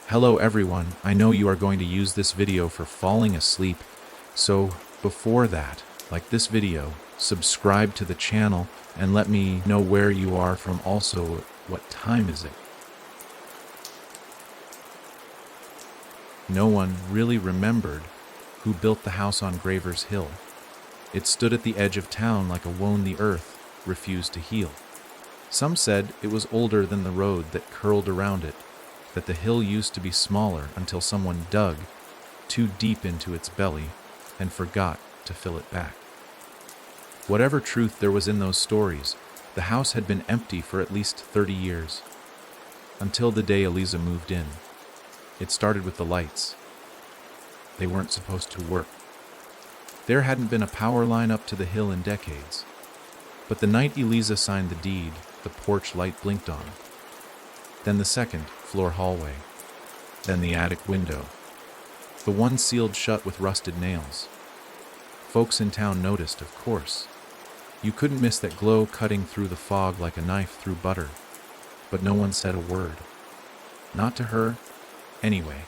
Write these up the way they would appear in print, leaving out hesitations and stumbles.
Hello everyone, I know you are going to use this video for falling asleep, so before that, like this video, subscribe to the channel, and let me know where you are from. Also, what time is it? No one really remembered who built the house on Graver's Hill. It stood at the edge of town like a wound the earth refused to heal. Some said it was older than the road that curled around it, that the hill used to be smaller until someone dug too deep into its belly and forgot to fill it back. Whatever truth there was in those stories, the house had been empty for at least 30 years, until the day Eliza moved in. It started with the lights. They weren't supposed to work. There hadn't been a power line up to the hill in decades. But the night Eliza signed the deed, the porch light blinked on. Then the second floor hallway. Then the attic window. The one sealed shut with rusted nails. Folks in town noticed, of course. You couldn't miss that glow cutting through the fog like a knife through butter. But no one said a word. Not to her, anyway.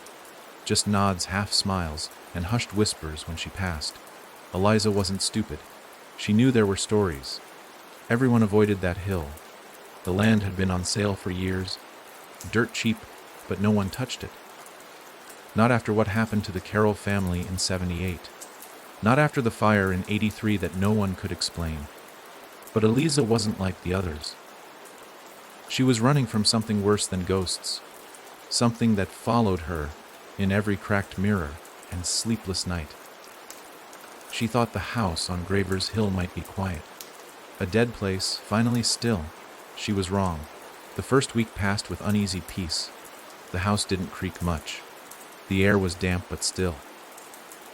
Just nods, half smiles, and hushed whispers when she passed. Eliza wasn't stupid. She knew there were stories. Everyone avoided that hill. The land had been on sale for years. Dirt cheap, but no one touched it. Not after what happened to the Carroll family in '78. Not after the fire in '83 that no one could explain. But Eliza wasn't like the others. She was running from something worse than ghosts. Something that followed her in every cracked mirror and sleepless night. She thought the house on Graver's Hill might be quiet. A dead place, finally still. She was wrong. The first week passed with uneasy peace. The house didn't creak much. The air was damp but still.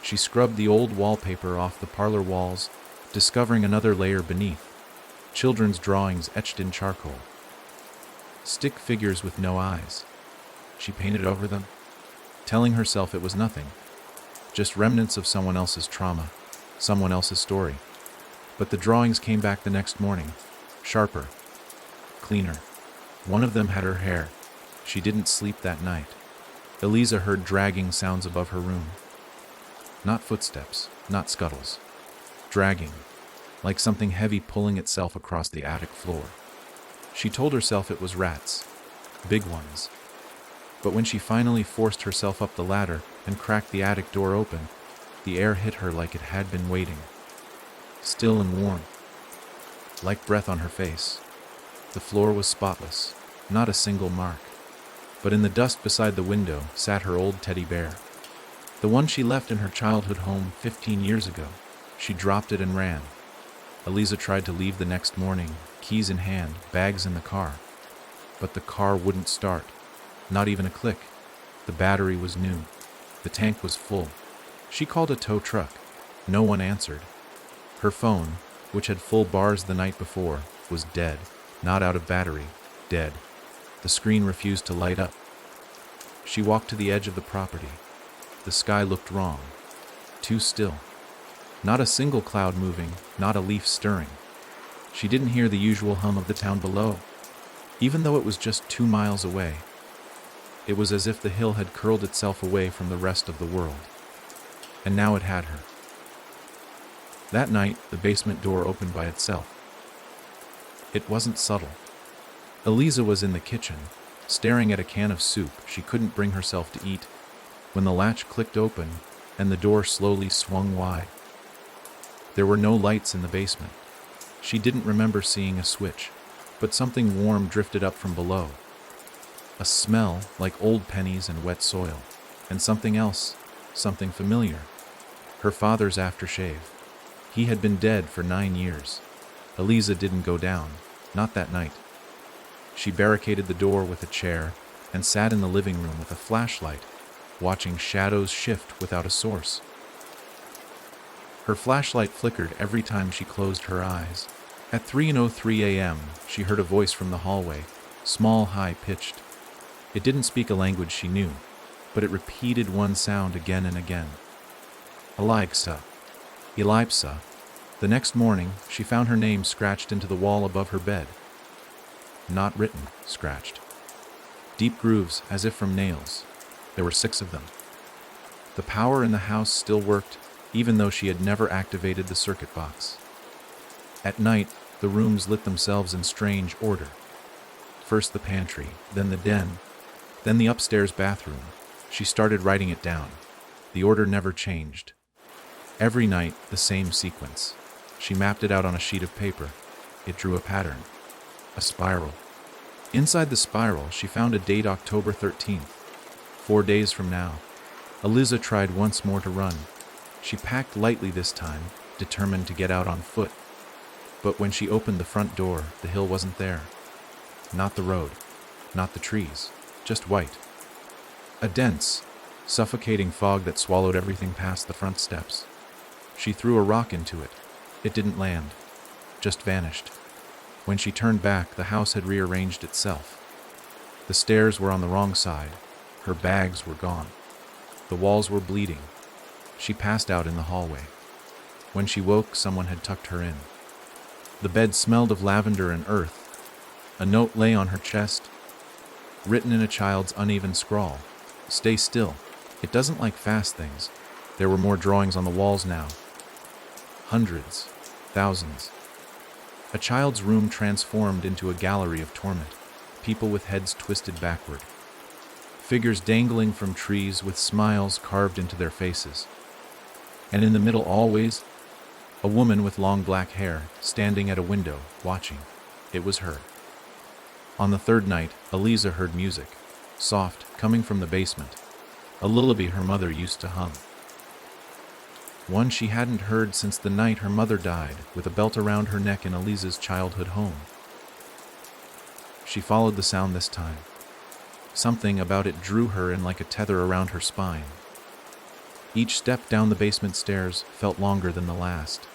She scrubbed the old wallpaper off the parlor walls, discovering another layer beneath. Children's drawings etched in charcoal. Stick figures with no eyes. She painted over them, telling herself it was nothing. Just remnants of someone else's trauma, someone else's story. But the drawings came back the next morning, sharper, cleaner. One of them had her hair. She didn't sleep that night. Eliza heard dragging sounds above her room. Not footsteps, not scuttles. Dragging, like something heavy pulling itself across the attic floor. She told herself it was rats, big ones. But when she finally forced herself up the ladder and cracked the attic door open, the air hit her like it had been waiting. Still and warm, like breath on her face. The floor was spotless, not a single mark. But in the dust beside the window sat her old teddy bear. The one she left in her childhood home 15 years ago. She dropped it and ran. Eliza tried to leave the next morning, keys in hand, bags in the car. But the car wouldn't start, not even a click. The battery was new. The tank was full. She called a tow truck. No one answered. Her phone, which had full bars the night before, was dead. Not out of battery, dead. The screen refused to light up. She walked to the edge of the property. The sky looked wrong. Too still. Not a single cloud moving, not a leaf stirring. She didn't hear the usual hum of the town below, even though it was just 2 miles away. It was as if the hill had curled itself away from the rest of the world. And now it had her. That night, the basement door opened by itself. It wasn't subtle. Eliza was in the kitchen, staring at a can of soup she couldn't bring herself to eat, when the latch clicked open and the door slowly swung wide. There were no lights in the basement. She didn't remember seeing a switch, but something warm drifted up from below. A smell like old pennies and wet soil, and something else, something familiar. Her father's aftershave. He had been dead for 9 years. Eliza didn't go down, not that night. She barricaded the door with a chair and sat in the living room with a flashlight, watching shadows shift without a source. Her flashlight flickered every time she closed her eyes. At 3:03 a.m., she heard a voice from the hallway, small, high-pitched. It didn't speak a language she knew, but it repeated one sound again and again. Eliza. Elipsa. The next morning, she found her name scratched into the wall above her bed. Not written, scratched. Deep grooves, as if from nails. There were 6 of them. The power in the house still worked, even though she had never activated the circuit box. At night, the rooms lit themselves in strange order. First the pantry, then the den, then the upstairs bathroom. She started writing it down. The order never changed. Every night, the same sequence. She mapped it out on a sheet of paper. It drew a pattern. A spiral. Inside the spiral, she found a date, October 13th. 4 days from now. Eliza tried once more to run. She packed lightly this time, determined to get out on foot. But when she opened the front door, the hill wasn't there. Not the road, not the trees, just white. A dense, suffocating fog that swallowed everything past the front steps. She threw a rock into it. It didn't land, just vanished. When she turned back, the house had rearranged itself. The stairs were on the wrong side. Her bags were gone. The walls were bleeding. She passed out in the hallway. When she woke, someone had tucked her in. The bed smelled of lavender and earth. A note lay on her chest, written in a child's uneven scrawl. Stay still. It doesn't like fast things. There were more drawings on the walls now. Hundreds, thousands. A child's room transformed into a gallery of torment. People with heads twisted backward. Figures dangling from trees with smiles carved into their faces. And in the middle always, a woman with long black hair, standing at a window, watching. It was her. On the 3rd night, Eliza heard music, soft, coming from the basement. A lullaby her mother used to hum. One she hadn't heard since the night her mother died, with a belt around her neck in Eliza's childhood home. She followed the sound this time. Something about it drew her in like a tether around her spine. Each step down the basement stairs felt longer than the last.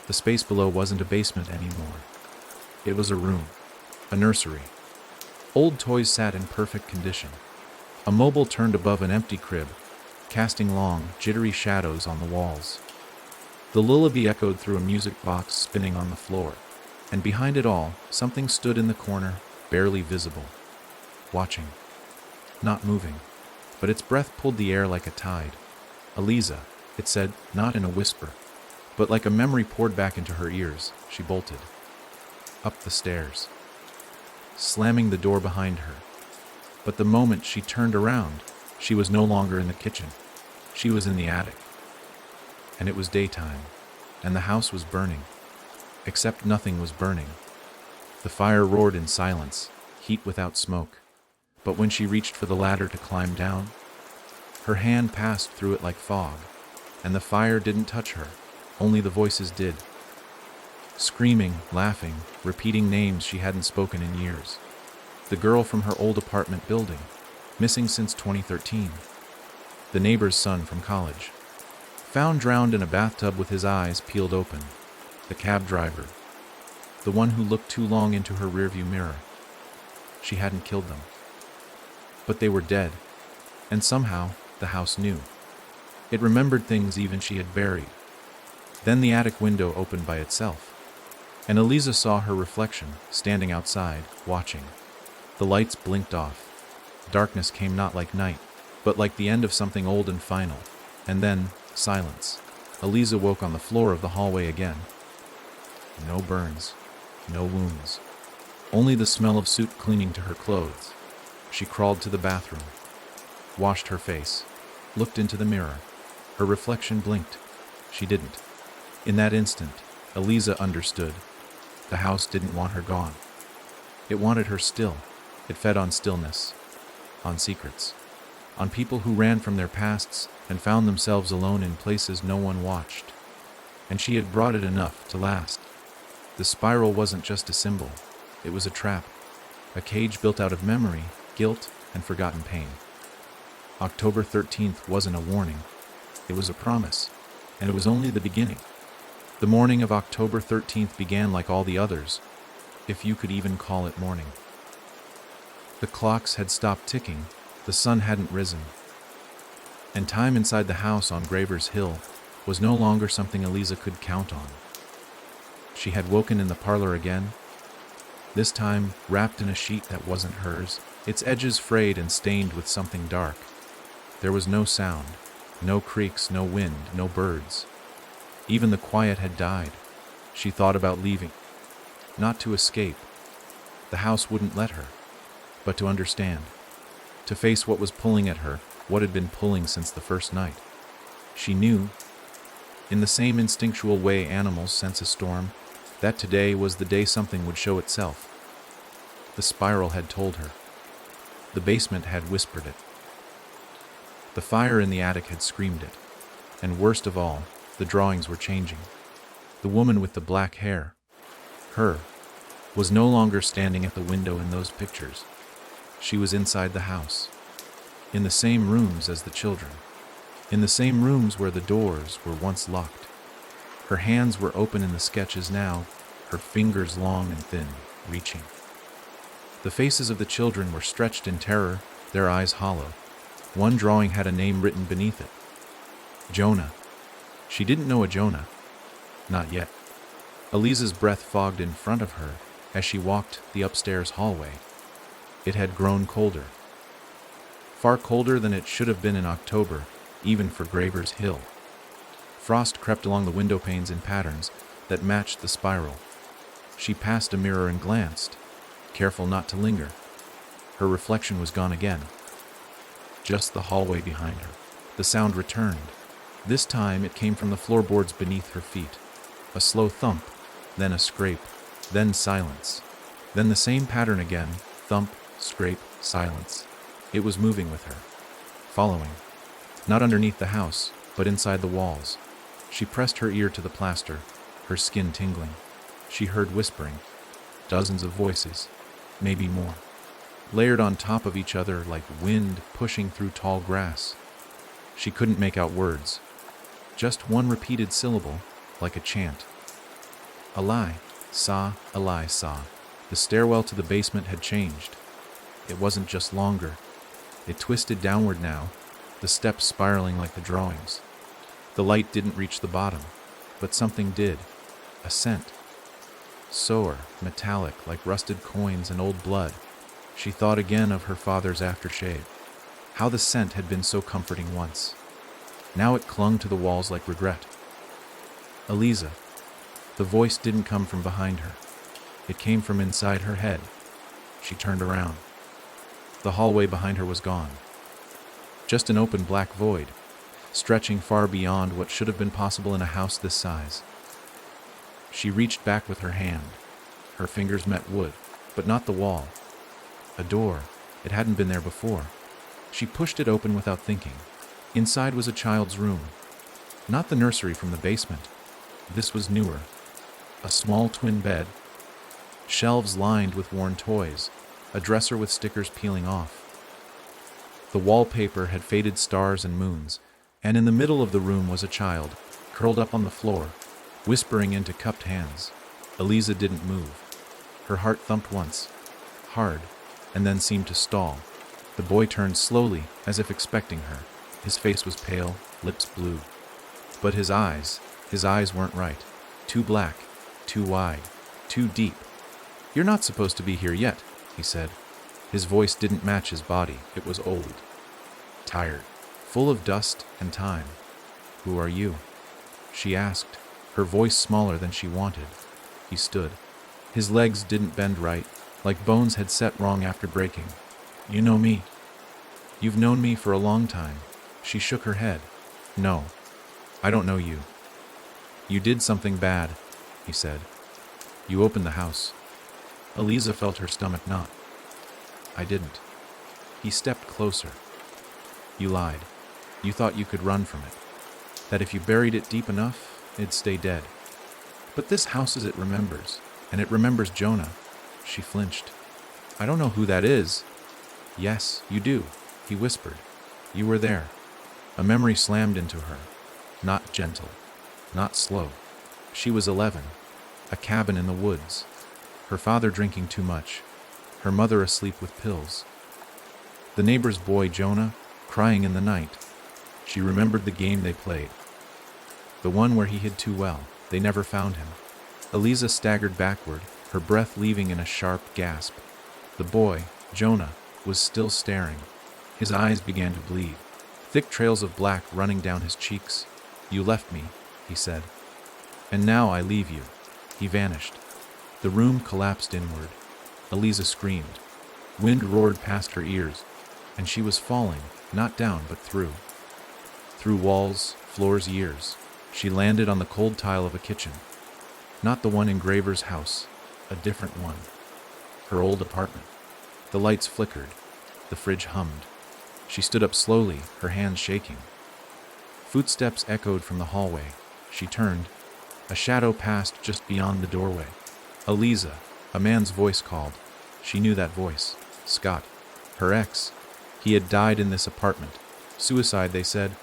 The space below wasn't a basement anymore. It was a room, a nursery. Old toys sat in perfect condition. A mobile turned above an empty crib, casting long, jittery shadows on the walls. The lullaby echoed through a music box spinning on the floor, and behind it all, something stood in the corner, barely visible, watching, not moving, but its breath pulled the air like a tide. Eliza, it said, not in a whisper, but like a memory poured back into her ears. She bolted. Up the stairs, slamming the door behind her. But the moment she turned around, she was no longer in the kitchen. She was in the attic. And it was daytime, and the house was burning. Except nothing was burning. The fire roared in silence, heat without smoke. But when she reached for the ladder to climb down, her hand passed through it like fog, and the fire didn't touch her, only the voices did. Screaming, laughing, repeating names she hadn't spoken in years. The girl from her old apartment building, missing since 2013. The neighbor's son from college, found drowned in a bathtub with his eyes peeled open. The cab driver, the one who looked too long into her rearview mirror. She hadn't killed them. But they were dead, and somehow the house knew. It remembered things even she had buried. Then the attic window opened by itself, and Eliza saw her reflection, standing outside, watching. The lights blinked off. Darkness came not like night, but like the end of something old and final. And then, silence. Eliza woke on the floor of the hallway again. No burns, no wounds. Only the smell of soot clinging to her clothes. She crawled to the bathroom, washed her face, looked into the mirror. Her reflection blinked. She didn't. In that instant, Eliza understood. The house didn't want her gone. It wanted her still. It fed on stillness, on secrets, on people who ran from their pasts and found themselves alone in places no one watched. And she had brought it enough to last. The spiral wasn't just a symbol. It was a trap, a cage built out of memory, guilt, and forgotten pain. October 13th wasn't a warning. It was a promise, and it was only the beginning. The morning of October 13th began like all the others, if you could even call it morning. The clocks had stopped ticking, the sun hadn't risen, and time inside the house on Graver's Hill was no longer something Eliza could count on. She had woken in the parlor again, this time wrapped in a sheet that wasn't hers, its edges frayed and stained with something dark. There was no sound, no creaks, no wind, no birds. Even the quiet had died. She thought about leaving. Not to escape. The house wouldn't let her. But to understand. To face what was pulling at her, what had been pulling since the first night. She knew, in the same instinctual way animals sense a storm, that today was the day something would show itself. The spiral had told her. The basement had whispered it. The fire in the attic had screamed it. And worst of all, the drawings were changing. The woman with the black hair, her, was no longer standing at the window in those pictures. She was inside the house, in the same rooms as the children, in the same rooms where the doors were once locked. Her hands were open in the sketches now, her fingers long and thin, reaching. The faces of the children were stretched in terror, their eyes hollow. One drawing had a name written beneath it. Jonah. She didn't know a Jonah. Not yet. Eliza's breath fogged in front of her as she walked the upstairs hallway. It had grown colder. Far colder than it should have been in October, even for Gravers Hill. Frost crept along the window panes in patterns that matched the spiral. She passed a mirror and glanced, careful not to linger. Her reflection was gone again. Just the hallway behind her. The sound returned. This time it came from the floorboards beneath her feet. A slow thump, then a scrape, then silence. Then the same pattern again, thump, scrape, silence. It was moving with her, following. Not underneath the house, but inside the walls. She pressed her ear to the plaster, her skin tingling. She heard whispering, dozens of voices, maybe more, layered on top of each other like wind pushing through tall grass. She couldn't make out words, just one repeated syllable, like a chant. Alai, sa, alai, sa. The stairwell to the basement had changed. It wasn't just longer. It twisted downward now, the steps spiraling like the drawings. The light didn't reach the bottom, but something did. A scent. Sour, metallic, like rusted coins and old blood. She thought again of her father's aftershave. How the scent had been so comforting once. Now it clung to the walls like regret. Eliza. The voice didn't come from behind her. It came from inside her head. She turned around. The hallway behind her was gone. Just an open black void, stretching far beyond what should have been possible in a house this size. She reached back with her hand. Her fingers met wood, but not the wall. A door. It hadn't been there before. She pushed it open without thinking. Inside was a child's room. Not the nursery from the basement. This was newer. A small twin bed. Shelves lined with worn toys. A dresser with stickers peeling off. The wallpaper had faded stars and moons, and in the middle of the room was a child, curled up on the floor, whispering into cupped hands. Eliza didn't move. Her heart thumped once, hard, and then seemed to stall. The boy turned slowly, as if expecting her. His face was pale, lips blue. But his eyes weren't right. Too black, too wide, too deep. "You're not supposed to be here yet," he said. His voice didn't match his body. It was old, tired, full of dust and time. "Who are you?" she asked, her voice smaller than she wanted. He stood. His legs didn't bend right, like bones had set wrong after breaking. "You know me. You've known me for a long time." She shook her head. "No, I don't know you." "You did something bad," he said. "You opened the house." Eliza felt her stomach knot. "I didn't." He stepped closer. "You lied. You thought you could run from it. That if you buried it deep enough, it'd stay dead. But this house it remembers, and it remembers Jonah." She flinched. "I don't know who that is." "Yes, you do," he whispered. "You were there." A memory slammed into her. Not gentle, not slow. She was 11. A cabin in the woods. Her father drinking too much. Her mother asleep with pills. The neighbor's boy, Jonah, crying in the night. She remembered the game they played. The one where he hid too well. They never found him. Eliza staggered backward, her breath leaving in a sharp gasp. The boy, Jonah, was still staring. His eyes began to bleed, thick trails of black running down his cheeks. "You left me," he said. "And now I leave you." He vanished. The room collapsed inward. Eliza screamed. Wind roared past her ears, and she was falling, not down but through. Through walls, floors, years. She landed on the cold tile of a kitchen. Not the one in Graver's house, a different one. Her old apartment. The lights flickered. The fridge hummed. She stood up slowly, her hands shaking. Footsteps echoed from the hallway. She turned. A shadow passed just beyond the doorway. "Eliza," a man's voice called. She knew that voice. Scott. Her ex. He had died in this apartment. Suicide, they said.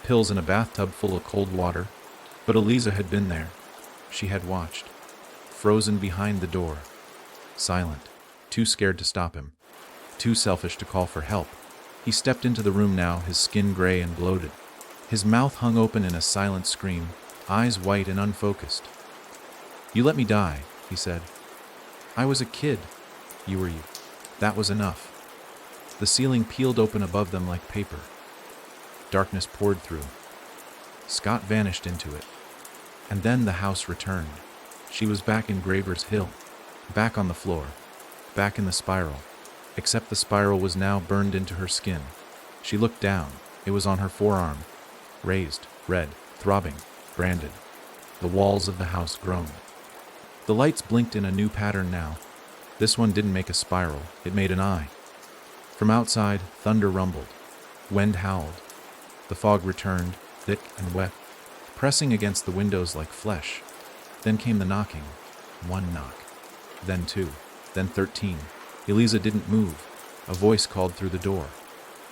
Pills in a bathtub full of cold water. But Eliza had been there. She had watched. Frozen behind the door. Silent. Too scared to stop him. Too selfish to call for help. He stepped into the room now, his skin gray and bloated. His mouth hung open in a silent scream, eyes white and unfocused. "You let me die," he said. "I was a kid. You were you. That was enough." The ceiling peeled open above them like paper. Darkness poured through. Scott vanished into it. And then the house returned. She was back in Graver's Hill. Back on the floor. Back in the spiral. Except the spiral was now burned into her skin. She looked down. It was on her forearm. Raised, red, throbbing, branded. The walls of the house groaned. The lights blinked in a new pattern now. This one didn't make a spiral. It made an eye. From outside, thunder rumbled. Wind howled. The fog returned, thick and wet, pressing against the windows like flesh. Then came the knocking. One knock. Then two. Then 13. Eliza didn't move. A voice called through the door.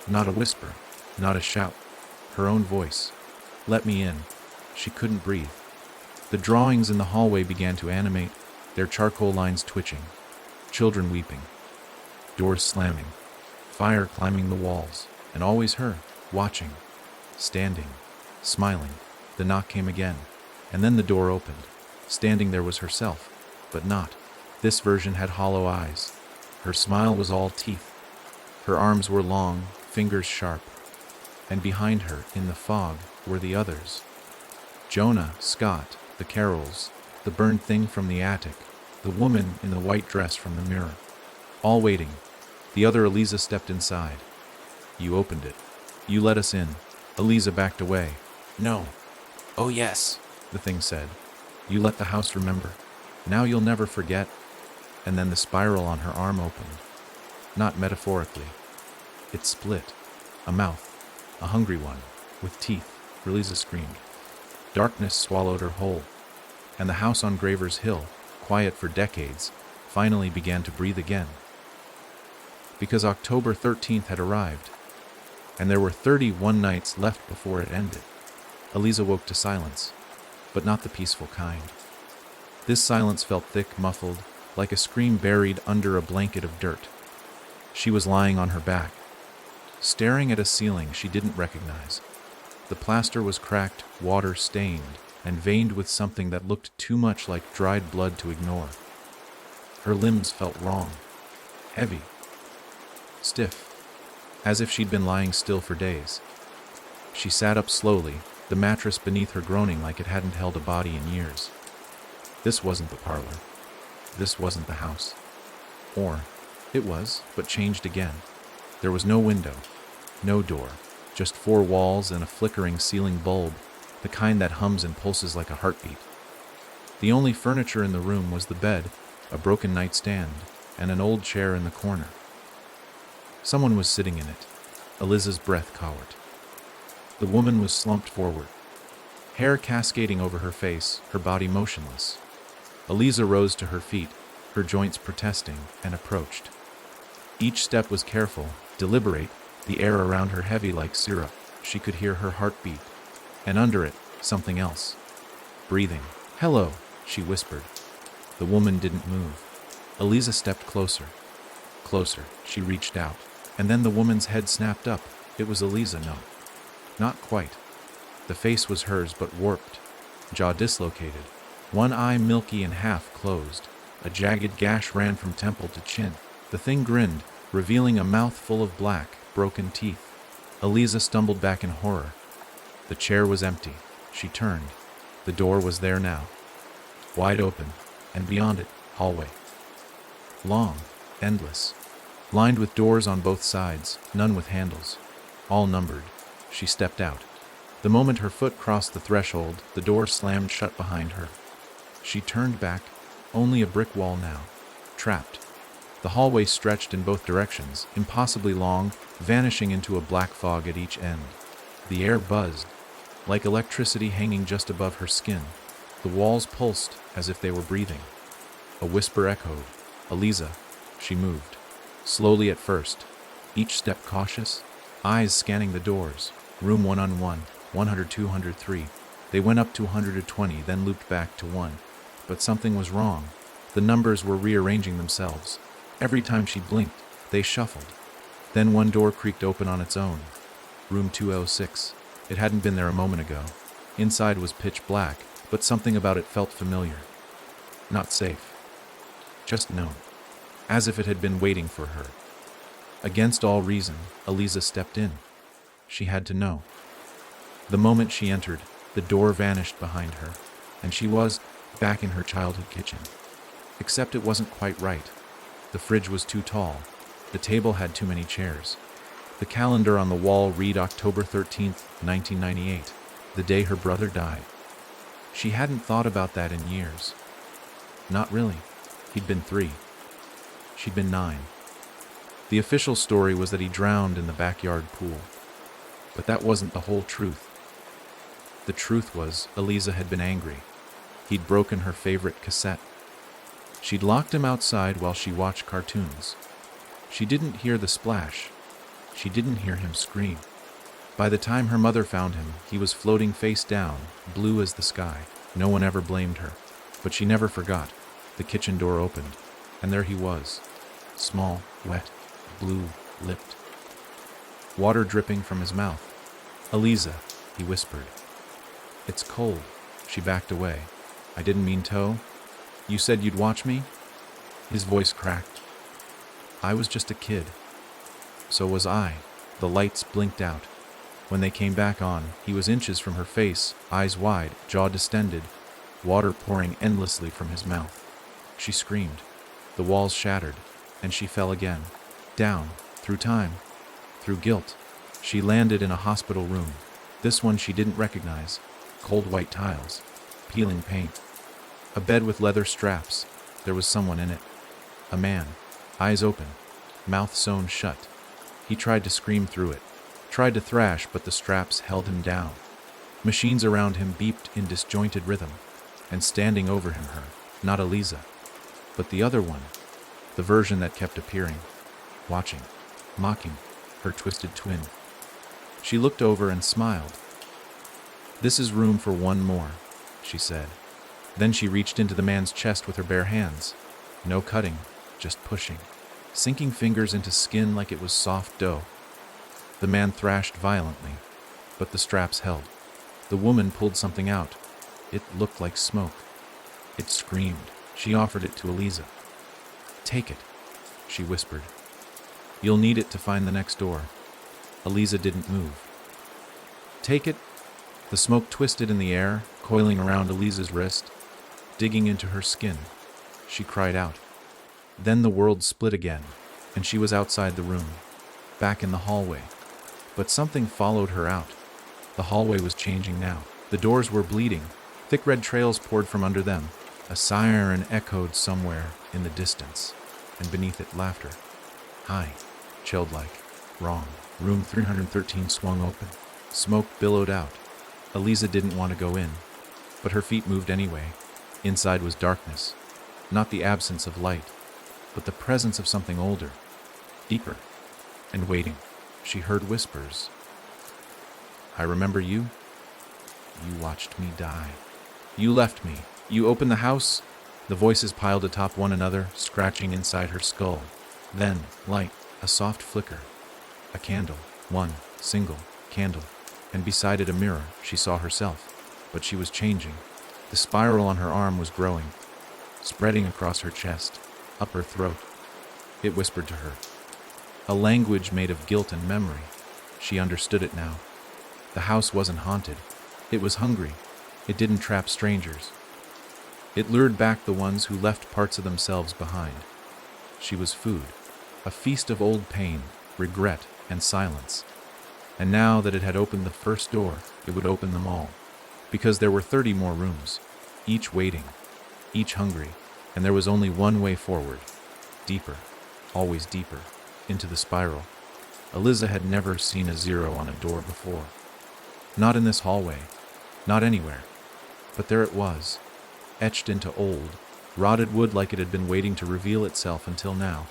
Not a whisper. Not a shout. Her own voice. "Let me in." She couldn't breathe. The drawings in the hallway began to animate, their charcoal lines twitching. Children weeping. Doors slamming. Fire climbing the walls. And always her, watching. Standing. Smiling. The knock came again. And then the door opened. Standing there was herself. But not. This version had hollow eyes. Her smile was all teeth. Her arms were long, fingers sharp. And behind her, in the fog, were the others. Jonah, Scott, the Carrolls, the burned thing from the attic, the woman in the white dress from the mirror. All waiting. The other Eliza stepped inside. "You opened it. You let us in." Eliza backed away. "No." "Oh yes," the thing said. "You let the house remember. Now you'll never forget." And then the spiral on her arm opened. Not metaphorically. It split. A mouth. A hungry one. With teeth. Eliza screamed. Darkness swallowed her whole. And the house on Graver's Hill, quiet for decades, finally began to breathe again. Because October 13th had arrived. And there were 31 nights left before it ended. Eliza woke to silence. But not the peaceful kind. This silence felt thick, muffled, like a scream buried under a blanket of dirt. She was lying on her back, staring at a ceiling she didn't recognize. The plaster was cracked, water-stained, and veined with something that looked too much like dried blood to ignore. Her limbs felt wrong, heavy, stiff, as if she'd been lying still for days. She sat up slowly, the mattress beneath her groaning like it hadn't held a body in years. This wasn't the parlor. This wasn't the house. Or, it was, but changed again. There was no window, no door, just 4 walls and a flickering ceiling bulb, the kind that hums and pulses like a heartbeat. The only furniture in the room was the bed, a broken nightstand, and an old chair in the corner. Someone was sitting in it. Eliza's breath caught. The woman was slumped forward, hair cascading over her face, her body motionless. Eliza rose to her feet, her joints protesting, and approached. Each step was careful, deliberate, the air around her heavy like syrup. She could hear her heartbeat, and under it, something else. Breathing. "Hello," she whispered. The woman didn't move. Eliza stepped closer. Closer. She reached out, and then the woman's head snapped up. It was Eliza, no. Not quite. The face was hers, but warped, jaw dislocated. One eye milky and half closed. A jagged gash ran from temple to chin. The thing grinned, revealing a mouth full of black, broken teeth. Eliza stumbled back in horror. The chair was empty. She turned. The door was there now, wide open, and beyond it, hallway. Long, endless, lined with doors on both sides, none with handles, all numbered. She stepped out. The moment her foot crossed the threshold, the door slammed shut behind her. She turned back, only a brick wall now, trapped. The hallway stretched in both directions, impossibly long, vanishing into a black fog at each end. The air buzzed, like electricity hanging just above her skin. The walls pulsed as if they were breathing. A whisper echoed. Eliza. She moved. Slowly at first, each step cautious, eyes scanning the doors. Room 101, 100, 203. They went up to 120, then looped back to 1. But something was wrong. The numbers were rearranging themselves. Every time she blinked, they shuffled. Then one door creaked open on its own. Room 206. It hadn't been there a moment ago. Inside was pitch black, but something about it felt familiar. Not safe. Just known. As if it had been waiting for her. Against all reason, Eliza stepped in. She had to know. The moment she entered, the door vanished behind her, and she was back in her childhood kitchen. Except it wasn't quite right. The fridge was too tall. The table had too many chairs. The calendar on the wall read October 13th, 1998, the day her brother died. She hadn't thought about that in years. Not really. He'd been 3. She'd been 9. The official story was that he drowned in the backyard pool. But that wasn't the whole truth. The truth was, Eliza had been angry. He'd broken her favorite cassette. She'd locked him outside while she watched cartoons. She didn't hear the splash. She didn't hear him scream. By the time her mother found him, he was floating face down, blue as the sky. No one ever blamed her. But she never forgot. The kitchen door opened, and there he was. Small, wet, blue-lipped. Water dripping from his mouth. "Eliza," he whispered. "It's cold." She backed away. "I didn't mean to. You said you'd watch me?" His voice cracked. "I was just a kid." So was I. The lights blinked out. When they came back on, he was inches from her face, eyes wide, jaw distended, water pouring endlessly from his mouth. She screamed. The walls shattered, and she fell again. Down, through time, through guilt. She landed in a hospital room. This one she didn't recognize. Cold white tiles, peeling paint. A bed with leather straps. There was someone in it. A man, eyes open, mouth sewn shut. He tried to scream through it, tried to thrash, but the straps held him down. Machines around him beeped in disjointed rhythm, and standing over him her, not Eliza, but the other one, the version that kept appearing, watching, mocking, her twisted twin. She looked over and smiled. "This is room for one more," she said. Then she reached into the man's chest with her bare hands. No cutting, just pushing, sinking fingers into skin like it was soft dough. The man thrashed violently, but the straps held. The woman pulled something out. It looked like smoke. It screamed. She offered it to Eliza. "Take it," she whispered. "You'll need it to find the next door." Eliza didn't move. "Take it?" The smoke twisted in the air, coiling around Eliza's wrist, digging into her skin. She cried out. Then the world split again, and she was outside the room, back in the hallway. But something followed her out. The hallway was changing now. The doors were bleeding. Thick red trails poured from under them. A siren echoed somewhere in the distance, and beneath it, laughter. High, chilled-like, wrong. Room 313 swung open. Smoke billowed out. Eliza didn't want to go in, but her feet moved anyway. Inside was darkness, not the absence of light, but the presence of something older, deeper, and waiting. She heard whispers. "I remember you. You watched me die. You left me. You opened the house." The voices piled atop one another, scratching inside her skull. Then, light, a soft flicker. A candle, one, single, candle. And beside it a mirror. She saw herself, but she was changing. The spiral on her arm was growing, spreading across her chest, up her throat. It whispered to her, A language made of guilt and memory. She understood it now. The house wasn't haunted. It was hungry. It didn't trap strangers. It lured back the ones who left parts of themselves behind. She was food, a feast of old pain, regret, and silence. And now that it had opened the first door, it would open them all. Because there were 30 more rooms, each waiting, each hungry, and there was only one way forward. Deeper, always deeper, into the spiral. Eliza had never seen a 0 on a door before. Not in this hallway, not anywhere. But there it was, etched into old, rotted wood like it had been waiting to reveal itself until now.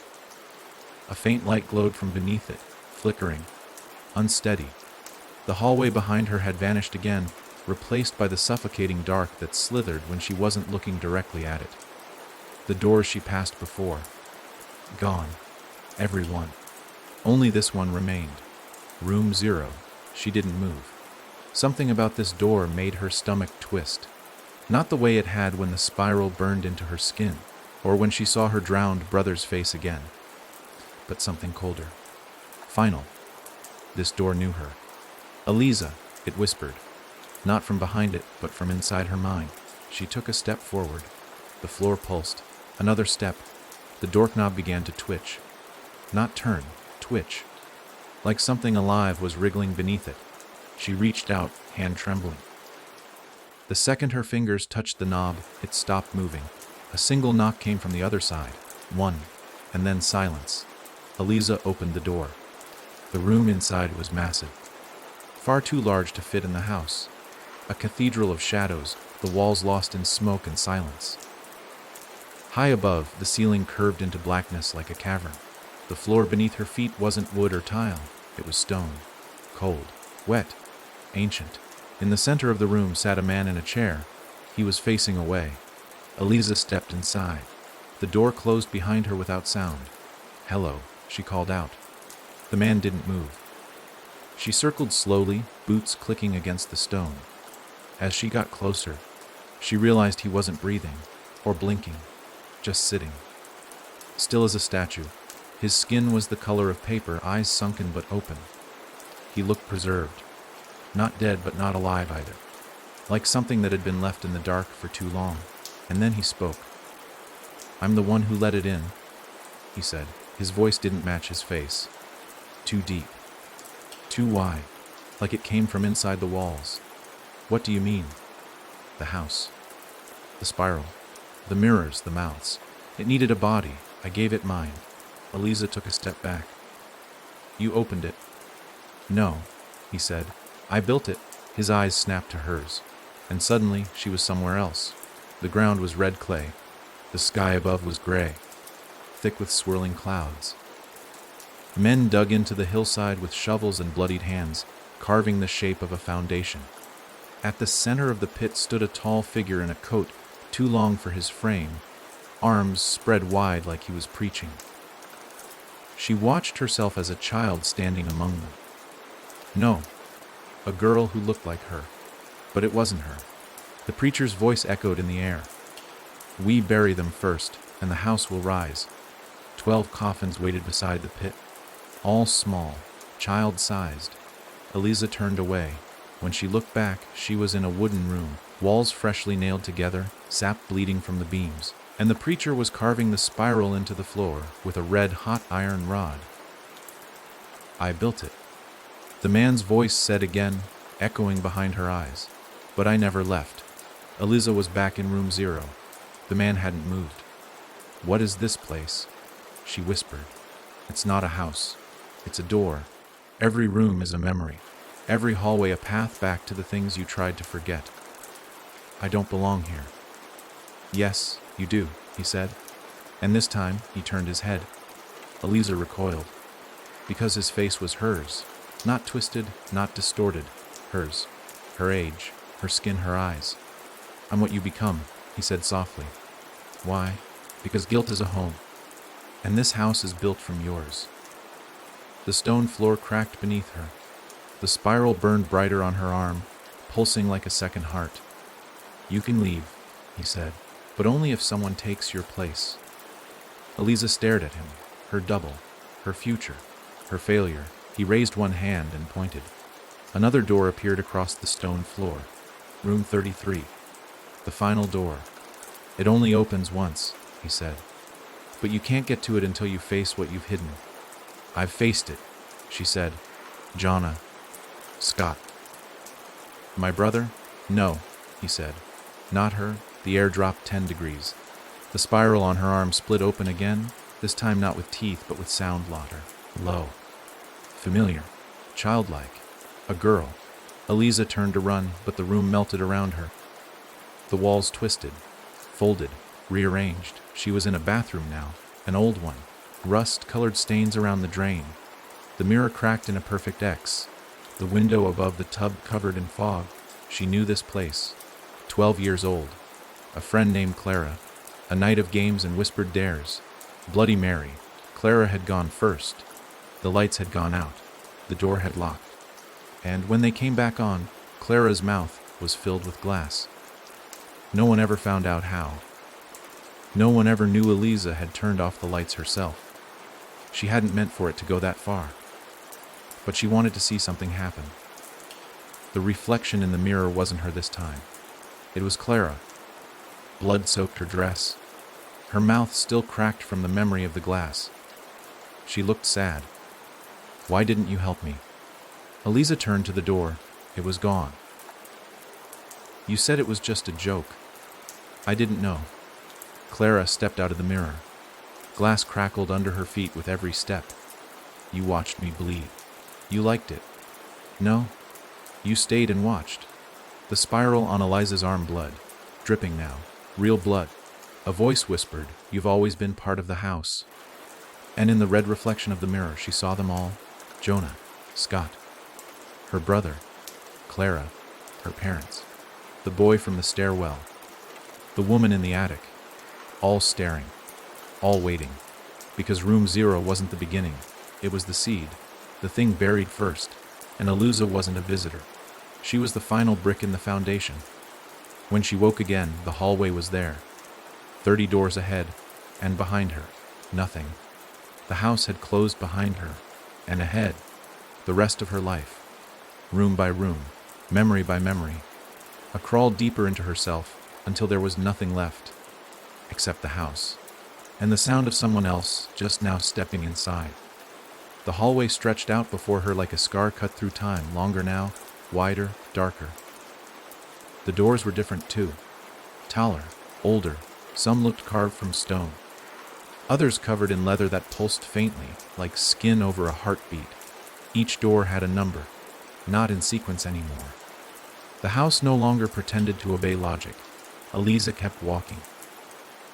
A faint light glowed from beneath it, flickering, unsteady. The hallway behind her had vanished again, replaced by the suffocating dark that slithered when she wasn't looking directly at it. The doors she passed before, gone. Every one. Only this one remained. Room 0. She didn't move. Something about this door made her stomach twist. Not the way it had when the spiral burned into her skin, or when she saw her drowned brother's face again, but something colder. Final. This door knew her. Eliza, it whispered. Not from behind it, but from inside her mind. She took a step forward. The floor pulsed. Another step. The doorknob began to twitch. Not turn, twitch. Like something alive was wriggling beneath it. She reached out, hand trembling. The second her fingers touched the knob, it stopped moving. A single knock came from the other side. One, and then silence. Eliza opened the door. The room inside was massive. Far too large to fit in the house. A cathedral of shadows, the walls lost in smoke and silence. High above, the ceiling curved into blackness like a cavern. The floor beneath her feet wasn't wood or tile. It was stone. Cold. Wet. Ancient. In the center of the room sat a man in a chair. He was facing away. Eliza stepped inside. The door closed behind her without sound. "Hello," she called out. The man didn't move. She circled slowly, boots clicking against the stone. As she got closer, she realized he wasn't breathing, or blinking, just sitting. Still as a statue. His skin was the color of paper, eyes sunken but open. He looked preserved. Not dead, but not alive either. Like something that had been left in the dark for too long. And then he spoke. "I'm the one who let it in," he said. His voice didn't match his face. Too deep. Too wide. Like it came from inside the walls. "What do you mean?" "The house. The spiral. The mirrors, the mouths. It needed a body. I gave it mine." Eliza took a step back. "You opened it." "No," he said. "I built it." His eyes snapped to hers, and suddenly she was somewhere else. The ground was red clay. The sky above was gray, thick with swirling clouds. Men dug into the hillside with shovels and bloodied hands, carving the shape of a foundation. At the center of the pit stood a tall figure in a coat too long for his frame, arms spread wide like he was preaching. She watched herself as a child standing among them. No, a girl who looked like her, but it wasn't her. The preacher's voice echoed in the air. "We bury them first, and the house will rise." 12 coffins waited beside the pit, all small, child-sized. Eliza turned away. When she looked back, she was in a wooden room, walls freshly nailed together, sap bleeding from the beams, and the preacher was carving the spiral into the floor with a red hot iron rod. "I built it," the man's voice said again, echoing behind her eyes. "But I never left." Eliza was back in room 0. The man hadn't moved. "What is this place?" she whispered. "It's not a house. It's a door. Every room is a memory. Every hallway a path back to the things you tried to forget." "I don't belong here." "Yes, you do," he said. And this time, he turned his head. Eliza recoiled. Because his face was hers. Not twisted, not distorted. Hers. Her age. Her skin, her eyes. "I'm what you become," he said softly. "Why? Because guilt is a home. And this house is built from yours." The stone floor cracked beneath her. The spiral burned brighter on her arm, pulsing like a second heart. "You can leave," he said, "but only if someone takes your place." Eliza stared at him, her double, her future. her failure. He raised one hand and pointed. Another door appeared across the stone floor. Room 33. The final door. It only opens once, he said. But you can't get to it until you face what you've hidden. I've faced it, she said. Jonna. Scott. My brother? No, he said. Not her. The air dropped 10 degrees. The spiral on her arm split open again, this time not with teeth but with sound louder. Low. Familiar. Childlike. A girl. Eliza turned to run, but the room melted around her. The walls twisted, folded, rearranged. She was in a bathroom now, an old one. Rust-colored stains around the drain. The mirror cracked in a perfect X. The window above the tub covered in fog. She knew this place. 12 years old. A friend named Clara. A night of games and whispered dares. Bloody Mary. Clara had gone first. The lights had gone out. The door had locked. And when they came back on, Clara's mouth was filled with glass. No one ever found out how. No one ever knew Eliza had turned off the lights herself. She hadn't meant for it to go that far. But she wanted to see something happen. The reflection in the mirror wasn't her this time. It was Clara. Blood soaked her dress. Her mouth still cracked from the memory of the glass. She looked sad. Why didn't you help me? Eliza turned to the door. It was gone. You said it was just a joke. I didn't know. Clara stepped out of the mirror. Glass crackled under her feet with every step. You watched me bleed. You liked it. No, you stayed and watched. The spiral on Eliza's arm blood, dripping now, real blood. A voice whispered, "You've always been part of the house." And in the red reflection of the mirror, she saw them all. Jonna, Scott, her brother, Clara, her parents, the boy from the stairwell, the woman in the attic, all staring, all waiting, because room 0 wasn't the beginning, it was the seed, the thing buried first, and Eliza wasn't a visitor. She was the final brick in the foundation. When she woke again, the hallway was there, 30 doors ahead, and behind her, nothing. The house had closed behind her, and ahead, the rest of her life, room by room, memory by memory, a crawl deeper into herself until there was nothing left, except the house, and the sound of someone else just now stepping inside. The hallway stretched out before her like a scar cut through time, longer now, wider, darker. The doors were different too, taller, older, some looked carved from stone. Others covered in leather that pulsed faintly, like skin over a heartbeat. Each door had a number, not in sequence anymore. The house no longer pretended to obey logic. Eliza kept walking.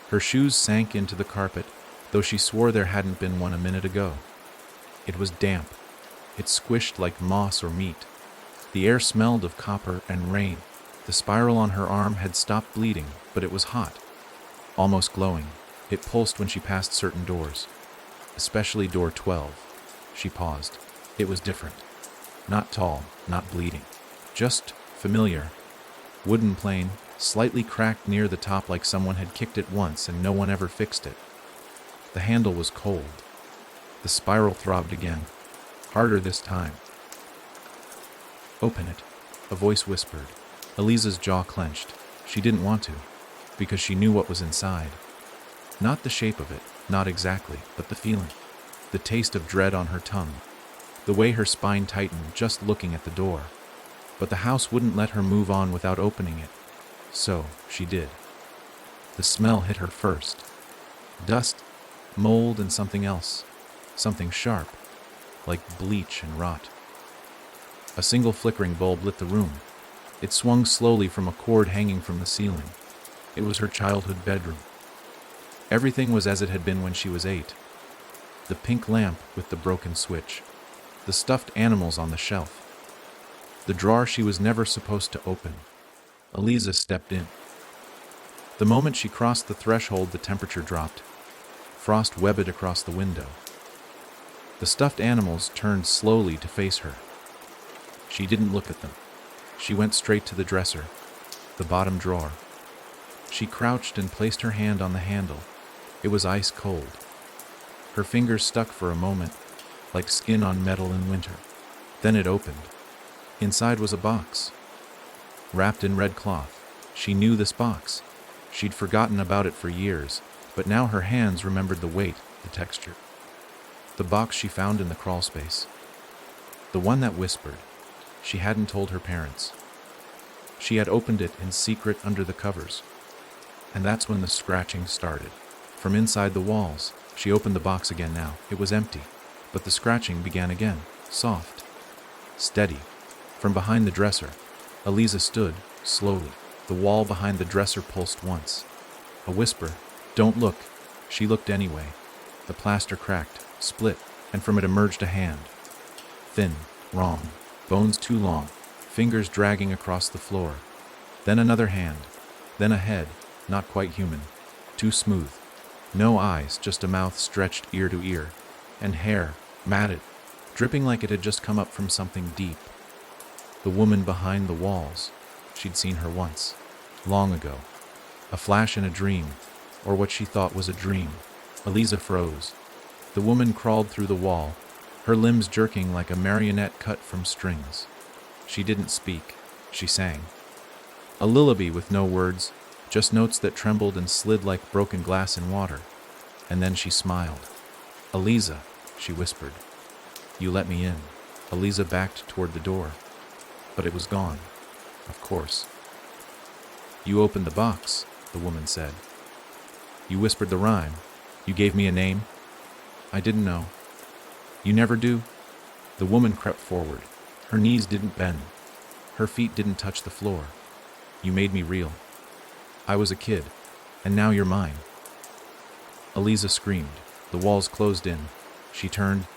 Her shoes sank into the carpet, though she swore there hadn't been one a minute ago. It was damp. It squished like moss or meat. The air smelled of copper and rain. The spiral on her arm had stopped bleeding, but it was hot, almost glowing. It pulsed when she passed certain doors, especially door 12. She paused. It was different. Not tall, not bleeding. Just familiar. Wooden plane, slightly cracked near the top like someone had kicked it once and no one ever fixed it. The handle was cold. The spiral throbbed again, harder this time. Open it, a voice whispered. Eliza's jaw clenched. She didn't want to, because she knew what was inside. Not the shape of it, not exactly, but the feeling. The taste of dread on her tongue. The way her spine tightened just looking at the door. But the house wouldn't let her move on without opening it. So, she did. The smell hit her first. Dust, mold, and something else. Something sharp, like bleach and rot. A single flickering bulb lit the room. It swung slowly from a cord hanging from the ceiling. It was her childhood bedroom. Everything was as it had been when she was 8. The pink lamp with the broken switch. The stuffed animals on the shelf. The drawer she was never supposed to open. Eliza stepped in. The moment she crossed the threshold, the temperature dropped. Frost webbed across the window. The stuffed animals turned slowly to face her. She didn't look at them. She went straight to the dresser, the bottom drawer. She crouched and placed her hand on the handle. It was ice cold. Her fingers stuck for a moment, like skin on metal in winter. Then it opened. Inside was a box, wrapped in red cloth. She knew this box. She'd forgotten about it for years, but now her hands remembered the weight, the texture. The box she found in the crawl space. The one that whispered. She hadn't told her parents. She had opened it in secret under the covers. And that's when the scratching started. From inside the walls, she opened the box again now. It was empty, but the scratching began again, soft, steady. From behind the dresser, Eliza stood, slowly. The wall behind the dresser pulsed once. A whisper, "Don't look." She looked anyway. The plaster cracked, split, and from it emerged a hand. Thin, wrong, bones too long, fingers dragging across the floor. Then another hand. Then a head, not quite human, too smooth. No eyes, just a mouth stretched ear to ear, and hair, matted, dripping like it had just come up from something deep. The woman behind the walls. She'd seen her once, long ago. A flash in a dream, or what she thought was a dream. Eliza froze. The woman crawled through the wall, her limbs jerking like a marionette cut from strings. She didn't speak. She sang. A lullaby with no words, just notes that trembled and slid like broken glass in water. And then she smiled. "Eliza," she whispered. "You let me in." Eliza backed toward the door. But it was gone, of course. "You opened the box," the woman said. "You whispered the rhyme. You gave me a name." "I didn't know." "You never do?" The woman crept forward. Her knees didn't bend. Her feet didn't touch the floor. "You made me real. I was a kid, and now you're mine." Eliza screamed. The walls closed in. She turned,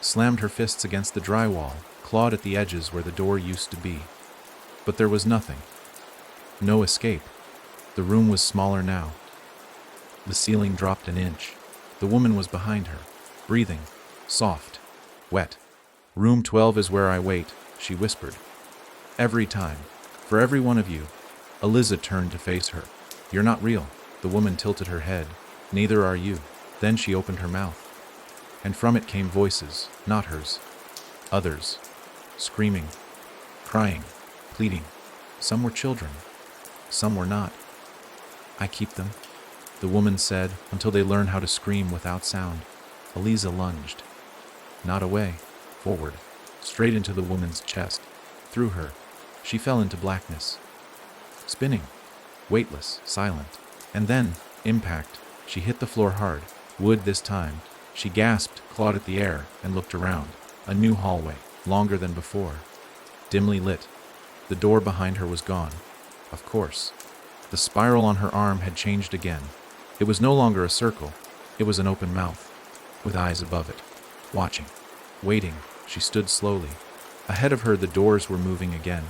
slammed her fists against the drywall, clawed at the edges where the door used to be. But there was nothing. No escape. The room was smaller now. The ceiling dropped an inch. The woman was behind her, breathing, soft, wet. "Room 12 is where I wait," she whispered. "Every time. For every one of you." Eliza turned to face her. "You're not real." The woman tilted her head. "Neither are you." Then she opened her mouth. And from it came voices, not hers. Others. Screaming, crying, pleading. Some were children. Some were not. "I keep them," the woman said, "until they learn how to scream without sound." Eliza lunged. Not away. Forward. Straight into the woman's chest. Through her. She fell into blackness. Spinning. Weightless. Silent. And then, impact. She hit the floor hard. Wood this time. She gasped, clawed at the air, and looked around. A new hallway. Longer than before. Dimly lit. The door behind her was gone. Of course. The spiral on her arm had changed again. It was no longer a circle. It was an open mouth, with eyes above it. Watching. Waiting. She stood slowly. Ahead of her the doors were moving again.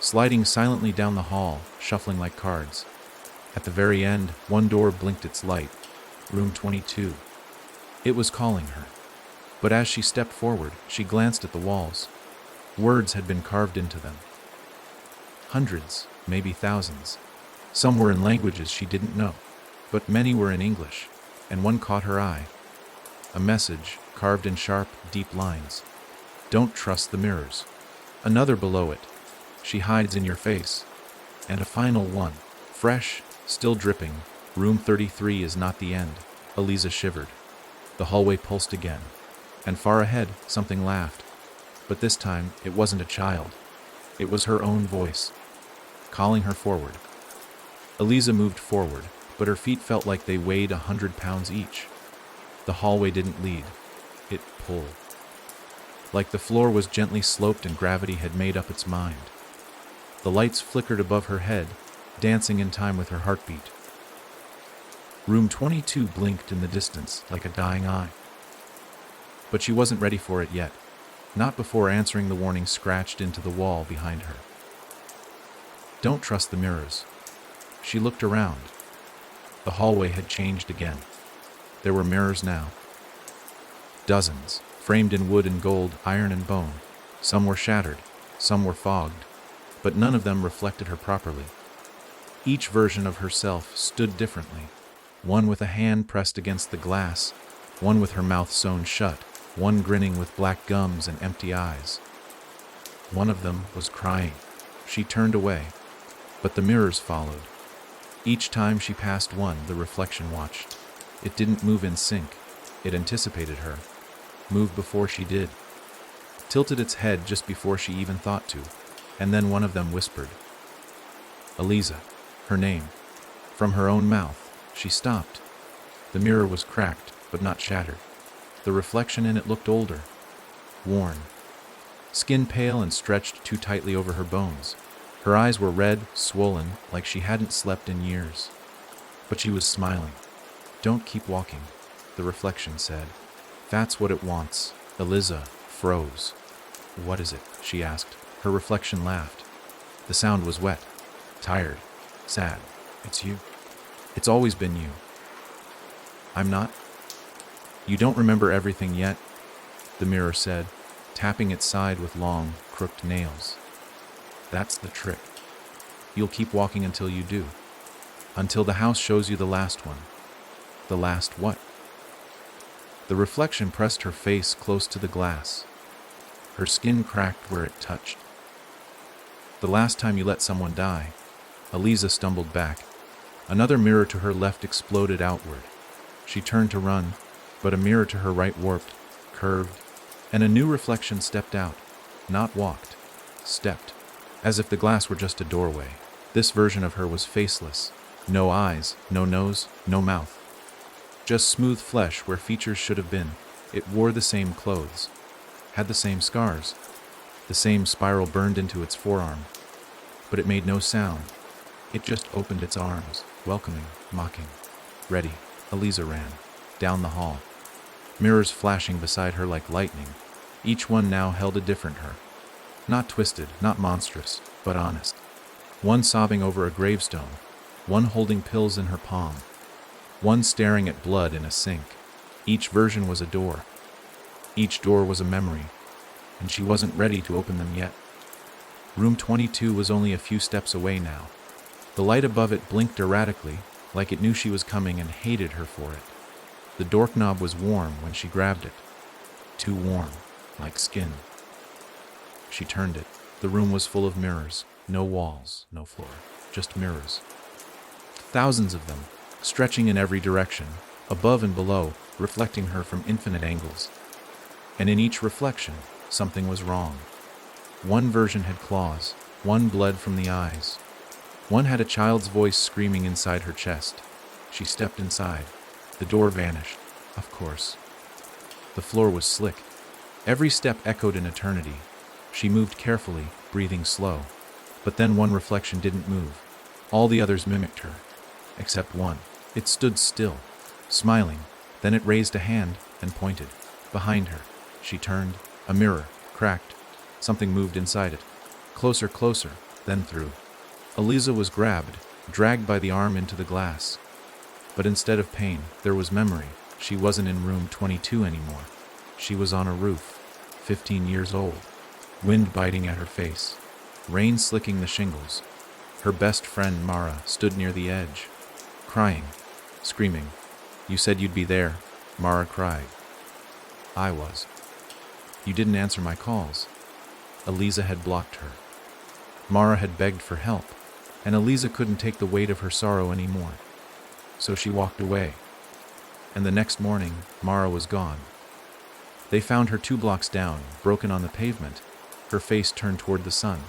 Sliding silently down the hall, shuffling like cards. At the very end, one door blinked its light. Room 22. It was calling her. But as she stepped forward, she glanced at the walls. Words had been carved into them. Hundreds, maybe thousands. Some were in languages she didn't know, but many were in English, and one caught her eye. A message, carved in sharp, deep lines. "Don't trust the mirrors." Another below it. "She hides in your face." And a final one, fresh, still dripping. "Room 33 is not the end." Eliza shivered. The hallway pulsed again. And far ahead, something laughed. But this time, it wasn't a child. It was her own voice, calling her forward. Eliza moved forward, but her feet felt like they weighed 100 pounds each. The hallway didn't lead. It pulled. Like the floor was gently sloped and gravity had made up its mind. The lights flickered above her head, dancing in time with her heartbeat. Room 22 blinked in the distance like a dying eye. But she wasn't ready for it yet, not before answering the warning scratched into the wall behind her. "Don't trust the mirrors." She looked around. The hallway had changed again. There were mirrors now. Dozens, framed in wood and gold, iron and bone. Some were shattered, some were fogged, but none of them reflected her properly. Each version of herself stood differently, one with a hand pressed against the glass, one with her mouth sewn shut, one grinning with black gums and empty eyes. One of them was crying. She turned away, but the mirrors followed. Each time she passed one, the reflection watched. It didn't move in sync. It anticipated her, moved before she did, tilted its head just before she even thought to, and then one of them whispered, "Eliza," her name. From her own mouth, she stopped. The mirror was cracked, but not shattered. The reflection in it looked older, worn, skin pale and stretched too tightly over her bones. Her eyes were red, swollen, like she hadn't slept in years. But she was smiling. "Don't keep walking," the reflection said. "That's what it wants." Eliza froze. "What is it?" she asked. Her reflection laughed. The sound was wet, tired, sad. "It's you. It's always been you." "I'm not." "You don't remember everything yet," the mirror said, tapping its side with long, crooked nails. "That's the trick. You'll keep walking until you do. Until the house shows you the last one." "The last what?" The reflection pressed her face close to the glass. Her skin cracked where it touched. "The last time you let someone die." Eliza stumbled back. Another mirror to her left exploded outward. She turned to run, but a mirror to her right warped, curved, and a new reflection stepped out. Not walked, stepped, as if the glass were just a doorway. This version of her was faceless. No eyes, no nose, no mouth. Just smooth flesh where features should have been. It wore the same clothes, had the same scars, the same spiral burned into its forearm. But it made no sound. It just opened its arms, welcoming, mocking. Ready, Eliza ran, down the hall. Mirrors flashing beside her like lightning. Each one now held a different her. Not twisted, not monstrous, but honest. One sobbing over a gravestone, one holding pills in her palm, one staring at blood in a sink. Each version was a door. Each door was a memory, and she wasn't ready to open them yet. Room 22 was only a few steps away now. The light above it blinked erratically, like it knew she was coming and hated her for it. The doorknob was warm when she grabbed it. Too warm, like skin. She turned it. The room was full of mirrors. No walls, no floor, just mirrors. Thousands of them, stretching in every direction, above and below, reflecting her from infinite angles. And in each reflection, something was wrong. One version had claws, one bled from the eyes. One had a child's voice screaming inside her chest. She stepped inside. The door vanished, of course. The floor was slick. Every step echoed an eternity. She moved carefully, breathing slow. But then one reflection didn't move. All the others mimicked her, except one. It stood still, smiling. Then it raised a hand and pointed. Behind her. She turned. A mirror, cracked. Something moved inside it. Closer, closer, then through. Eliza was grabbed, dragged by the arm into the glass. But instead of pain, there was memory. She wasn't in room 22 anymore. She was on a roof, 15 years old. Wind biting at her face. Rain slicking the shingles. Her best friend, Mara, stood near the edge, crying, screaming. "You said you'd be there," Mara cried. "I was. You didn't answer my calls." Eliza had blocked her. Mara had begged for help, and Eliza couldn't take the weight of her sorrow anymore. So she walked away. And the next morning, Mara was gone. They found her 2 blocks down, broken on the pavement, her face turned toward the sun.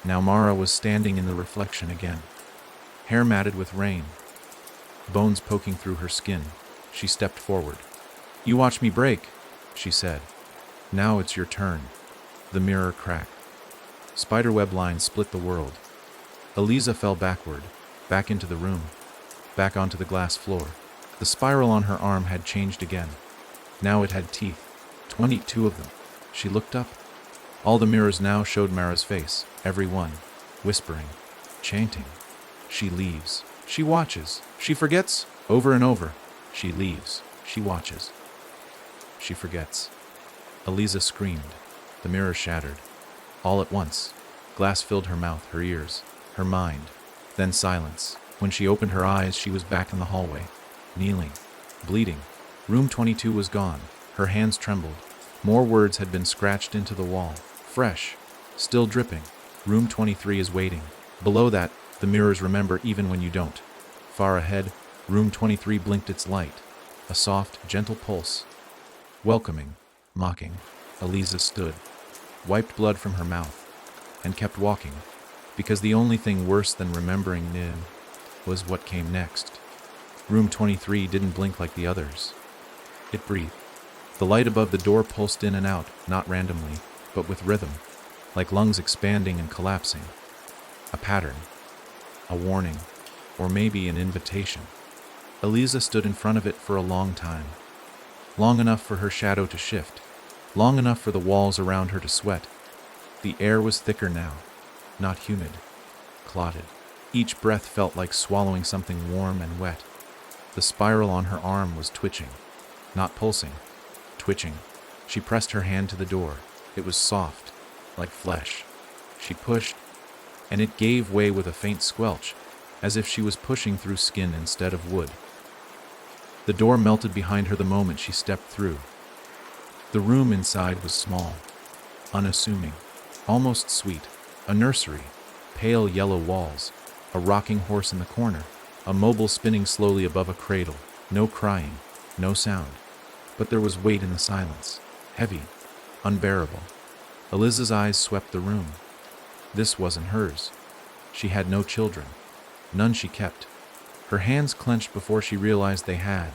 Now Mara was standing in the reflection again, hair matted with rain, bones poking through her skin. She stepped forward. "You watch me break," she said. "Now it's your turn." The mirror cracked. Spiderweb lines split the world. Eliza fell backward, back into the room, back onto the glass floor. The spiral on her arm had changed again. Now it had teeth, 22 of them. She looked up. All the mirrors now showed Mara's face, every one, whispering, chanting. She leaves. She watches. She forgets. Over and over. She leaves. She watches. She forgets. Eliza screamed. The mirror shattered. All at once. Glass filled her mouth, her ears, her mind. Then silence. When she opened her eyes, she was back in the hallway, kneeling, bleeding. Room 22 was gone. Her hands trembled. More words had been scratched into the wall. Fresh. Still dripping. Room 23 is waiting. Below that, the mirrors remember even when you don't. Far ahead, room 23 blinked its light. A soft, gentle pulse. Welcoming. Mocking. Eliza stood, wiped blood from her mouth, and kept walking, because the only thing worse than remembering Nim was what came next. Room 23 didn't blink like the others. It breathed. The light above the door pulsed in and out, not randomly, but with rhythm, like lungs expanding and collapsing. A pattern. A warning. Or maybe an invitation. Eliza stood in front of it for a long time. Long enough for her shadow to shift. Long enough for the walls around her to sweat. The air was thicker now. Not humid. Clotted. Each breath felt like swallowing something warm and wet. The spiral on her arm was twitching. Not pulsing. Twitching. She pressed her hand to the door. It was soft, like flesh. She pushed, and it gave way with a faint squelch, as if she was pushing through skin instead of wood. The door melted behind her the moment she stepped through. The room inside was small, unassuming, almost sweet. A nursery, pale yellow walls, a rocking horse in the corner, a mobile spinning slowly above a cradle. No crying, no sound. But there was weight in the silence, heavy, unbearable. Eliza's eyes swept the room. This wasn't hers. She had no children. None she kept. Her hands clenched before she realized they had,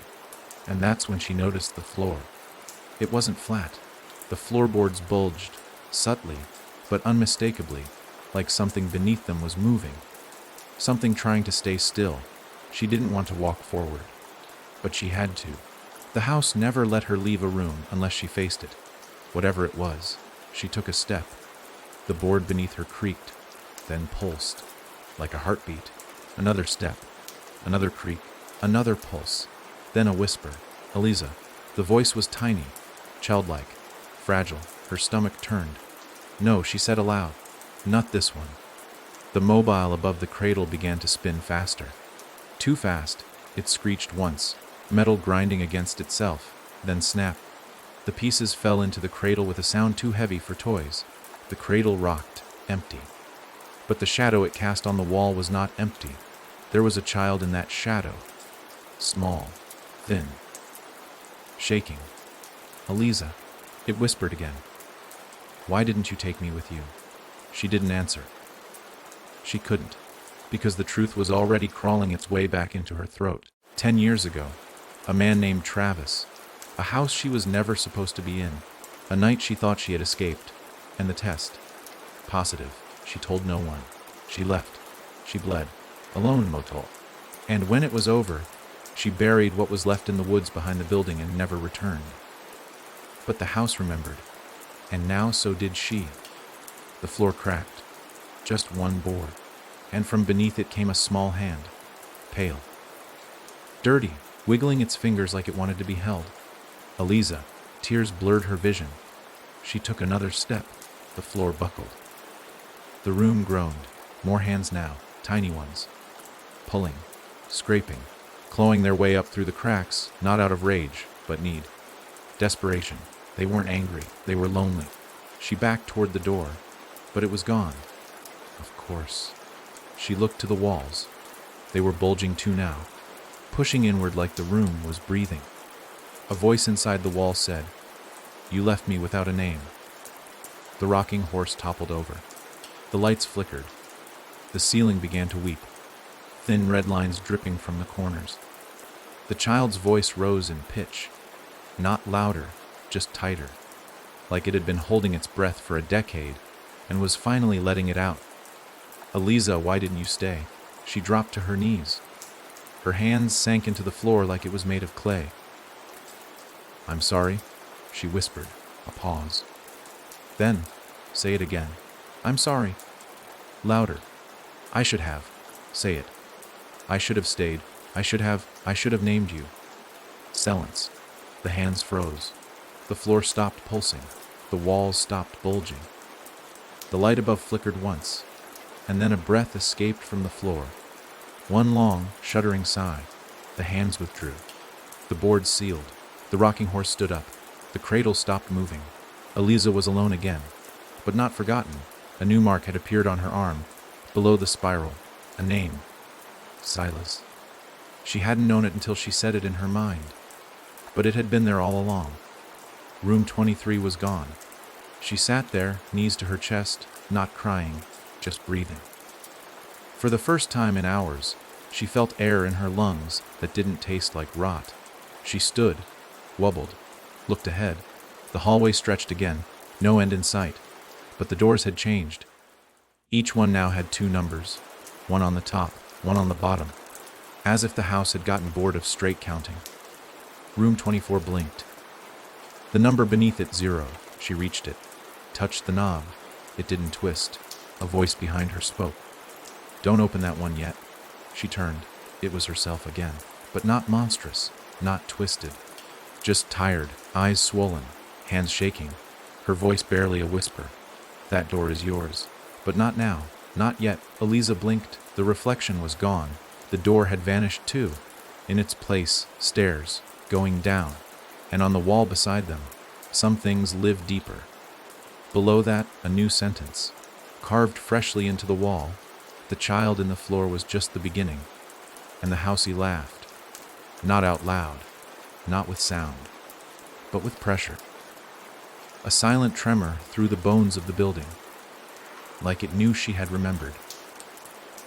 and that's when she noticed the floor. It wasn't flat. The floorboards bulged, subtly, but unmistakably, like something beneath them was moving. Something trying to stay still. She didn't want to walk forward, but she had to. The house never let her leave a room unless she faced it. Whatever it was, she took a step. The board beneath her creaked, then pulsed, like a heartbeat. Another step, another creak, another pulse, then a whisper. Eliza. The voice was tiny, childlike, fragile. Her stomach turned. No, she said aloud. Not this one. The mobile above the cradle began to spin faster. Too fast. It screeched once, metal grinding against itself, then snapped. The pieces fell into the cradle with a sound too heavy for toys. The cradle rocked, empty. But the shadow it cast on the wall was not empty. There was a child in that shadow. Small, thin, shaking. Eliza, it whispered again. Why didn't you take me with you? She didn't answer. She couldn't, because the truth was already crawling its way back into her throat. 10 years ago, a man named Travis, a house she was never supposed to be in, a night she thought she had escaped, and the test. Positive, she told no one. She left. She bled, alone, Motul. And when it was over, she buried what was left in the woods behind the building and never returned. But the house remembered, and now so did she. The floor cracked, just one board, and from beneath it came a small hand, pale, dirty, wiggling its fingers like it wanted to be held. Eliza, tears blurred her vision. She took another step. The floor buckled. The room groaned, more hands now, tiny ones, pulling, scraping, clawing their way up through the cracks, not out of rage, but need. Desperation. They weren't angry, they were lonely. She backed toward the door, but it was gone. Of course. She looked to the walls. They were bulging too now, pushing inward like the room was breathing. A voice inside the wall said, "You left me without a name." The rocking horse toppled over. The lights flickered. The ceiling began to weep, thin red lines dripping from the corners. The child's voice rose in pitch, not louder, just tighter, like it had been holding its breath for a decade and was finally letting it out. "Eliza, why didn't you stay?" She dropped to her knees. Her hands sank into the floor like it was made of clay. "I'm sorry," she whispered, a pause. Then, "Say it again." "I'm sorry." Louder. "I should have." "Say it." "I should have stayed. I should have named you." Silence. The hands froze. The floor stopped pulsing. The walls stopped bulging. The light above flickered once, and then a breath escaped from the floor. One long, shuddering sigh. The hands withdrew. The board sealed. The rocking horse stood up. The cradle stopped moving. Eliza was alone again, but not forgotten. A new mark had appeared on her arm, below the spiral. A name. Silas. She hadn't known it until she said it in her mind, but it had been there all along. Room 23 was gone. She sat there, knees to her chest, not crying, just breathing. For the first time in hours, she felt air in her lungs that didn't taste like rot. She stood, wobbled, looked ahead. The hallway stretched again, no end in sight, but the doors had changed. Each one now had 2 numbers, one on the top, one on the bottom, as if the house had gotten bored of straight counting. Room 24 blinked. The number beneath it, 0. She reached it, touched the knob. It didn't twist. A voice behind her spoke. "Don't open that one yet." She turned. It was herself again, but not monstrous, not twisted. Just tired, eyes swollen, hands shaking, her voice barely a whisper. "That door is yours." But not now, not yet. Eliza blinked. The reflection was gone. The door had vanished too. In its place, stairs, going down, and on the wall beside them, some things live deeper. Below that, a new sentence, carved freshly into the wall. The child in the floor was just the beginning. And the housey laughed. Not out loud, not with sound, but with pressure. A silent tremor through the bones of the building, like it knew she had remembered.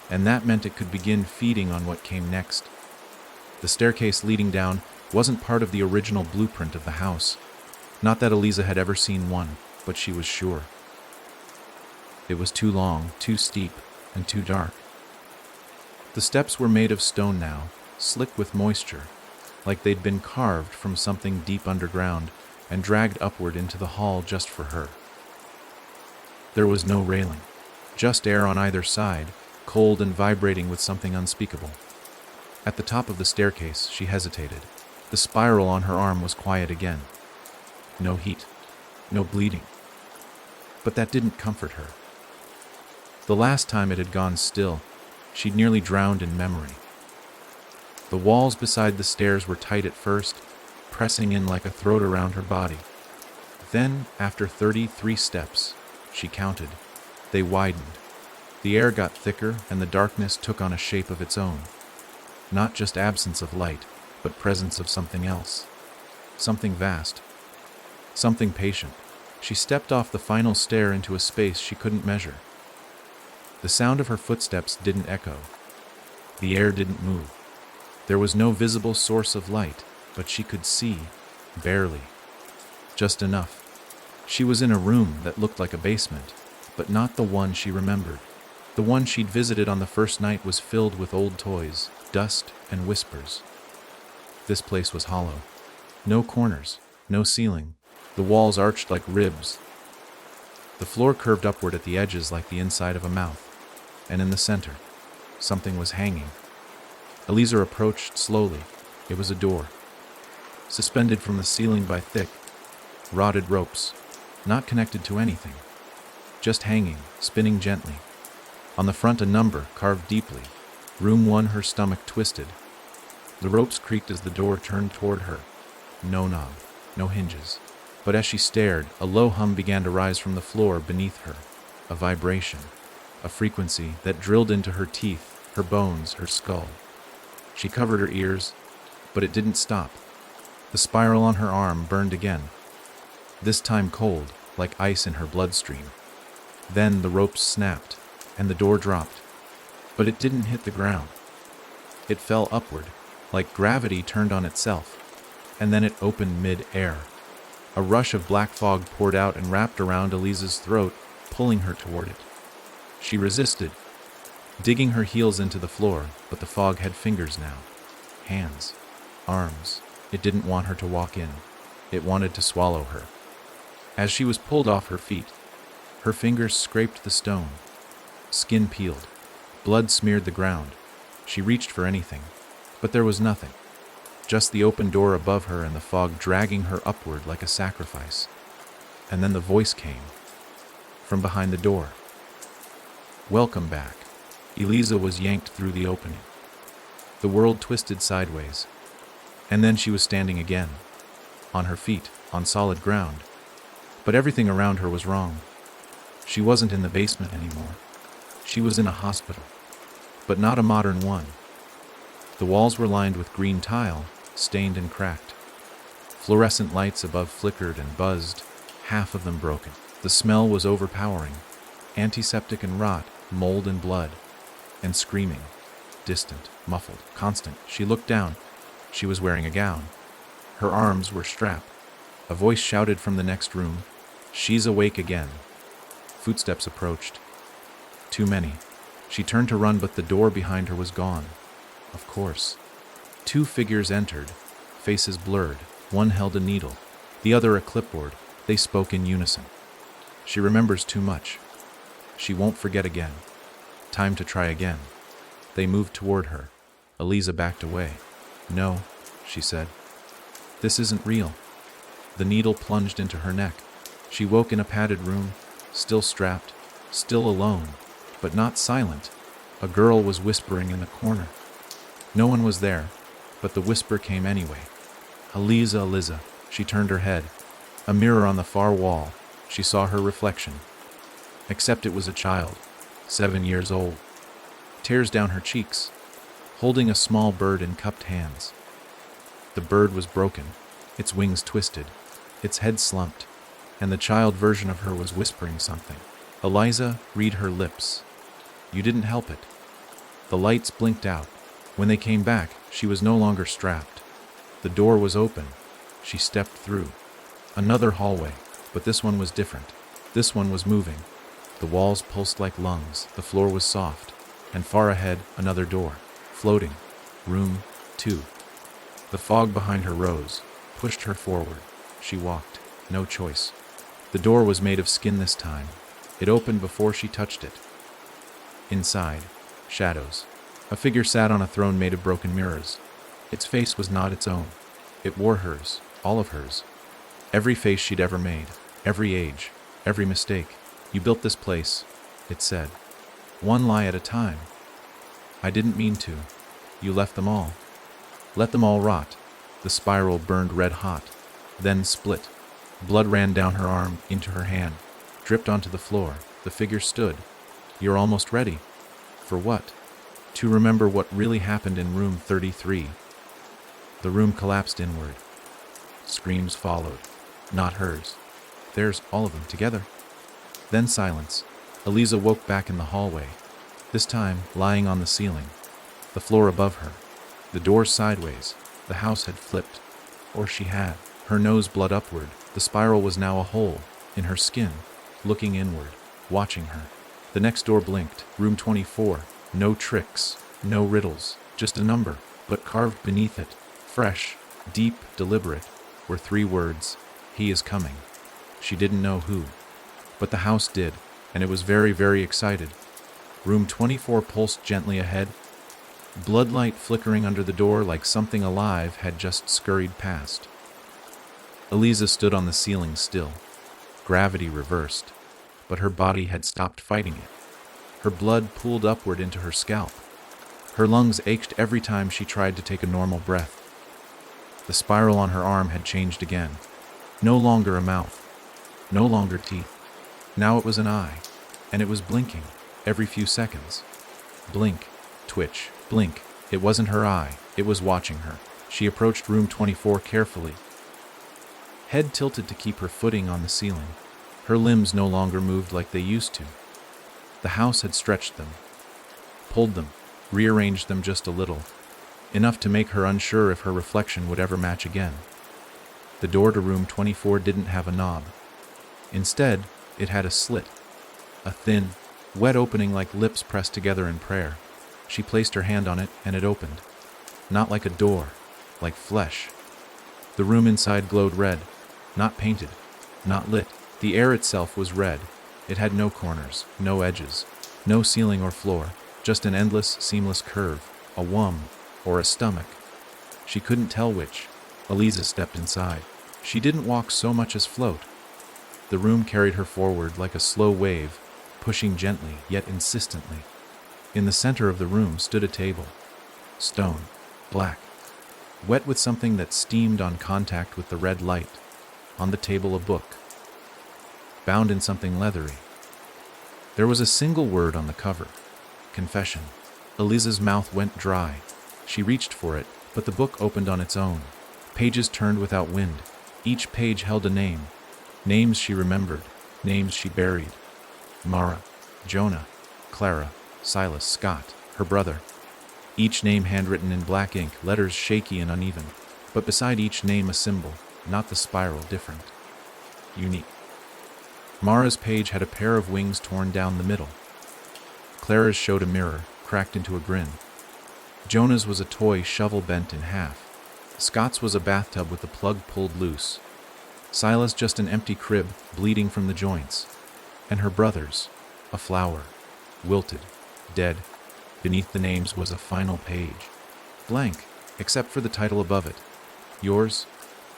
And that meant it could begin feeding on what came next. The staircase leading down wasn't part of the original blueprint of the house. Not that Eliza had ever seen one, but she was sure. It was too long, too steep, and too dark. The steps were made of stone now, slick with moisture, like they'd been carved from something deep underground and dragged upward into the hall just for her. There was no railing, just air on either side, cold and vibrating with something unspeakable. At the top of the staircase, she hesitated. The spiral on her arm was quiet again. No heat, no bleeding. But that didn't comfort her. The last time it had gone still, she'd nearly drowned in memory. The walls beside the stairs were tight at first, pressing in like a throat around her body. Then, after 33 steps, she counted, they widened. The air got thicker and the darkness took on a shape of its own. Not just absence of light, but presence of something else. Something vast. Something patient. She stepped off the final stair into a space she couldn't measure. The sound of her footsteps didn't echo. The air didn't move. There was no visible source of light, but she could see, barely. Just enough. She was in a room that looked like a basement, but not the one she remembered. The one she'd visited on the first night was filled with old toys, dust, and whispers. This place was hollow. No corners, no ceiling. The walls arched like ribs. The floor curved upward at the edges like the inside of a mouth. And in the center, something was hanging. Eliza approached slowly. It was a door, suspended from the ceiling by thick, rotted ropes, not connected to anything, just hanging, spinning gently. On the front, a number carved deeply. Room 1. Her stomach twisted. The ropes creaked as the door turned toward her. No knob, no hinges. But as she stared, a low hum began to rise from the floor beneath her. A vibration, a frequency that drilled into her teeth, her bones, her skull. She covered her ears, but it didn't stop. The spiral on her arm burned again, this time cold, like ice in her bloodstream. Then the ropes snapped, and the door dropped. But it didn't hit the ground. It fell upward, like gravity turned on itself, and then it opened mid-air. A rush of black fog poured out and wrapped around Eliza's throat, pulling her toward it. She resisted, digging her heels into the floor, but the fog had fingers now. Hands, arms. It didn't want her to walk in. It wanted to swallow her. As she was pulled off her feet, her fingers scraped the stone. Skin peeled. Blood smeared the ground. She reached for anything, but there was nothing. Just the open door above her and the fog dragging her upward like a sacrifice. And then the voice came, from behind the door. "Welcome back." Eliza was yanked through the opening. The world twisted sideways, and then she was standing again, on her feet, on solid ground. But everything around her was wrong. She wasn't in the basement anymore. She was in a hospital, but not a modern one. The walls were lined with green tile, stained and cracked. Fluorescent lights above flickered and buzzed, half of them broken. The smell was overpowering, antiseptic and rot, mold and blood, and screaming, distant, muffled, constant. She looked down. She was wearing a gown. Her arms were strapped. A voice shouted from the next room, "She's awake again." Footsteps approached. Too many. She turned to run, but the door behind her was gone. Of course. Two figures entered, faces blurred. One held a needle, the other a clipboard. They spoke in unison. She remembers too much. She won't forget again. Time to try again. They moved toward her. Eliza backed away. "No," she said. "This isn't real." The needle plunged into her neck. She woke in a padded room, still strapped, still alone, but not silent. A girl was whispering in the corner. No one was there, but the whisper came anyway. "Eliza, Eliza." She turned her head. A mirror on the far wall. She saw her reflection. Except it was a child, 7 years old. Tears down her cheeks, holding a small bird in cupped hands. The bird was broken, its wings twisted, its head slumped, and the child version of her was whispering something. Eliza, read her lips. You didn't help it. The lights blinked out. When they came back, she was no longer strapped. The door was open. She stepped through. Another hallway, but this one was different. This one was moving. The walls pulsed like lungs. The floor was soft. And far ahead, another door. Floating. Room 2. The fog behind her rose, pushed her forward. She walked. No choice. The door was made of skin this time. It opened before she touched it. Inside, shadows. A figure sat on a throne made of broken mirrors. Its face was not its own. It wore hers, all of hers. Every face she'd ever made, every age, every mistake. "You built this place," it said. "One lie at a time." "I didn't mean to. You left them all. Let them all rot." The spiral burned red hot, then split. Blood ran down her arm, into her hand, dripped onto the floor. The figure stood. "You're almost ready." "For what?" "To remember what really happened in room 33. The room collapsed inward. Screams followed. Not hers. Theirs, all of them, together. Then silence. Eliza woke back in the hallway. This time, lying on the ceiling. The floor above her. The door sideways. The house had flipped. Or she had. Her nose blood upward. The spiral was now a hole, in her skin, looking inward, watching her. The next door blinked. Room 24. No tricks, no riddles, just a number, but carved beneath it, fresh, deep, deliberate, were 3 words: "He is coming." She didn't know who, but the house did, and it was very, very excited. Room 24 pulsed gently ahead, bloodlight flickering under the door like something alive had just scurried past. Eliza stood on the ceiling still. Gravity reversed, but her body had stopped fighting it. Her blood pooled upward into her scalp. Her lungs ached every time she tried to take a normal breath. The spiral on her arm had changed again. No longer a mouth. No longer teeth. Now it was an eye, and it was blinking every few seconds. Blink, twitch, blink. It wasn't her eye. It was watching her. She approached room 24 carefully. Head tilted to keep her footing on the ceiling. Her limbs no longer moved like they used to. The house had stretched them, pulled them, rearranged them just a little, enough to make her unsure if her reflection would ever match again. The door to room 24 didn't have a knob. Instead, it had a slit, a thin, wet opening like lips pressed together in prayer. She placed her hand on it, and it opened. Not like a door, like flesh. The room inside glowed red, not painted, not lit. The air itself was red. It had no corners, no edges, no ceiling or floor, just an endless, seamless curve, a womb, or a stomach. She couldn't tell which. Eliza stepped inside. She didn't walk so much as float. The room carried her forward like a slow wave, pushing gently yet insistently. In the center of the room stood a table. Stone, black, wet with something that steamed on contact with the red light. On the table, a book, bound in something leathery. There was a single word on the cover: confession. Eliza's mouth went dry. She reached for it, but the book opened on its own. Pages turned without wind. Each page held a name. Names she remembered, names she buried. Mara, Jonah, Clara, Silas, Scott, her brother. Each name handwritten in black ink, letters shaky and uneven. But beside each name a symbol, not the spiral, different. Unique. Mara's page had a pair of wings torn down the middle. Clara's showed a mirror, cracked into a grin. Jonah's was a toy shovel bent in half. Scott's was a bathtub with the plug pulled loose. Silas just an empty crib, bleeding from the joints. And her brother's, a flower, wilted, dead. Beneath the names was a final page. Blank, except for the title above it. Yours?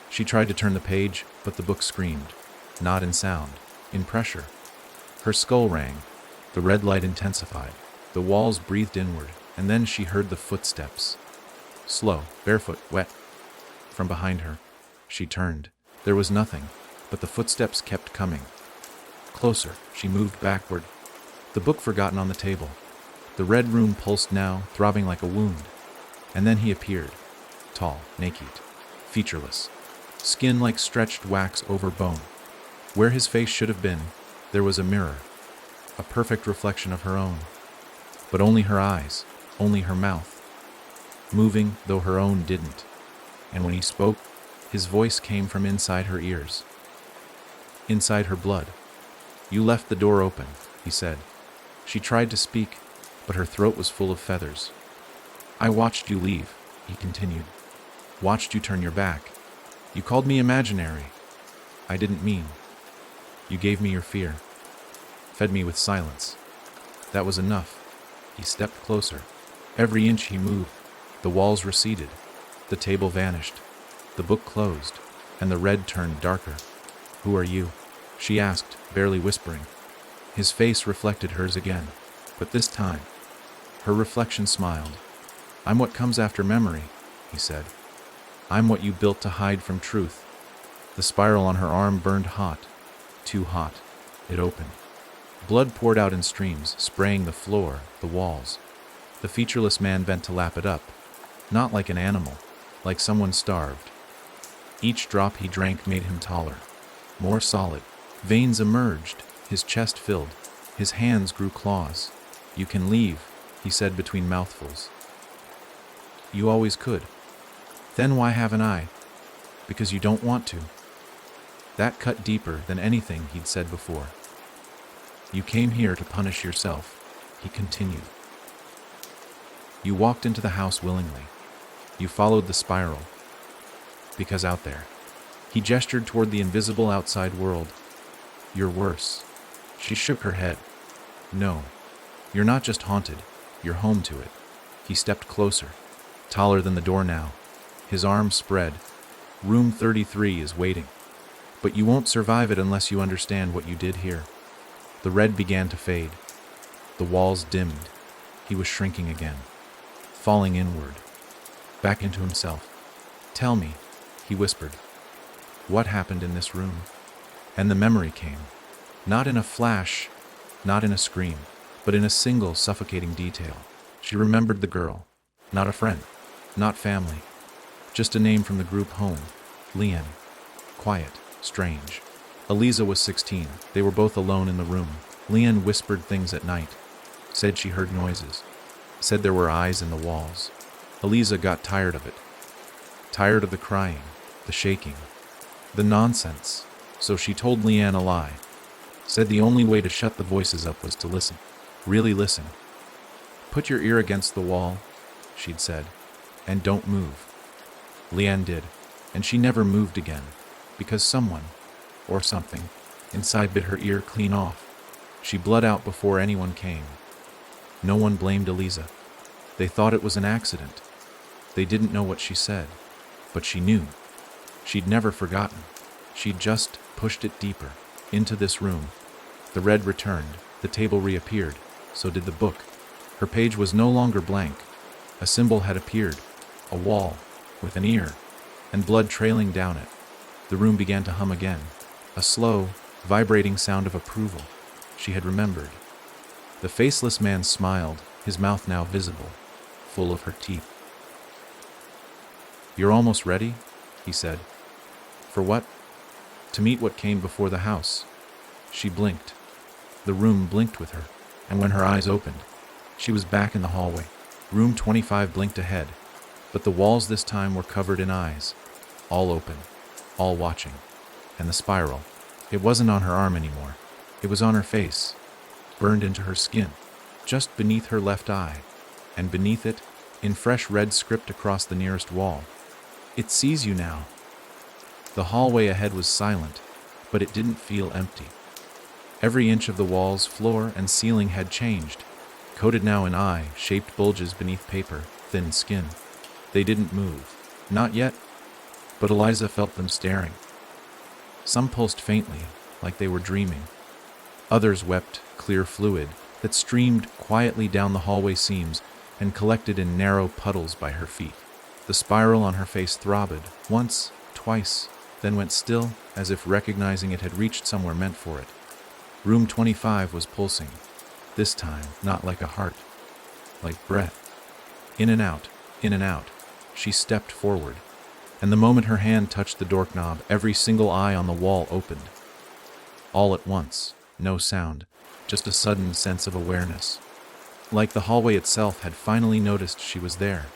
She tried to turn the page, but the book screamed. Not in sound, in pressure. Her skull rang. The red light intensified. The walls breathed inward, and then she heard the footsteps. Slow, barefoot, wet. From behind her, she turned. There was nothing, but the footsteps kept coming. Closer, she moved backward. The book forgotten on the table. The red room pulsed now, throbbing like a wound. And then he appeared. Tall, naked, featureless. Skin like stretched wax over bone. Where his face should have been, there was a mirror. A perfect reflection of her own. But only her eyes, only her mouth. Moving, though her own didn't. And when he spoke, his voice came from inside her ears. Inside her blood. You left the door open, he said. She tried to speak, but her throat was full of feathers. I watched you leave, he continued. Watched you turn your back. You called me imaginary. I didn't mean. You gave me your fear. Fed me with silence. That was enough. He stepped closer. Every inch he moved, the walls receded. The table vanished. The book closed, and the red turned darker. Who are you? She asked, barely whispering. His face reflected hers again, but this time, her reflection smiled. I'm what comes after memory, he said. I'm what you built to hide from truth. The spiral on her arm burned hot, too hot. It opened. Blood poured out in streams, spraying the floor, the walls. The featureless man bent to lap it up, not like an animal, like someone starved. Each drop he drank made him taller, more solid. Veins emerged, his chest filled, his hands grew claws. You can leave, he said between mouthfuls. You always could. Then why haven't I? Because you don't want to. That cut deeper than anything he'd said before. You came here to punish yourself, he continued. You walked into the house willingly. You followed the spiral. Because out there, he gestured toward the invisible outside world. You're worse. She shook her head. No, you're not just haunted, you're home to it. He stepped closer, taller than the door now. His arms spread. Room 33 is waiting. But you won't survive it unless you understand what you did here. The red began to fade. The walls dimmed. He was shrinking again, falling inward, back into himself. Tell me, he whispered. What happened in this room? And the memory came. Not in a flash, not in a scream, but in a single suffocating detail. She remembered the girl. Not a friend, not family. Just a name from the group home. Leanne. Quiet, strange. Eliza was 16. They were both alone in the room. Leanne whispered things at night. Said she heard noises. Said there were eyes in the walls. Eliza got tired of it. Tired of the crying, the shaking, the nonsense. So she told Leanne a lie. Said the only way to shut the voices up was to listen. Really listen. Put your ear against the wall, she'd said, and don't move. Leanne did, and she never moved again, because someone, or something, inside bit her ear clean off. She bled out before anyone came. No one blamed Eliza. They thought it was an accident. They didn't know what she said, but she knew. She'd never forgotten. She'd just pushed it deeper, into this room. The red returned, the table reappeared, so did the book. Her page was no longer blank. A symbol had appeared, a wall, with an ear, and blood trailing down it. The room began to hum again, a slow, vibrating sound of approval. She had remembered. The faceless man smiled, his mouth now visible, full of her teeth. "You're almost ready?" he said. "For what?" "To meet what came before the house." She blinked. The room blinked with her, and when her eyes opened, she was back in the hallway. Room 25 blinked ahead, but the walls this time were covered in eyes, all open, all watching. And the spiral, it wasn't on her arm anymore. It was on her face, burned into her skin, just beneath her left eye, and beneath it, in fresh red script across the nearest wall, "It sees you now." The hallway ahead was silent, but it didn't feel empty. Every inch of the walls, floor, and ceiling had changed, coated now in eye-shaped bulges beneath paper, thin skin. They didn't move. Not yet, but Eliza felt them staring. Some pulsed faintly, like they were dreaming. Others wept clear fluid that streamed quietly down the hallway seams and collected in narrow puddles by her feet. The spiral on her face throbbed, once, twice, then went still, as if recognizing it had reached somewhere meant for it. Room 25 was pulsing, this time not like a heart, like breath. In and out, in and out. She stepped forward, and the moment her hand touched the doorknob, every single eye on the wall opened. All at once, no sound, just a sudden sense of awareness. Like the hallway itself had finally noticed she was there.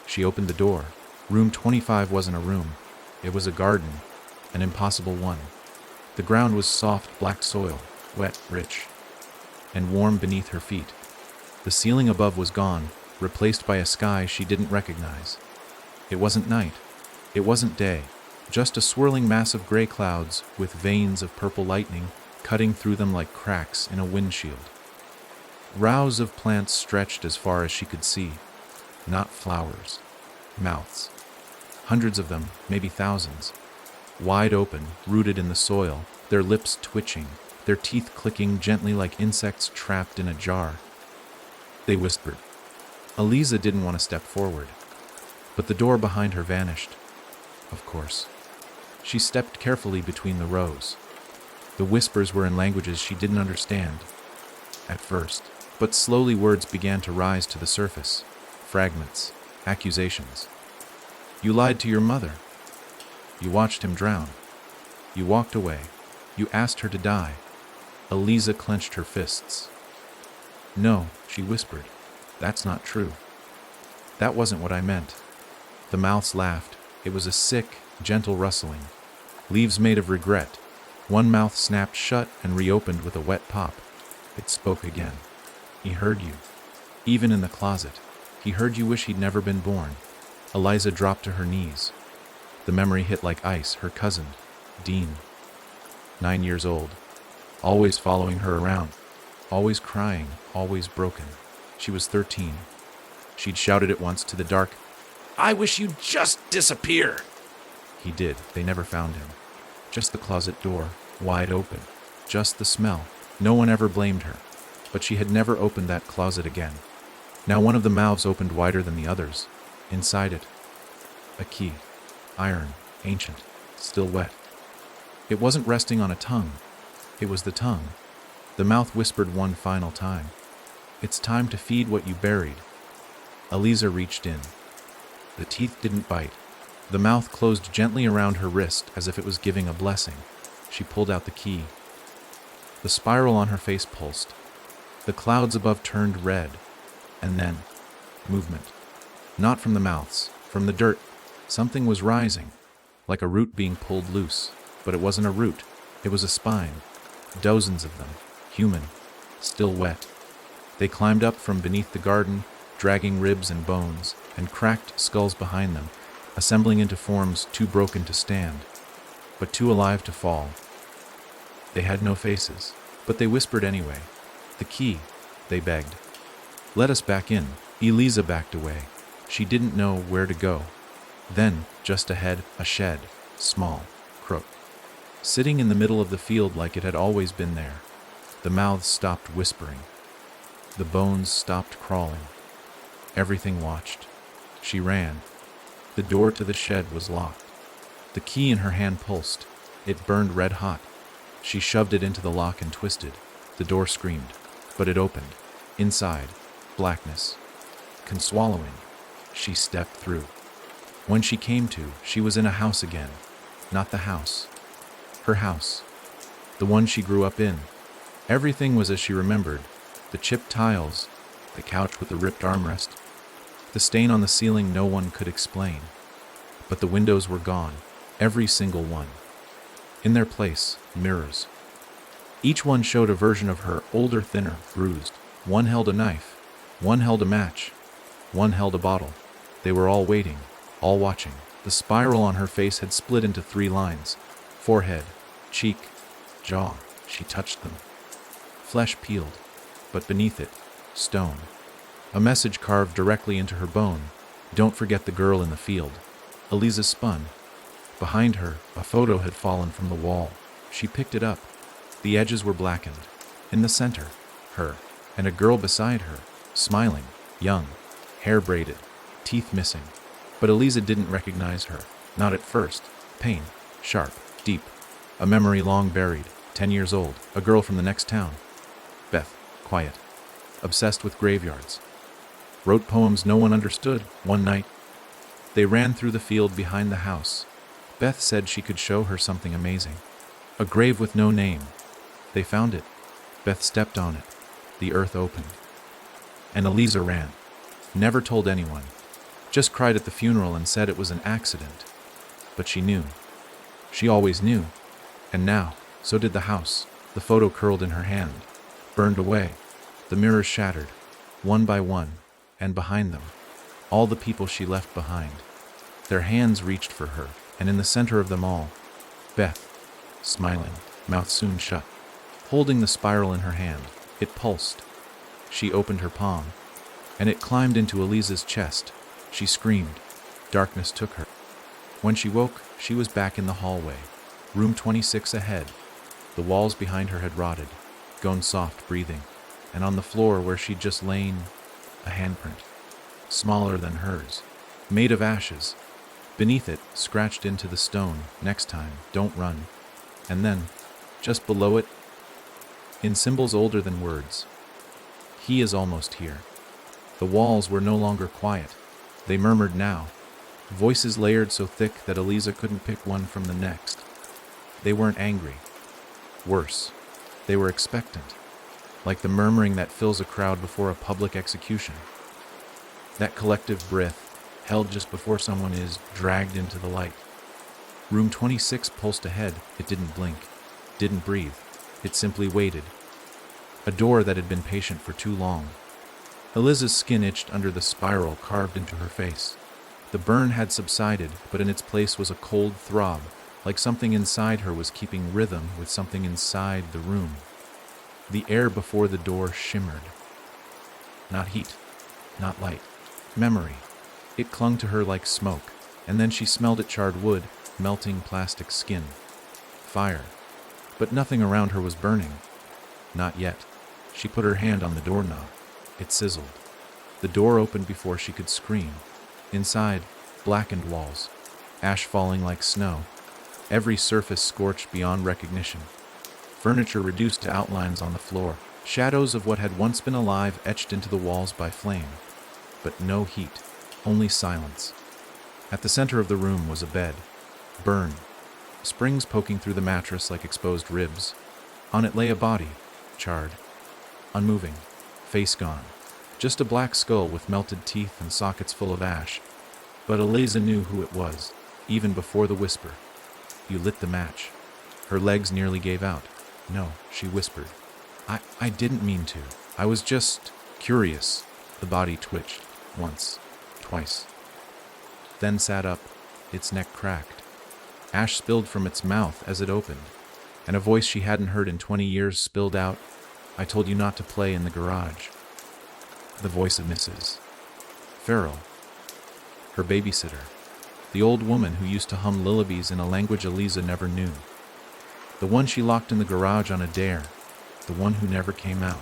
She opened the door. Room 25 wasn't a room. It was a garden, an impossible one. The ground was soft black soil, wet, rich, and warm beneath her feet. The ceiling above was gone, replaced by a sky she didn't recognize. It wasn't night. It wasn't day. Just a swirling mass of gray clouds with veins of purple lightning cutting through them like cracks in a windshield. Rows of plants stretched as far as she could see. Not flowers. Mouths. Hundreds of them, maybe thousands. Wide open, rooted in the soil, their lips twitching, their teeth clicking gently like insects trapped in a jar. They whispered. Eliza didn't want to step forward, but the door behind her vanished. Of course. She stepped carefully between the rows. The whispers were in languages she didn't understand at first, but slowly words began to rise to the surface. Fragments, accusations. You lied to your mother. You watched him drown. You walked away. You asked her to die. Eliza clenched her fists. No, she whispered. That's not true. That wasn't what I meant. The mouths laughed. It was a sick, gentle rustling. Leaves made of regret. One mouth snapped shut and reopened with a wet pop. It spoke again. He heard you. Even in the closet. He heard you wish he'd never been born. Eliza dropped to her knees. The memory hit like ice. Her cousin, Dean. 9 years old. Always following her around. Always crying. Always broken. She was 13. She'd shouted it once to the dark, "I wish you'd just disappear." He did. They never found him. Just the closet door, wide open. Just the smell. No one ever blamed her. But she had never opened that closet again. Now one of the mouths opened wider than the others. Inside it, a key. Iron, ancient, still wet. It wasn't resting on a tongue. It was the tongue. The mouth whispered one final time. It's time to feed what you buried. Eliza reached in. The teeth didn't bite. The mouth closed gently around her wrist as if it was giving a blessing. She pulled out the key. The spiral on her face pulsed. The clouds above turned red. And then, movement. Not from the mouths, from the dirt. Something was rising, like a root being pulled loose. But it wasn't a root. It was a spine. Dozens of them, human, still wet. They climbed up from beneath the garden, dragging ribs and bones, and cracked skulls behind them, assembling into forms too broken to stand, but too alive to fall. They had no faces, but they whispered anyway. The key, they begged. Let us back in. Eliza backed away. She didn't know where to go. Then, just ahead, a shed, small, crooked. Sitting in the middle of the field like it had always been there. The mouths stopped whispering. The bones stopped crawling. Everything watched. She ran. The door to the shed was locked. The key in her hand pulsed. It burned red hot. She shoved it into the lock and twisted. The door screamed, but it opened. Inside, blackness. Swallowing. She stepped through. When she came to, she was in a house again. Not the house. Her house. The one she grew up in. Everything was as she remembered. The chipped tiles, the couch with the ripped armrest, the stain on the ceiling no one could explain. But the windows were gone, every single one. In their place, mirrors. Each one showed a version of her, older, thinner, bruised. One held a knife, one held a match, one held a bottle. They were all waiting, all watching. The spiral on her face had split into 3 lines. Forehead, cheek, jaw. She touched them. Flesh peeled, but beneath it, stone. A message carved directly into her bone. Don't forget the girl in the field. Eliza spun. Behind her, a photo had fallen from the wall. She picked it up. The edges were blackened. In the center, her, and a girl beside her, smiling, young, hair braided, teeth missing. But Eliza didn't recognize her. Not at first. Pain, sharp, deep. A memory long buried, 10 years old, a girl from the next town. Beth, quiet, obsessed with graveyards. Wrote poems no one understood. One night, they ran through the field behind the house. Beth said she could show her something amazing. A grave with no name. They found it. Beth stepped on it. The earth opened. And Eliza ran. Never told anyone. Just cried at the funeral and said it was an accident. But she knew. She always knew. And now, so did the house. The photo curled in her hand. Burned away. The mirrors shattered. One by one. And behind them, all the people she left behind. Their hands reached for her, and in the center of them all, Beth, smiling, mouth soon shut, holding the spiral in her hand. It pulsed. She opened her palm, and it climbed into Eliza's chest. She screamed. Darkness took her. When she woke, she was back in the hallway, room 26 ahead. The walls behind her had rotted, gone soft breathing, and on the floor where she'd just lain, a handprint, smaller than hers, made of ashes. Beneath it, scratched into the stone, next time, don't run. And then, just below it, in symbols older than words, he is almost here. The walls were no longer quiet. They murmured now, voices layered so thick that Eliza couldn't pick one from the next. They weren't angry. Worse, they were expectant, like the murmuring that fills a crowd before a public execution. That collective breath, held just before someone is dragged into the light. Room 26 pulsed ahead. It didn't blink, didn't breathe. It simply waited. A door that had been patient for too long. Eliza's skin itched under the spiral carved into her face. The burn had subsided, but in its place was a cold throb, like something inside her was keeping rhythm with something inside the room. The air before the door shimmered. Not heat, not light. Memory. It clung to her like smoke, and then she smelled it charred wood, melting plastic skin. Fire. But nothing around her was burning. Not yet. She put her hand on the doorknob. It sizzled. The door opened before she could scream. Inside, blackened walls, ash falling like snow, every surface scorched beyond recognition. Furniture reduced to outlines on the floor, shadows of what had once been alive etched into the walls by flame. But no heat, only silence. At the center of the room was a bed, burned, springs poking through the mattress like exposed ribs. On it lay a body, charred, unmoving, face gone. Just a black skull with melted teeth and sockets full of ash. But Eliza knew who it was, even before the whisper. You lit the match. Her legs nearly gave out. No, she whispered. I didn't mean to. I was just curious. The body twitched, once, twice. Then sat up, its neck cracked. Ash spilled from its mouth as it opened, and a voice she hadn't heard in 20 years spilled out, I told you not to play in the garage. The voice of Mrs. Farrell, her babysitter, the old woman who used to hum lullabies in a language Eliza never knew. The one she locked in the garage on a dare, the one who never came out,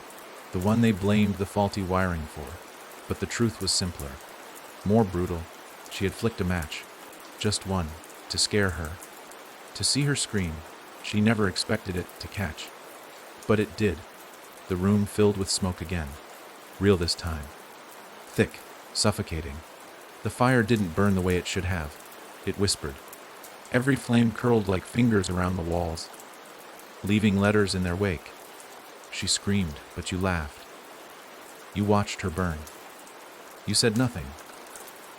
the one they blamed the faulty wiring for. But the truth was simpler, more brutal. She had flicked a match, just one, to scare her, to see her scream, She never expected it to catch. But it did. The room filled with smoke again. Real this time. Thick, suffocating. The fire didn't burn the way it should have. It whispered. Every flame curled like fingers around the walls, leaving letters in their wake. She screamed, but you laughed. You watched her burn. You said nothing.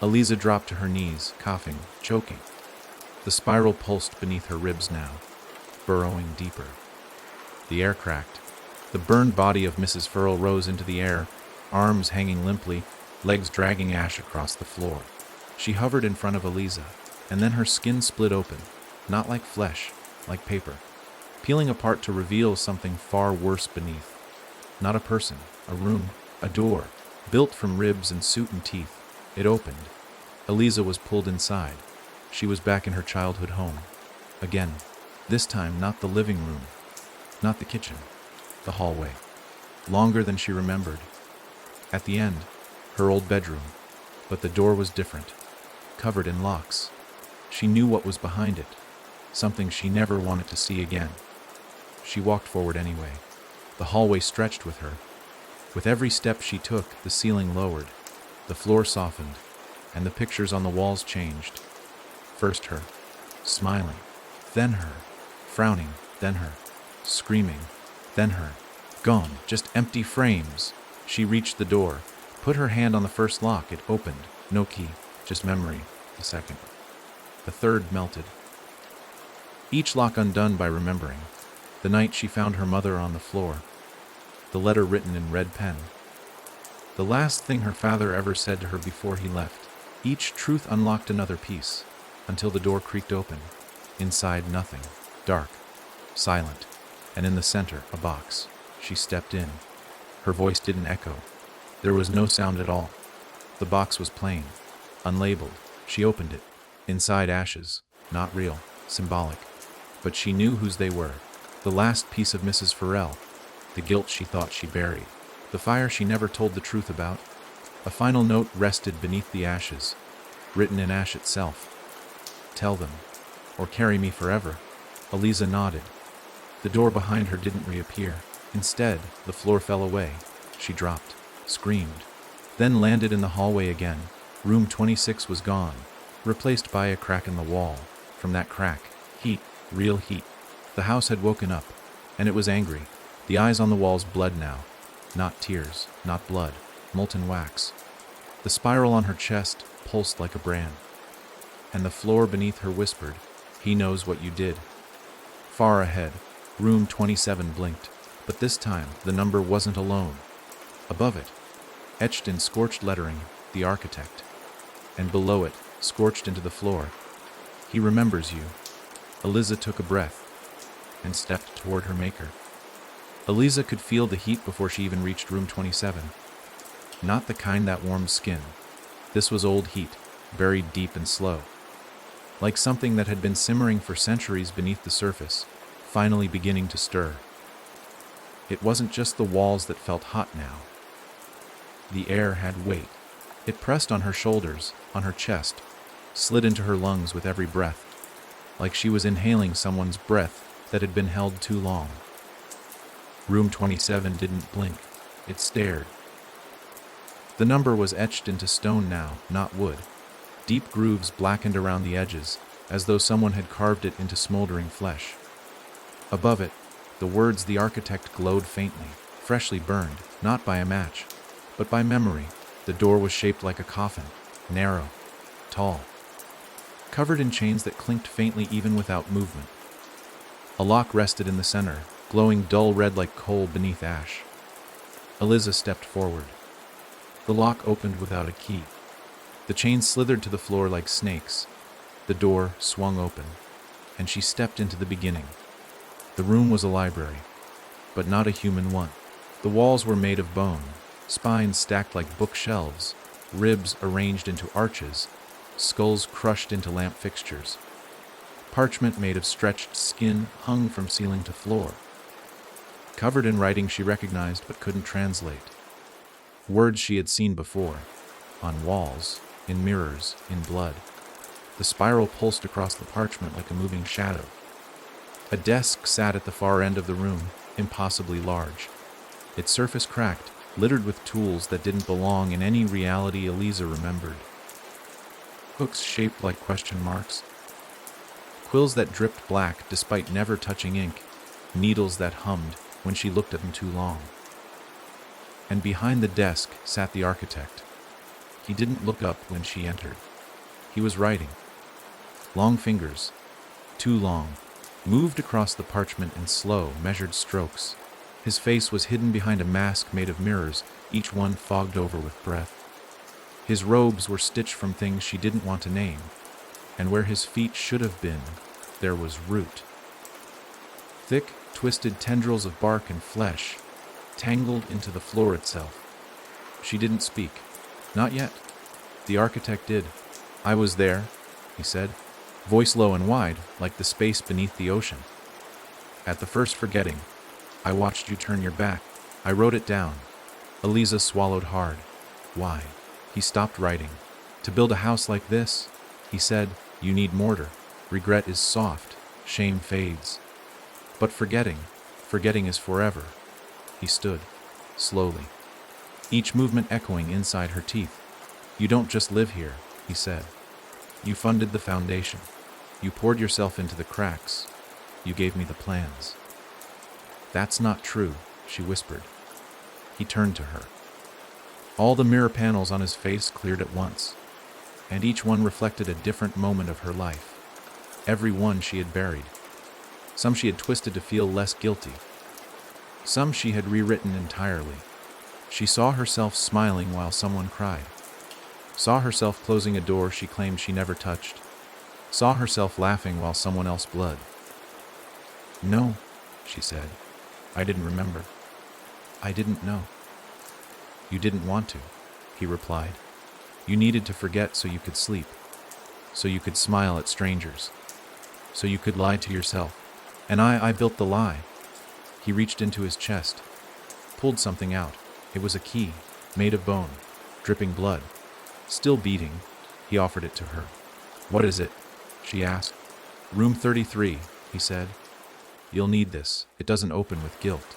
Eliza dropped to her knees, coughing, choking. The spiral pulsed beneath her ribs now, burrowing deeper. The air cracked. The burned body of Mrs. Furl rose into the air, arms hanging limply, legs dragging ash across the floor. She hovered in front of Eliza, and then her skin split open, not like flesh, like paper, peeling apart to reveal something far worse beneath. Not a person, a room, a door, built from ribs and suit and teeth. It opened. Eliza was pulled inside. She was back in her childhood home. Again, this time not the living room, not the kitchen, the hallway. Longer than she remembered. At the end, her old bedroom, but the door was different, covered in locks. She knew what was behind it, something she never wanted to see again. She walked forward anyway. The hallway stretched with her. With every step she took, the ceiling lowered, the floor softened, and the pictures on the walls changed. First her, smiling, then her, frowning, then her, screaming, then her, gone, just empty frames. She reached the door, put her hand on the first lock. It opened, no key, just memory. The second. The third melted. Each lock undone by remembering. The night she found her mother on the floor. The letter written in red pen. The last thing her father ever said to her before he left. Each truth unlocked another piece, until the door creaked open. Inside, nothing. Dark. Silent. And in the center, a box. She stepped in. Her voice didn't echo. There was no sound at all. The box was plain. Unlabeled. She opened it. Inside, ashes. Not real. Symbolic. But she knew whose they were. The last piece of Mrs. Farrell. The guilt she thought she buried. The fire she never told the truth about. A final note rested beneath the ashes, written in ash itself. Tell them, or carry me forever. Eliza nodded. The door behind her didn't reappear. Instead, the floor fell away. She dropped, screamed, then landed in the hallway again. Room 26 was gone, replaced by a crack in the wall. From that crack, heat, real heat. The house had woken up, and it was angry. The eyes on the walls bled now. Not tears, not blood, molten wax. The spiral on her chest pulsed like a brand. And the floor beneath her whispered, "He knows what you did." Far ahead, room 27 blinked, but this time the number wasn't alone. Above it, etched in scorched lettering, the architect. And below it, scorched into the floor, "He remembers you." Eliza took a breath and stepped toward her maker. Eliza could feel the heat before she even reached room 27. Not the kind that warmed skin. This was old heat, buried deep and slow. Like something that had been simmering for centuries beneath the surface, finally beginning to stir. It wasn't just the walls that felt hot now. The air had weight. It pressed on her shoulders, on her chest, slid into her lungs with every breath, like she was inhaling someone's breath that had been held too long. Room 27 didn't blink. It stared. The number was etched into stone now, not wood. Deep grooves blackened around the edges, as though someone had carved it into smoldering flesh. Above it, the words "the architect" glowed faintly, freshly burned, not by a match, but by memory. The door was shaped like a coffin, narrow, tall, covered in chains that clinked faintly even without movement. A lock rested in the center, glowing dull red like coal beneath ash. Eliza stepped forward. The lock opened without a key. The chains slithered to the floor like snakes. The door swung open, and she stepped into the beginning. The room was a library, but not a human one. The walls were made of bone, spines stacked like bookshelves, ribs arranged into arches, skulls crushed into lamp fixtures. Parchment made of stretched skin hung from ceiling to floor. Covered in writing she recognized but couldn't translate. Words she had seen before, on walls, in mirrors, in blood. The spiral pulsed across the parchment like a moving shadow. A desk sat at the far end of the room, impossibly large. Its surface cracked, littered with tools that didn't belong in any reality Eliza remembered. Hooks shaped like question marks, quills that dripped black despite never touching ink, needles that hummed when she looked at them too long. And behind the desk sat the architect. He didn't look up when she entered. He was writing. Long fingers, too long, moved across the parchment in slow, measured strokes. His face was hidden behind a mask made of mirrors, each one fogged over with breath. His robes were stitched from things she didn't want to name, and where his feet should have been, there was root. Thick, twisted tendrils of bark and flesh, tangled into the floor itself. She didn't speak. Not yet. The architect did. "I was there," he said, voice low and wide, like the space beneath the ocean. "At the first forgetting, I watched you turn your back. I wrote it down." Eliza swallowed hard. Why? He stopped writing. "To build a house like this," he said, "you need mortar. Regret is soft. Shame fades. But forgetting is forever." He stood, slowly, each movement echoing inside her teeth. "You don't just live here," he said. "You funded the foundation. You poured yourself into the cracks. You gave me the plans." "That's not true," she whispered. He turned to her. All the mirror panels on his face cleared at once, and each one reflected a different moment of her life. Every one she had buried. Some she had twisted to feel less guilty. Some she had rewritten entirely. She saw herself smiling while someone cried. Saw herself closing a door she claimed she never touched. Saw herself laughing while someone else bled. "No," she said. "I didn't remember. I didn't know." "You didn't want to," he replied. "You needed to forget so you could sleep. So you could smile at strangers. So you could lie to yourself. And I built the lie." He reached into his chest, pulled something out. It was a key, made of bone, dripping blood. Still beating, he offered it to her. "What is it?" she asked. "Room 33, he said. "You'll need this. It doesn't open with guilt.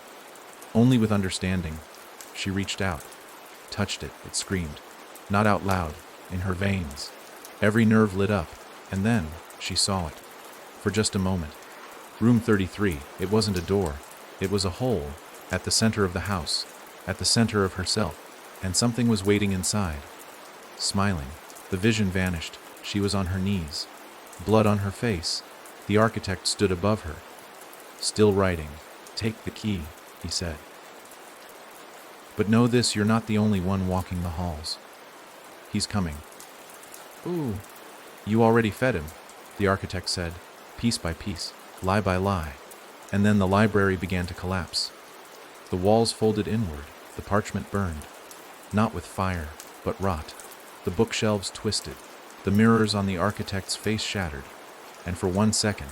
Only with understanding." She reached out, touched it. It screamed. Not out loud, in her veins. Every nerve lit up, and then she saw it. For just a moment. Room 33, it wasn't a door. It was a hole, at the center of the house, at the center of herself, and something was waiting inside. Smiling. The vision vanished. She was on her knees. Blood on her face. The architect stood above her. Still writing. "Take the key," he said. "But know this, you're not the only one walking the halls. He's coming." "Ooh." "You already fed him," the architect said, piece by piece, lie by lie. And then the library began to collapse. The walls folded inward, the parchment burned. Not with fire, but rot. The bookshelves twisted. The mirrors on the architect's face shattered. And for 1 second,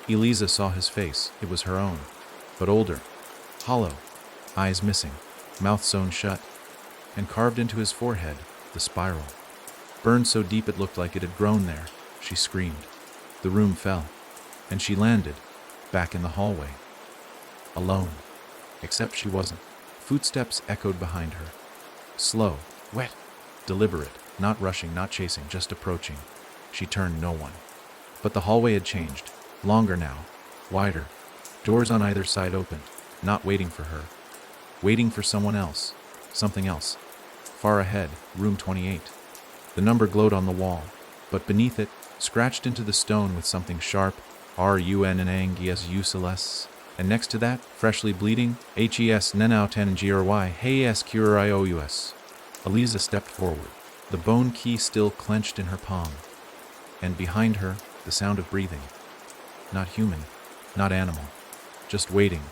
Eliza saw his face. It was her own, but older, hollow, eyes missing, mouth sewn shut, and carved into his forehead, the spiral. Burned so deep it looked like it had grown there. She screamed. The room fell, and she landed, back in the hallway. Alone. Except she wasn't. Footsteps echoed behind her. Slow, wet, deliberate, not rushing, not chasing, just approaching. She turned. No one. But the hallway had changed. Longer now. Wider. Doors on either side opened, not waiting for her. Waiting for someone else. Something else. Far ahead, room 28. The number glowed on the wall, but beneath it, scratched into the stone with something sharp, RUNNANGS, and next to that, freshly bleeding, HES NENAU10GRY HES CURIOUS. Eliza stepped forward, the bone key still clenched in her palm. And behind her, the sound of breathing. Not human, not animal, just waiting.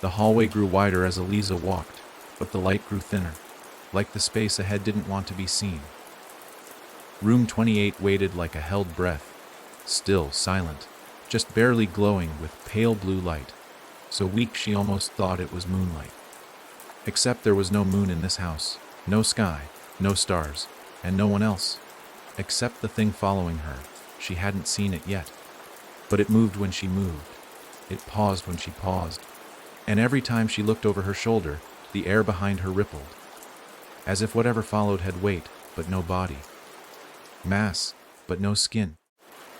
The hallway grew wider as Eliza walked, but the light grew thinner, like the space ahead didn't want to be seen. Room 28 waited like a held breath, still, silent, just barely glowing with pale blue light, so weak she almost thought it was moonlight. Except there was no moon in this house, no sky, no stars, and no one else. Except the thing following her. She hadn't seen it yet. But it moved when she moved. It paused when she paused, and every time she looked over her shoulder, the air behind her rippled, as if whatever followed had weight, but no body. Mass, but no skin.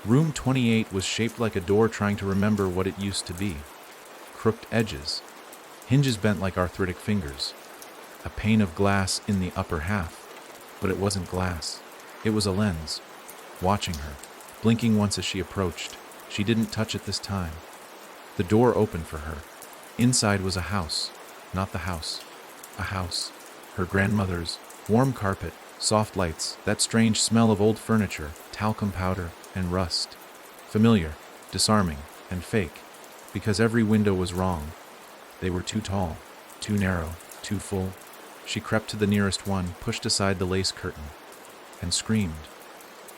Room 28 was shaped like a door trying to remember what it used to be. Crooked edges, hinges bent like arthritic fingers, a pane of glass in the upper half. But it wasn't glass. It was a lens, watching her, blinking once as she approached. She didn't touch it this time. The door opened for her. Inside was a house. Not the house. A house. Her grandmother's. Warm carpet, soft lights, that strange smell of old furniture, talcum powder, and rust. Familiar, disarming, and fake, because every window was wrong. They were too tall, too narrow, too full. She crept to the nearest one, pushed aside the lace curtain, and screamed.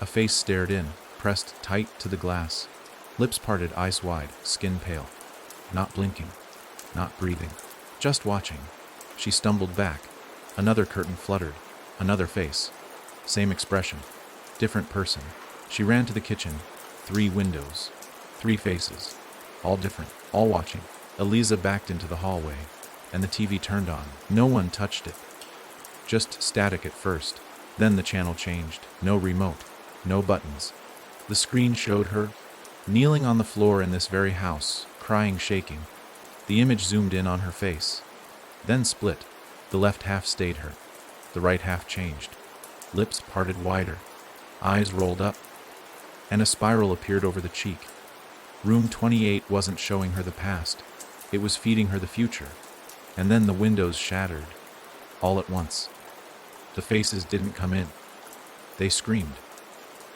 A face stared in, pressed tight to the glass. Lips parted, eyes wide, skin pale. Not blinking, not breathing, just watching. She stumbled back. Another curtain fluttered. Another face. Same expression. Different person. She ran to the kitchen. 3 windows. 3 faces. All different, all watching. Eliza backed into the hallway, and the TV turned on. No one touched it. Just static at first. Then the channel changed. No remote. No buttons. The screen showed her, kneeling on the floor in this very house, crying, shaking. The image zoomed in on her face. Then split. The left half stayed her. The right half changed. Lips parted wider. Eyes rolled up. And a spiral appeared over the cheek. Room 28 wasn't showing her the past. It was feeding her the future. And then the windows shattered. All at once. The faces didn't come in. They screamed.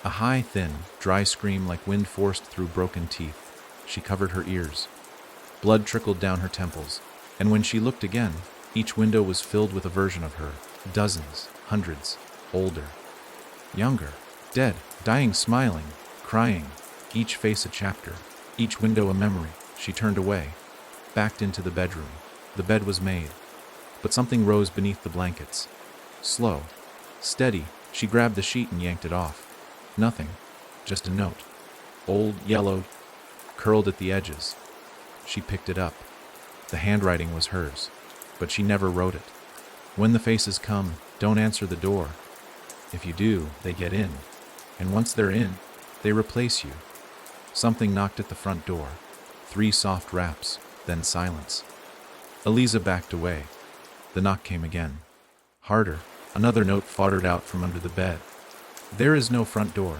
A high, thin, dry scream like wind forced through broken teeth. She covered her ears. Blood trickled down her temples. And when she looked again, each window was filled with a version of her. Dozens, hundreds, older, younger, dead, dying, smiling, crying. Each face a chapter. Each window a memory. She turned away. Backed into the bedroom. The bed was made. But something rose beneath the blankets. Slow. Steady. She grabbed the sheet and yanked it off. Nothing. Just a note. Old, yellowed, curled at the edges. She picked it up. The handwriting was hers. But she never wrote it. When the faces come, don't answer the door. If you do, they get in. And once they're in, they replace you. Something knocked at the front door. 3 soft raps, then silence. Eliza backed away. The knock came again. Harder. Another note fluttered out from under the bed. There is no front door.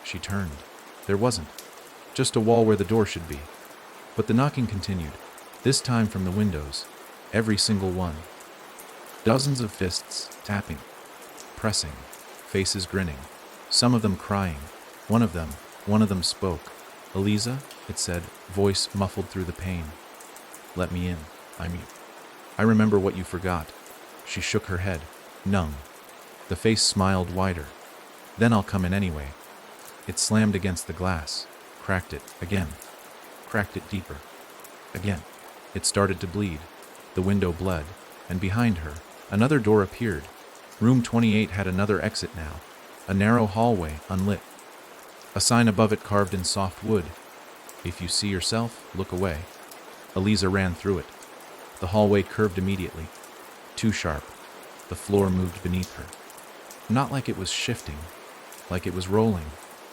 She turned. There wasn't. Just a wall where the door should be. But the knocking continued, this time from the windows. Every single one. Dozens of fists, tapping, pressing, faces grinning, some of them crying. One of them spoke. Eliza, it said, voice muffled through the pain. Let me in. I'm you. I remember what you forgot. She shook her head, numb. The face smiled wider. Then I'll come in anyway. It slammed against the glass, cracked it again, cracked it deeper. Again. It started to bleed. The window bled, and behind her, another door appeared. Room 28 had another exit now, a narrow hallway, unlit. A sign above it carved in soft wood. If you see yourself, look away. Eliza ran through it. The hallway curved immediately. Too sharp. The floor moved beneath her. Not like it was shifting, like it was rolling.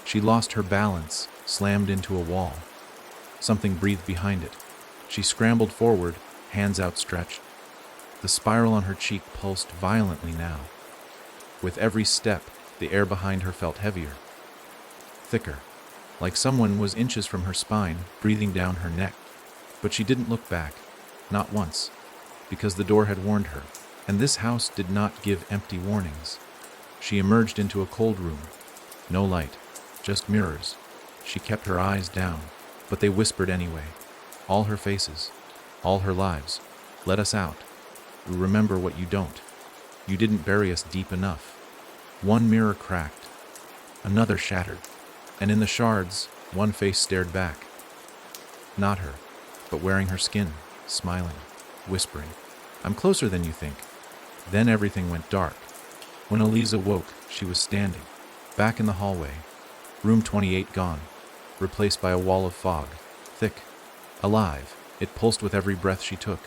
She lost her balance, slammed into a wall. Something breathed behind it. She scrambled forward, hands outstretched. The spiral on her cheek pulsed violently now. With every step, the air behind her felt heavier, thicker, like someone was inches from her spine, breathing down her neck. But she didn't look back, not once, because the door had warned her, and this house did not give empty warnings. She emerged into a cold room. No light, just mirrors. She kept her eyes down, but they whispered anyway. All her faces, all her lives. Let us out. We remember what you don't. You didn't bury us deep enough. One mirror cracked. Another shattered. And in the shards, one face stared back. Not her, but wearing her skin, smiling, whispering, I'm closer than you think. Then everything went dark. When Eliza woke, she was standing, back in the hallway. Room 28 gone, replaced by a wall of fog, thick, Alive. It pulsed with every breath she took.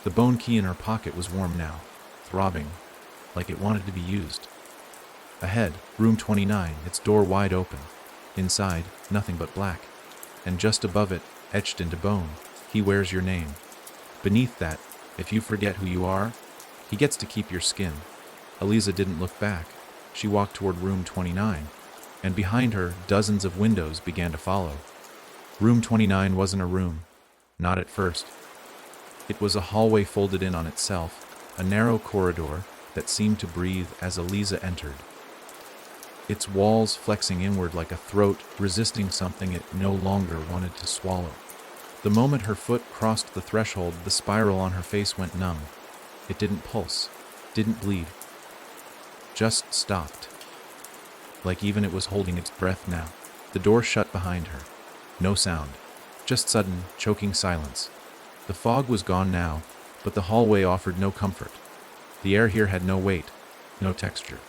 The bone key in her pocket was warm now, throbbing, like it wanted to be used. Ahead, room 29, its door wide open. Inside, nothing but black. And just above it, etched into bone, he wears your name. Beneath that, if you forget who you are, he gets to keep your skin. Eliza didn't look back. She walked toward room 29, and behind her, dozens of windows began to follow. Room 29 wasn't a room. Not at first. It was a hallway folded in on itself, a narrow corridor that seemed to breathe as Eliza entered. Its walls flexing inward like a throat resisting something it no longer wanted to swallow. The moment her foot crossed the threshold, the spiral on her face went numb. It didn't pulse, didn't bleed, just stopped. Like even it was holding its breath now. The door shut behind her. No sound, just sudden, choking silence. The fog was gone now, but the hallway offered no comfort. The air here had no weight, no texture.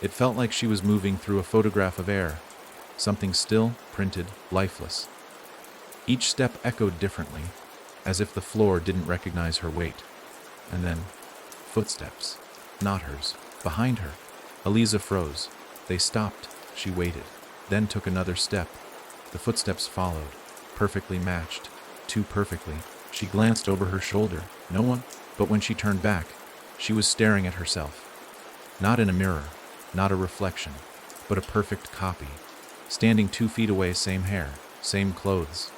It felt like she was moving through a photograph of air, something still, printed, lifeless. Each step echoed differently, as if the floor didn't recognize her weight. And then, footsteps, not hers, behind her. Eliza froze. They stopped. She waited, then took another step. The footsteps followed, perfectly matched, too perfectly. She glanced over her shoulder. No one? But when she turned back, she was staring at herself. Not in a mirror, not a reflection, but a perfect copy. Standing 2 feet away, same hair, same clothes,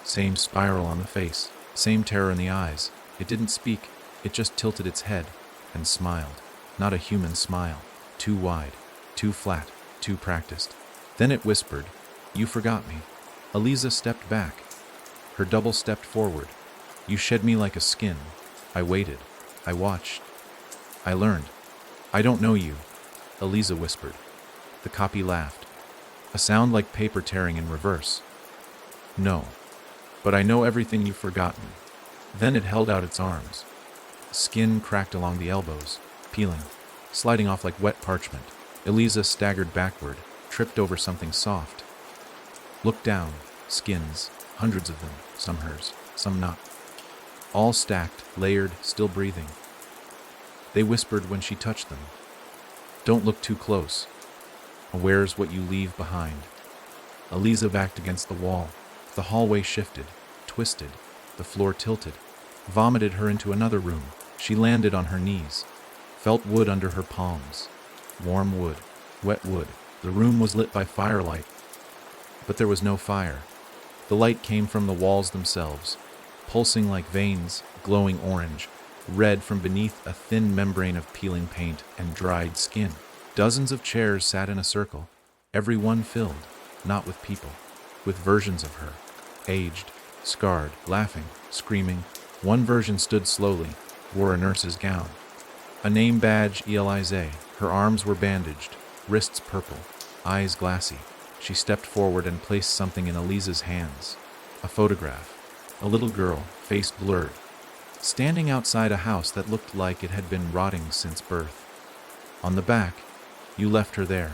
same spiral on the face, same terror in the eyes. It didn't speak, it just tilted its head and smiled. Not a human smile. Too wide, too flat, too practiced. Then it whispered, "You forgot me." Eliza stepped back. Her double stepped forward. "You shed me like a skin." I waited. I watched. I learned. "I don't know you," Eliza whispered. The copy laughed. A sound like paper tearing in reverse. "No, but I know everything you've forgotten." Then it held out its arms. Skin cracked along the elbows, peeling, sliding off like wet parchment. Eliza staggered backward, tripped over something soft. Looked down. Skins, hundreds of them, some hers, some not. All stacked, layered, still breathing. They whispered when she touched them. "Don't look too close. Aware's what you leave behind." Eliza backed against the wall. The hallway shifted, twisted, the floor tilted, vomited her into another room. She landed on her knees, felt wood under her palms. Warm wood, wet wood. The room was lit by firelight, but there was no fire. The light came from the walls themselves, pulsing like veins, glowing orange, red from beneath a thin membrane of peeling paint and dried skin. Dozens of chairs sat in a circle, every one filled, not with people, with versions of her, aged, scarred, laughing, screaming. One version stood slowly, wore a nurse's gown. A name badge, Eliza. Her arms were bandaged, wrists purple, eyes glassy. She stepped forward and placed something in Eliza's hands. A photograph. A little girl, face blurred, standing outside a house that looked like it had been rotting since birth. On the back, "You left her there.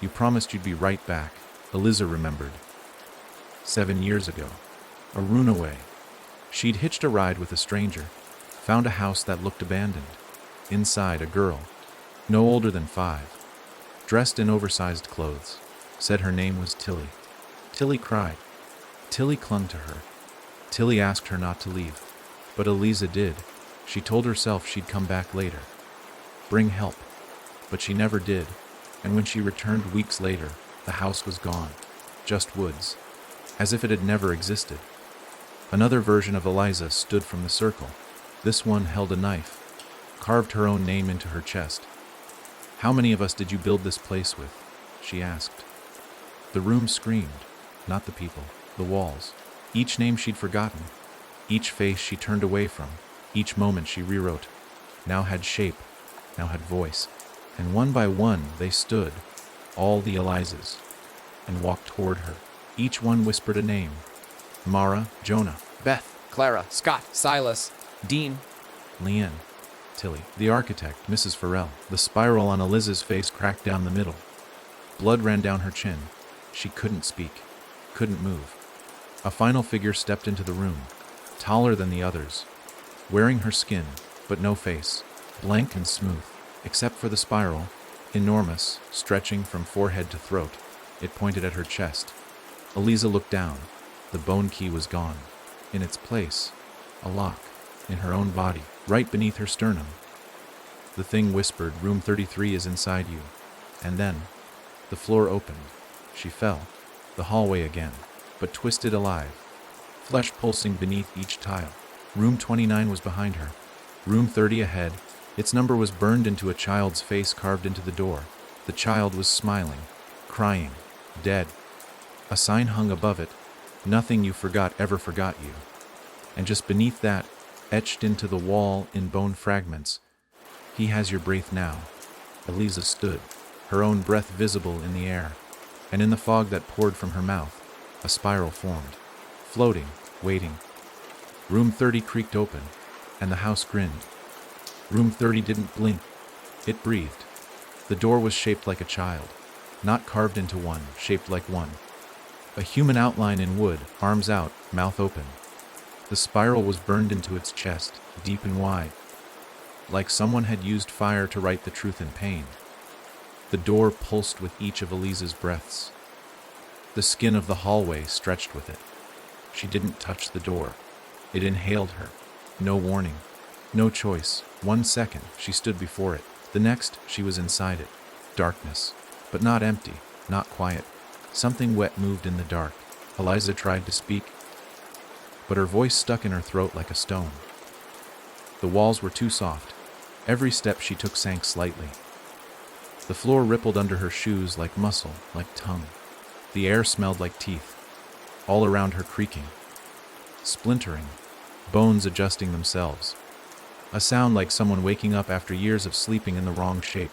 You promised you'd be right back." Eliza remembered. 7 years ago. A runaway. She'd hitched a ride with a stranger, found a house that looked abandoned. Inside, a girl, no older than 5, dressed in oversized clothes, said her name was Tilly. Tilly cried. Tilly clung to her. Tilly asked her not to leave, but Eliza did. She told herself she'd come back later, bring help, but she never did, and when she returned weeks later, the house was gone, just woods, as if it had never existed. Another version of Eliza stood from the circle. This one held a knife, carved her own name into her chest. "How many of us did you build this place with?" she asked. The room screamed, not the people, the walls. Each name she'd forgotten, each face she turned away from, each moment she rewrote, now had shape, now had voice. And one by one they stood, all the Elizas, and walked toward her. Each one whispered a name. Mara, Jonah, Beth, Clara, Scott, Silas, Dean, Leanne, Tilly, the architect, Mrs. Farrell. The spiral on Eliza's face cracked down the middle. Blood ran down her chin. She couldn't speak, couldn't move. A final figure stepped into the room, taller than the others, wearing her skin, but no face, blank and smooth, except for the spiral, enormous, stretching from forehead to throat. It pointed at her chest. Eliza looked down. The bone key was gone. In its place, a lock, in her own body, right beneath her sternum. The thing whispered, "Room 33 is inside you." And then, the floor opened. She fell. The hallway again, but twisted alive, flesh pulsing beneath each tile. Room 29 was behind her. Room 30 ahead. Its number was burned into a child's face carved into the door. The child was smiling, crying, dead. A sign hung above it, "Nothing you forgot ever forgot you." And just beneath that, etched into the wall in bone fragments, "He has your breath now." Eliza stood, her own breath visible in the air, and in the fog that poured from her mouth, a spiral formed, floating, waiting. Room 30 creaked open, and the house grinned. Room 30 didn't blink. It breathed. The door was shaped like a child, not carved into one, shaped like one. A human outline in wood, arms out, mouth open. The spiral was burned into its chest, deep and wide, like someone had used fire to write the truth in pain. The door pulsed with each of Eliza's breaths. The skin of the hallway stretched with it. She didn't touch the door. It inhaled her. No warning. No choice. 1 second, she stood before it. The next, she was inside it. Darkness. But not empty. Not quiet. Something wet moved in the dark. Eliza tried to speak, but her voice stuck in her throat like a stone. The walls were too soft. Every step she took sank slightly. The floor rippled under her shoes like muscle, like tongue. The air smelled like teeth. All around her creaking, splintering, bones adjusting themselves. A sound like someone waking up after years of sleeping in the wrong shape.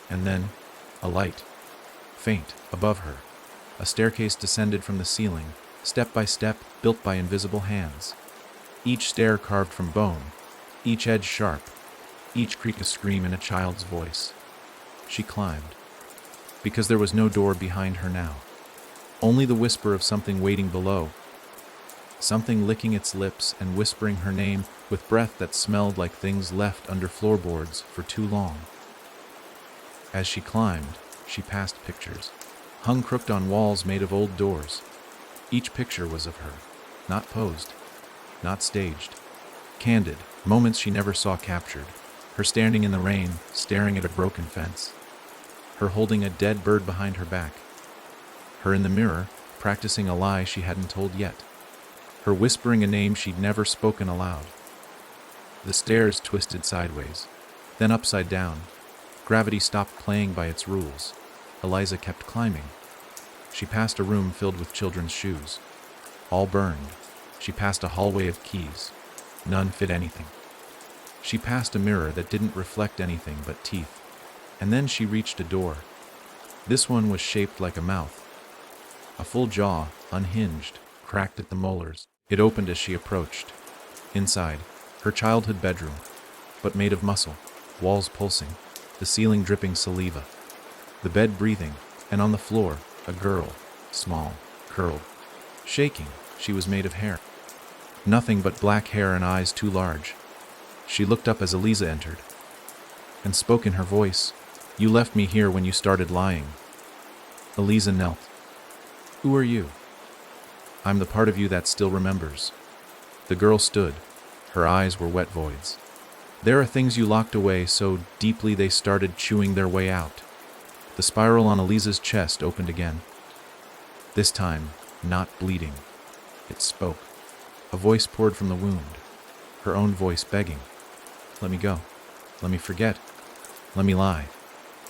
And then, a light, faint, above her. A staircase descended from the ceiling, step by step, built by invisible hands. Each stair carved from bone, each edge sharp, each creak a scream in a child's voice. She climbed, because there was no door behind her now. Only the whisper of something waiting below, something licking its lips and whispering her name with breath that smelled like things left under floorboards for too long. As she climbed, she passed pictures, hung crooked on walls made of old doors. Each picture was of her, not posed, not staged, candid, moments she never saw captured. Her standing in the rain, staring at a broken fence. Her holding a dead bird behind her back. Her in the mirror, practicing a lie she hadn't told yet. Her whispering a name she'd never spoken aloud. The stairs twisted sideways, then upside down. Gravity stopped playing by its rules. Eliza kept climbing. She passed a room filled with children's shoes, all burned. She passed a hallway of keys. None fit anything. She passed a mirror that didn't reflect anything but teeth. And then she reached a door. This one was shaped like a mouth. A full jaw, unhinged, cracked at the molars. It opened as she approached. Inside, her childhood bedroom, but made of muscle, walls pulsing, the ceiling dripping saliva, the bed breathing, and on the floor, a girl, small, curled, shaking. She was made of hair. Nothing but black hair and eyes too large. She looked up as Eliza entered, and spoke in her voice, "You left me here when you started lying." Eliza knelt. "Who are you?" "I'm the part of you that still remembers." The girl stood. Her eyes were wet voids. "There are things you locked away so deeply they started chewing their way out." The spiral on Eliza's chest opened again. This time, not bleeding. It spoke. A voice poured from the wound. Her own voice begging. "Let me go. Let me forget. Let me lie."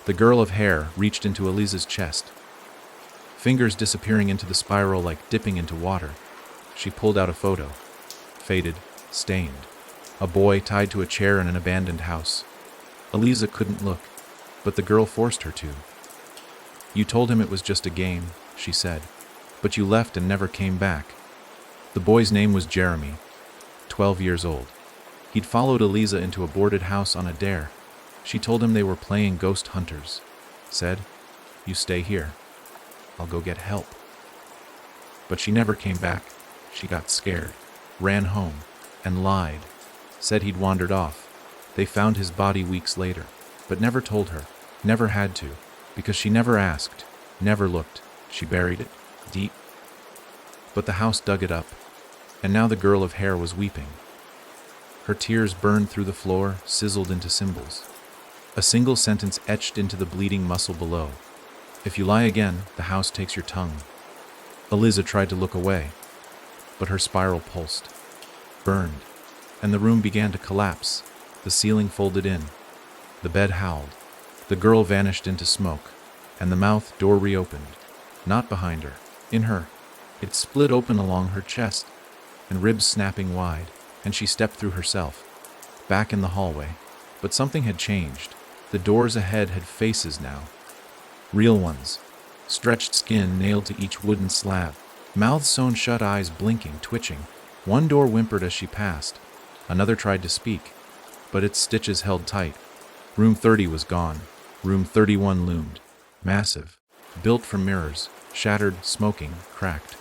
The girl of hair reached into Eliza's chest. Fingers disappearing into the spiral like dipping into water. She pulled out a photo. Faded, stained. A boy tied to a chair in an abandoned house. Eliza couldn't look, but the girl forced her to. "You told him it was just a game," she said, "but you left and never came back." The boy's name was Jeremy, 12 years old. He'd followed Eliza into a boarded house on a dare. She told him they were playing ghost hunters. Said, "You stay here. I'll go get help." But she never came back. She got scared, ran home, and lied. Said he'd wandered off. They found his body weeks later, but never told her, never had to, because she never asked, never looked. She buried it, deep. But the house dug it up, and now the girl of hair was weeping. Her tears burned through the floor, sizzled into symbols. A single sentence etched into the bleeding muscle below. If you lie again, the house takes your tongue. Eliza tried to look away, but her spiral pulsed, burned, and the room began to collapse. The ceiling folded in. The bed howled. The girl vanished into smoke, and the mouth door reopened. Not behind her, in her. It split open along her chest, and ribs snapping wide, and she stepped through herself, back in the hallway. But something had changed. The doors ahead had faces now. Real ones. Stretched skin nailed to each wooden slab. Mouths sewn shut, eyes blinking, twitching. One door whimpered as she passed. Another tried to speak, but its stitches held tight. Room 30 was gone. Room 31 loomed. Massive. Built from mirrors. Shattered, smoking, cracked.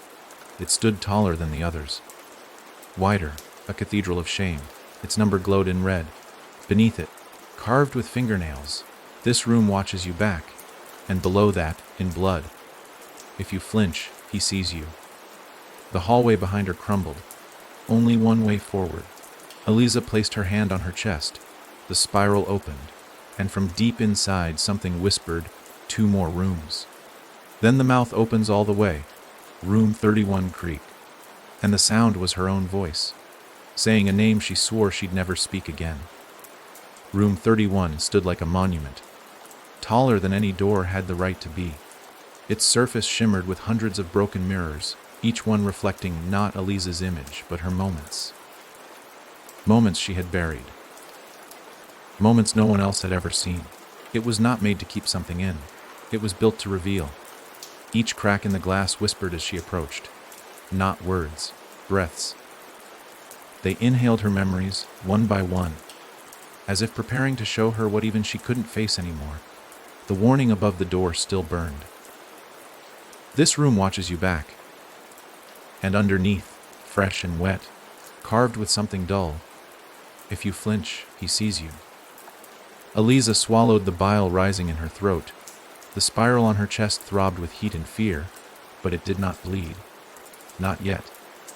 It stood taller than the others. Wider. A cathedral of shame. Its number glowed in red. Beneath it, carved with fingernails, "This room watches you back." And below that, in blood, "If you flinch, he sees you." The hallway behind her crumbled. Only one way forward. Eliza placed her hand on her chest. The spiral opened, and from deep inside something whispered, "2 more rooms." Then the mouth opens all the way. Room 31 creaked, and the sound was her own voice, saying a name she swore she'd never speak again. Room 31 stood like a monument, taller than any door had the right to be. Its surface shimmered with hundreds of broken mirrors, each one reflecting not Eliza's image, but her moments. Moments she had buried. Moments no one else had ever seen. It was not made to keep something in. It was built to reveal. Each crack in the glass whispered as she approached. Not words, breaths. They inhaled her memories, one by one, as if preparing to show her what even she couldn't face anymore. The warning above the door still burned. "This room watches you back." And underneath, fresh and wet, carved with something dull, "If you flinch, he sees you." Eliza swallowed the bile rising in her throat. The spiral on her chest throbbed with heat and fear, but it did not bleed. Not yet.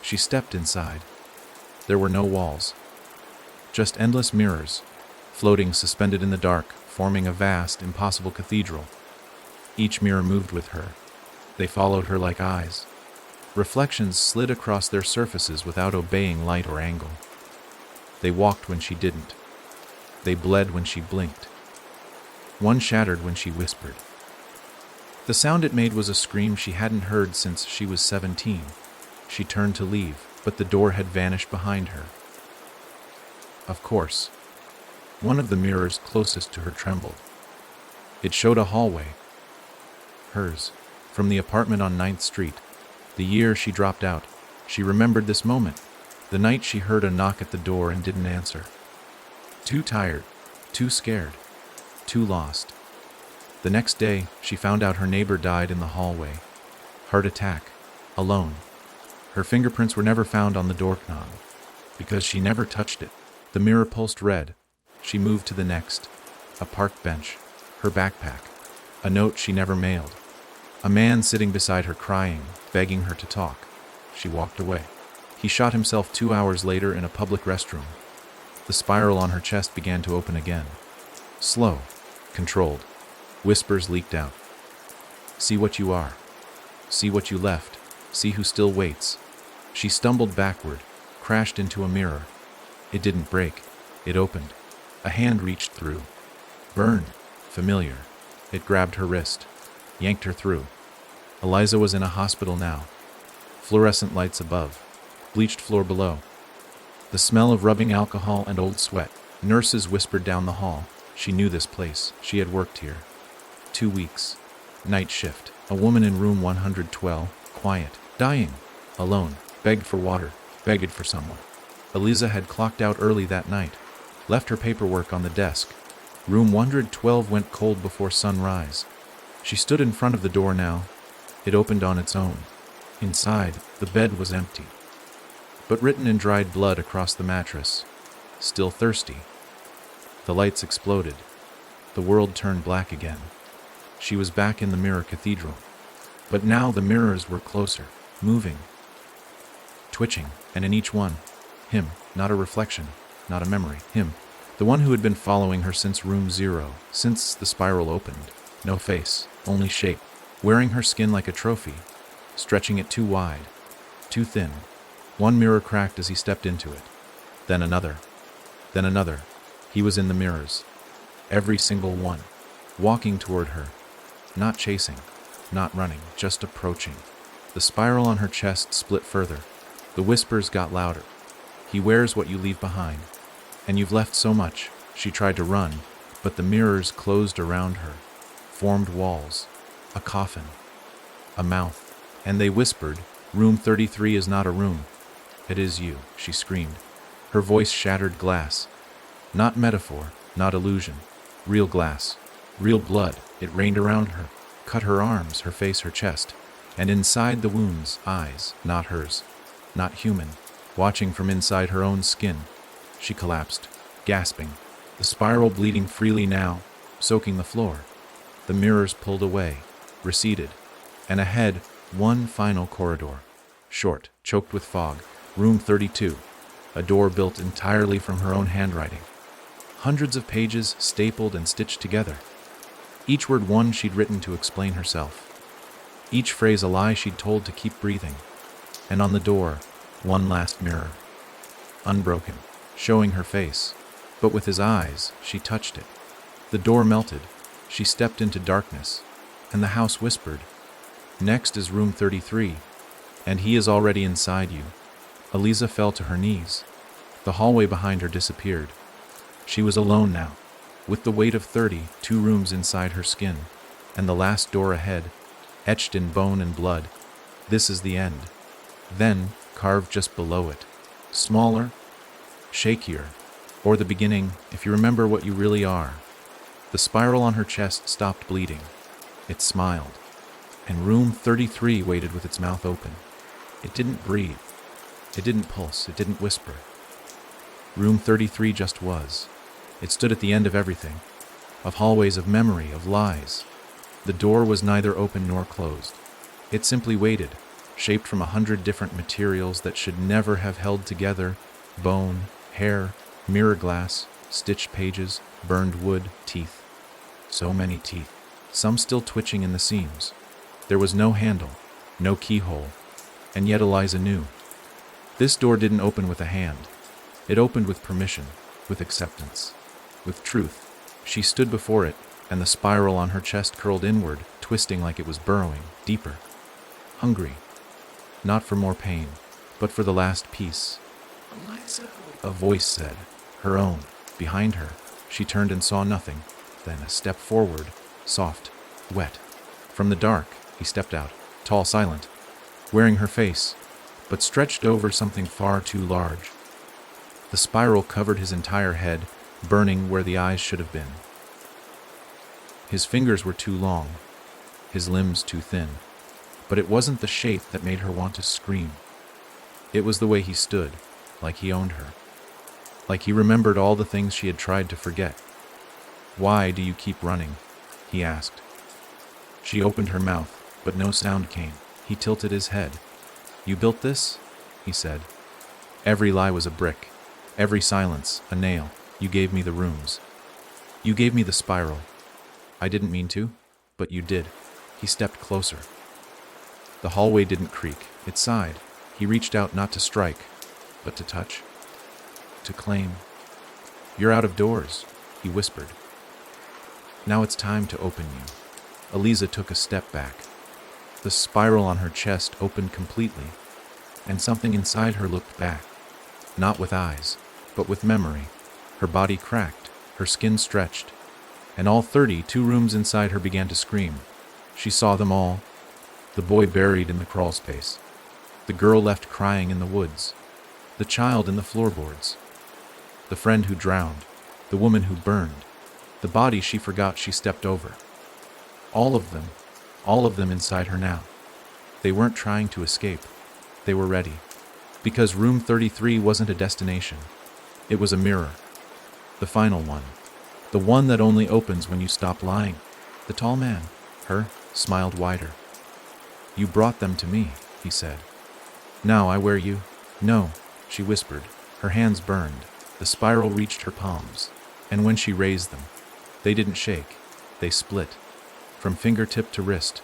She stepped inside. There were no walls, just endless mirrors, floating suspended in the dark, forming a vast, impossible cathedral. Each mirror moved with her. They followed her like eyes. Reflections slid across their surfaces without obeying light or angle. They walked when she didn't. They bled when she blinked. One shattered when she whispered. The sound it made was a scream she hadn't heard since she was 17. She turned to leave, but the door had vanished behind her. Of course. One of the mirrors closest to her trembled. It showed a hallway. Hers, from the apartment on 9th Street. The year she dropped out. She remembered this moment, the night she heard a knock at the door and didn't answer. Too tired, too scared, too lost. The next day, she found out her neighbor died in the hallway. Heart attack, alone. Her fingerprints were never found on the doorknob, because she never touched it. The mirror pulsed red. She moved to the next. A park bench, her backpack, a note she never mailed. A man sitting beside her crying, begging her to talk. She walked away. He shot himself 2 hours later in a public restroom. The spiral on her chest began to open again. Slow, controlled. Whispers leaked out. "See what you are. See what you left. See who still waits." She stumbled backward, crashed into a mirror. It didn't break. It opened. A hand reached through. Burned. Familiar. It grabbed her wrist, yanked her through. Eliza was in a hospital now. Fluorescent lights above. Bleached floor below. The smell of rubbing alcohol and old sweat. Nurses whispered down the hall. She knew this place. She had worked here. 2 weeks. Night shift. A woman in room 112, quiet, dying, alone, begged for water, begged for someone. Eliza had clocked out early that night, left her paperwork on the desk. Room 112 went cold before sunrise. She stood in front of the door now. It opened on its own. Inside, the bed was empty. but written in dried blood across the mattress. Still thirsty. The lights exploded. The world turned black again. She was back in the mirror cathedral. But now the mirrors were closer, moving, twitching, and in each one, him, not a reflection, not a memory, him, the one who had been following her since room 0, since the spiral opened. No face, only shape, wearing her skin like a trophy, stretching it too wide, too thin. One mirror cracked as he stepped into it. Then another. Then another. He was in the mirrors. Every single one. Walking toward her. Not chasing. Not running. Just approaching. The spiral on her chest split further. The whispers got louder. He wears what you leave behind. And you've left so much. She tried to run, but the mirrors closed around her. Formed walls. A coffin. A mouth. And they whispered, "Room 33 is not a room. It is you," she screamed. Her voice shattered glass. Not metaphor, not illusion. Real glass. Real blood. It rained around her. Cut her arms, her face, her chest. And inside the wounds, eyes, not hers. Not human. Watching from inside her own skin. She collapsed, gasping. The spiral bleeding freely now, soaking the floor. The mirrors pulled away, receded. And ahead, one final corridor. Short, choked with fog. Room 32. A door built entirely from her own handwriting. Hundreds of pages stapled and stitched together. Each word one she'd written to explain herself. Each phrase a lie she'd told to keep breathing. And on the door, one last mirror. Unbroken, showing her face. But with his eyes, she touched it. The door melted. She stepped into darkness. And the house whispered, "Next is room 33. And he is already inside you." Eliza fell to her knees. The hallway behind her disappeared. She was alone now, with the weight of 30, 2 rooms inside her skin, and the last door ahead, etched in bone and blood. This is the end. Then, carved just below it, smaller, shakier, or the beginning, if you remember what you really are. The spiral on her chest stopped bleeding. It smiled, and room 33 waited with its mouth open. It didn't breathe. It didn't pulse. It didn't whisper. Room 33 just was. It stood at the end of everything, of hallways, of memory, of lies. The door was neither open nor closed. It simply waited, shaped from 100 different materials that should never have held together: bone, hair, mirror glass, stitched pages, burned wood, teeth. So many teeth, some still twitching in the seams. There was no handle, no keyhole, and yet Eliza knew. This door didn't open with a hand. It opened with permission, with acceptance, with truth. She stood before it, and the spiral on her chest curled inward, twisting like it was burrowing, deeper. Hungry. Not for more pain, but for the last piece. "Eliza," a voice said, her own, behind her. She turned and saw nothing. Then a step forward, soft, wet. From the dark, he stepped out, tall, silent, wearing her face, but stretched over something far too large. The spiral covered his entire head, burning where the eyes should have been. His fingers were too long, his limbs too thin, but it wasn't the shape that made her want to scream. It was the way he stood, like he owned her, like he remembered all the things she had tried to forget. "Why do you keep running?" he asked. She opened her mouth, but no sound came. He tilted his head. "You built this?" he said. "Every lie was a brick. Every silence, a nail. You gave me the rooms. You gave me the spiral. I didn't mean to, but you did." He stepped closer. The hallway didn't creak. It sighed. He reached out not to strike, but to touch, to claim. "You're out of doors," he whispered. "Now it's time to open you." Eliza took a step back. The spiral on her chest opened completely, and something inside her looked back. Not with eyes, but with memory. Her body cracked, her skin stretched, and all 32 rooms inside her began to scream. She saw them all. The boy buried in the crawl space. The girl left crying in the woods. The child in the floorboards. The friend who drowned. The woman who burned. The body she forgot she stepped over. All of them inside her now. They weren't trying to escape. They were ready. Because room 33 wasn't a destination. It was a mirror. The final one. The one that only opens when you stop lying. The tall man, her, smiled wider. You brought them to me, he said. Now I wear you. No, she whispered. Her hands burned. The spiral reached her palms. And when she raised them, they didn't shake. They split. From fingertip to wrist.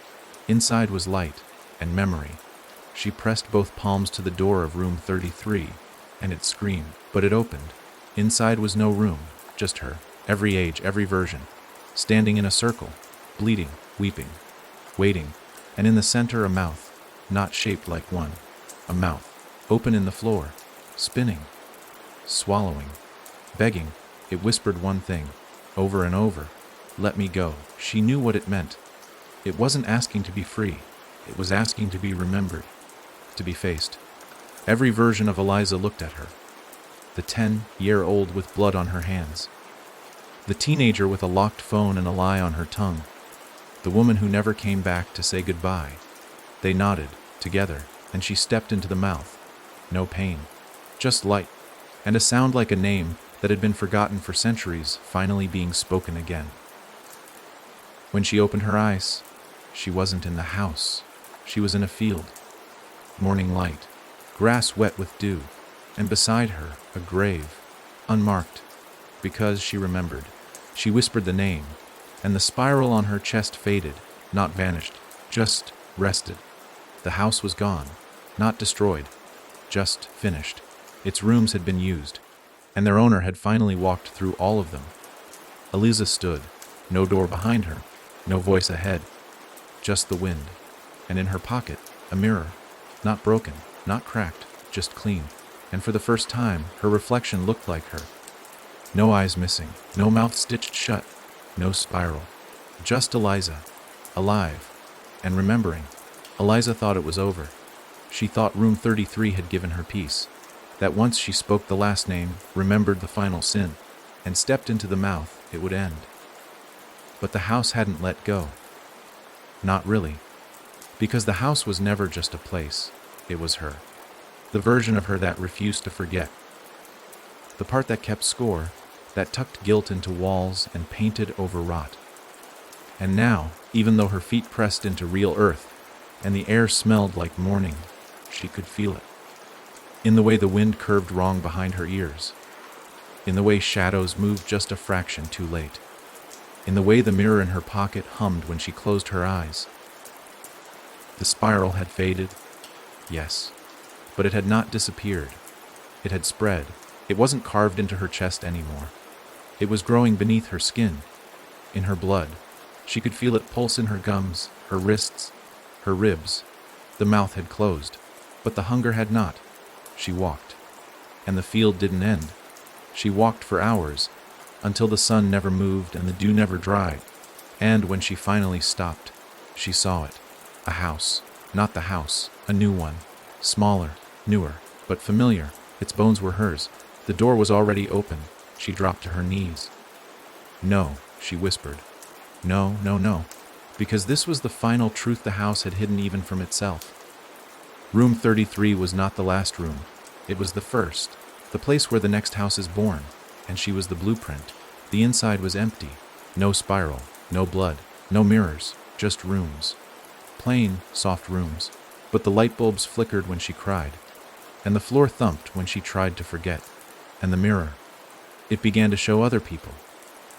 Inside was light and memory. She pressed both palms to the door of room 33, and it screamed, but it opened. Inside was no room, just her, every age, every version, standing in a circle, bleeding, weeping, waiting, and in the center a mouth, not shaped like one, a mouth, open in the floor, spinning, swallowing, begging. It whispered one thing, over and over, let me go. She knew what it meant. It wasn't asking to be free, it was asking to be remembered, to be faced. Every version of Eliza looked at her. The 10-year-old with blood on her hands. The teenager with a locked phone and a lie on her tongue. The woman who never came back to say goodbye. They nodded, together, and she stepped into the mouth. No pain, just light, and a sound like a name that had been forgotten for centuries finally being spoken again. When she opened her eyes, she wasn't in the house. She was in a field. Morning light, grass wet with dew, and beside her, a grave, unmarked. Because she remembered, she whispered the name, and the spiral on her chest faded, not vanished, just rested. The house was gone, not destroyed, just finished. Its rooms had been used, and their owner had finally walked through all of them. Eliza stood, no door behind her, no voice ahead, just the wind, and in her pocket, a mirror, not broken, not cracked, just clean, and for the first time, her reflection looked like her. No eyes missing, no mouth stitched shut, no spiral, just Eliza, alive, and remembering. Eliza thought it was over. She thought room 33 had given her peace, that once she spoke the last name, remembered the final sin, and stepped into the mouth, it would end. But the house hadn't let go. Not really. Because the house was never just a place, it was her. The version of her that refused to forget. The part that kept score, that tucked guilt into walls and painted over rot. And now, even though her feet pressed into real earth, and the air smelled like morning, she could feel it. In the way the wind curved wrong behind her ears. In the way shadows moved just a fraction too late. In the way the mirror in her pocket hummed when she closed her eyes. The spiral had faded, yes, but it had not disappeared. It had spread. It wasn't carved into her chest anymore. It was growing beneath her skin, in her blood. She could feel it pulse in her gums, her wrists, her ribs. The mouth had closed, but the hunger had not. She walked, and the field didn't end. She walked for hours, until the sun never moved and the dew never dried. And when she finally stopped, she saw it. A house. Not the house, a new one. Smaller, newer, but familiar. Its bones were hers. The door was already open. She dropped to her knees. No, she whispered. No, no, no. Because this was the final truth the house had hidden even from itself. Room 33 was not the last room. It was the first. The place where the next house is born. And she was the blueprint. The inside was empty. No spiral, no blood, no mirrors, just rooms. Plain, soft rooms. But the light bulbs flickered when she cried. And the floor thumped when she tried to forget. And the mirror. It began to show other people.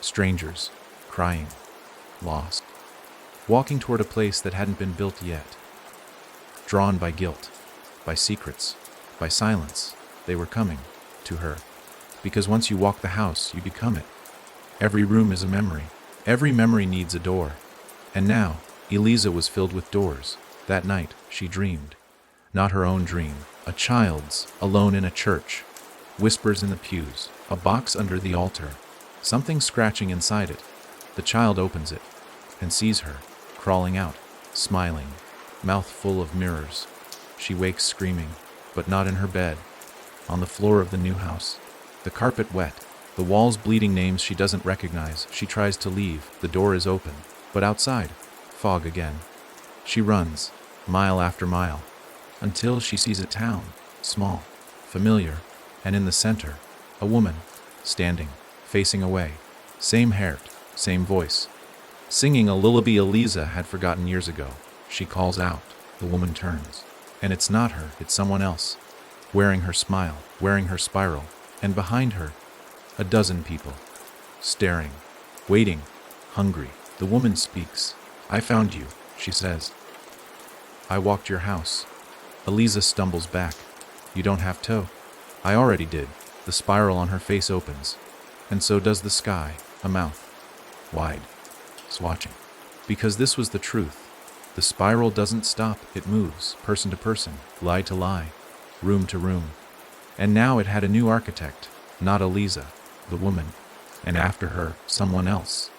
Strangers. Crying. Lost. Walking toward a place that hadn't been built yet. Drawn by guilt. By secrets. By silence. They were coming. To her. Because once you walk the house, you become it. Every room is a memory. Every memory needs a door. And now, Eliza was filled with doors. That night, she dreamed. Not her own dream. A child's, alone in a church. Whispers in the pews. A box under the altar. Something scratching inside it. The child opens it, and sees her, crawling out, smiling, mouth full of mirrors. She wakes screaming, but not in her bed. On the floor of the new house. The carpet wet. The walls bleeding names she doesn't recognize. She tries to leave. The door is open. But outside, fog again. She runs, mile after mile, until she sees a town, small, familiar, and in the center, a woman, standing, facing away. Same hair, same voice. Singing a lullaby Eliza had forgotten years ago. She calls out. The woman turns. And it's not her, it's someone else. Wearing her smile, wearing her spiral, and behind her, a dozen people. Staring, waiting, hungry. The woman speaks. I found you, she says. I walked your house. Eliza stumbles back. You don't have to. I already did. The spiral on her face opens. And so does the sky, a mouth. Wide. Swatching. Because this was the truth. The spiral doesn't stop, it moves, person to person, lie to lie, room to room. And now it had a new architect, not Eliza, the woman, and after her, someone else.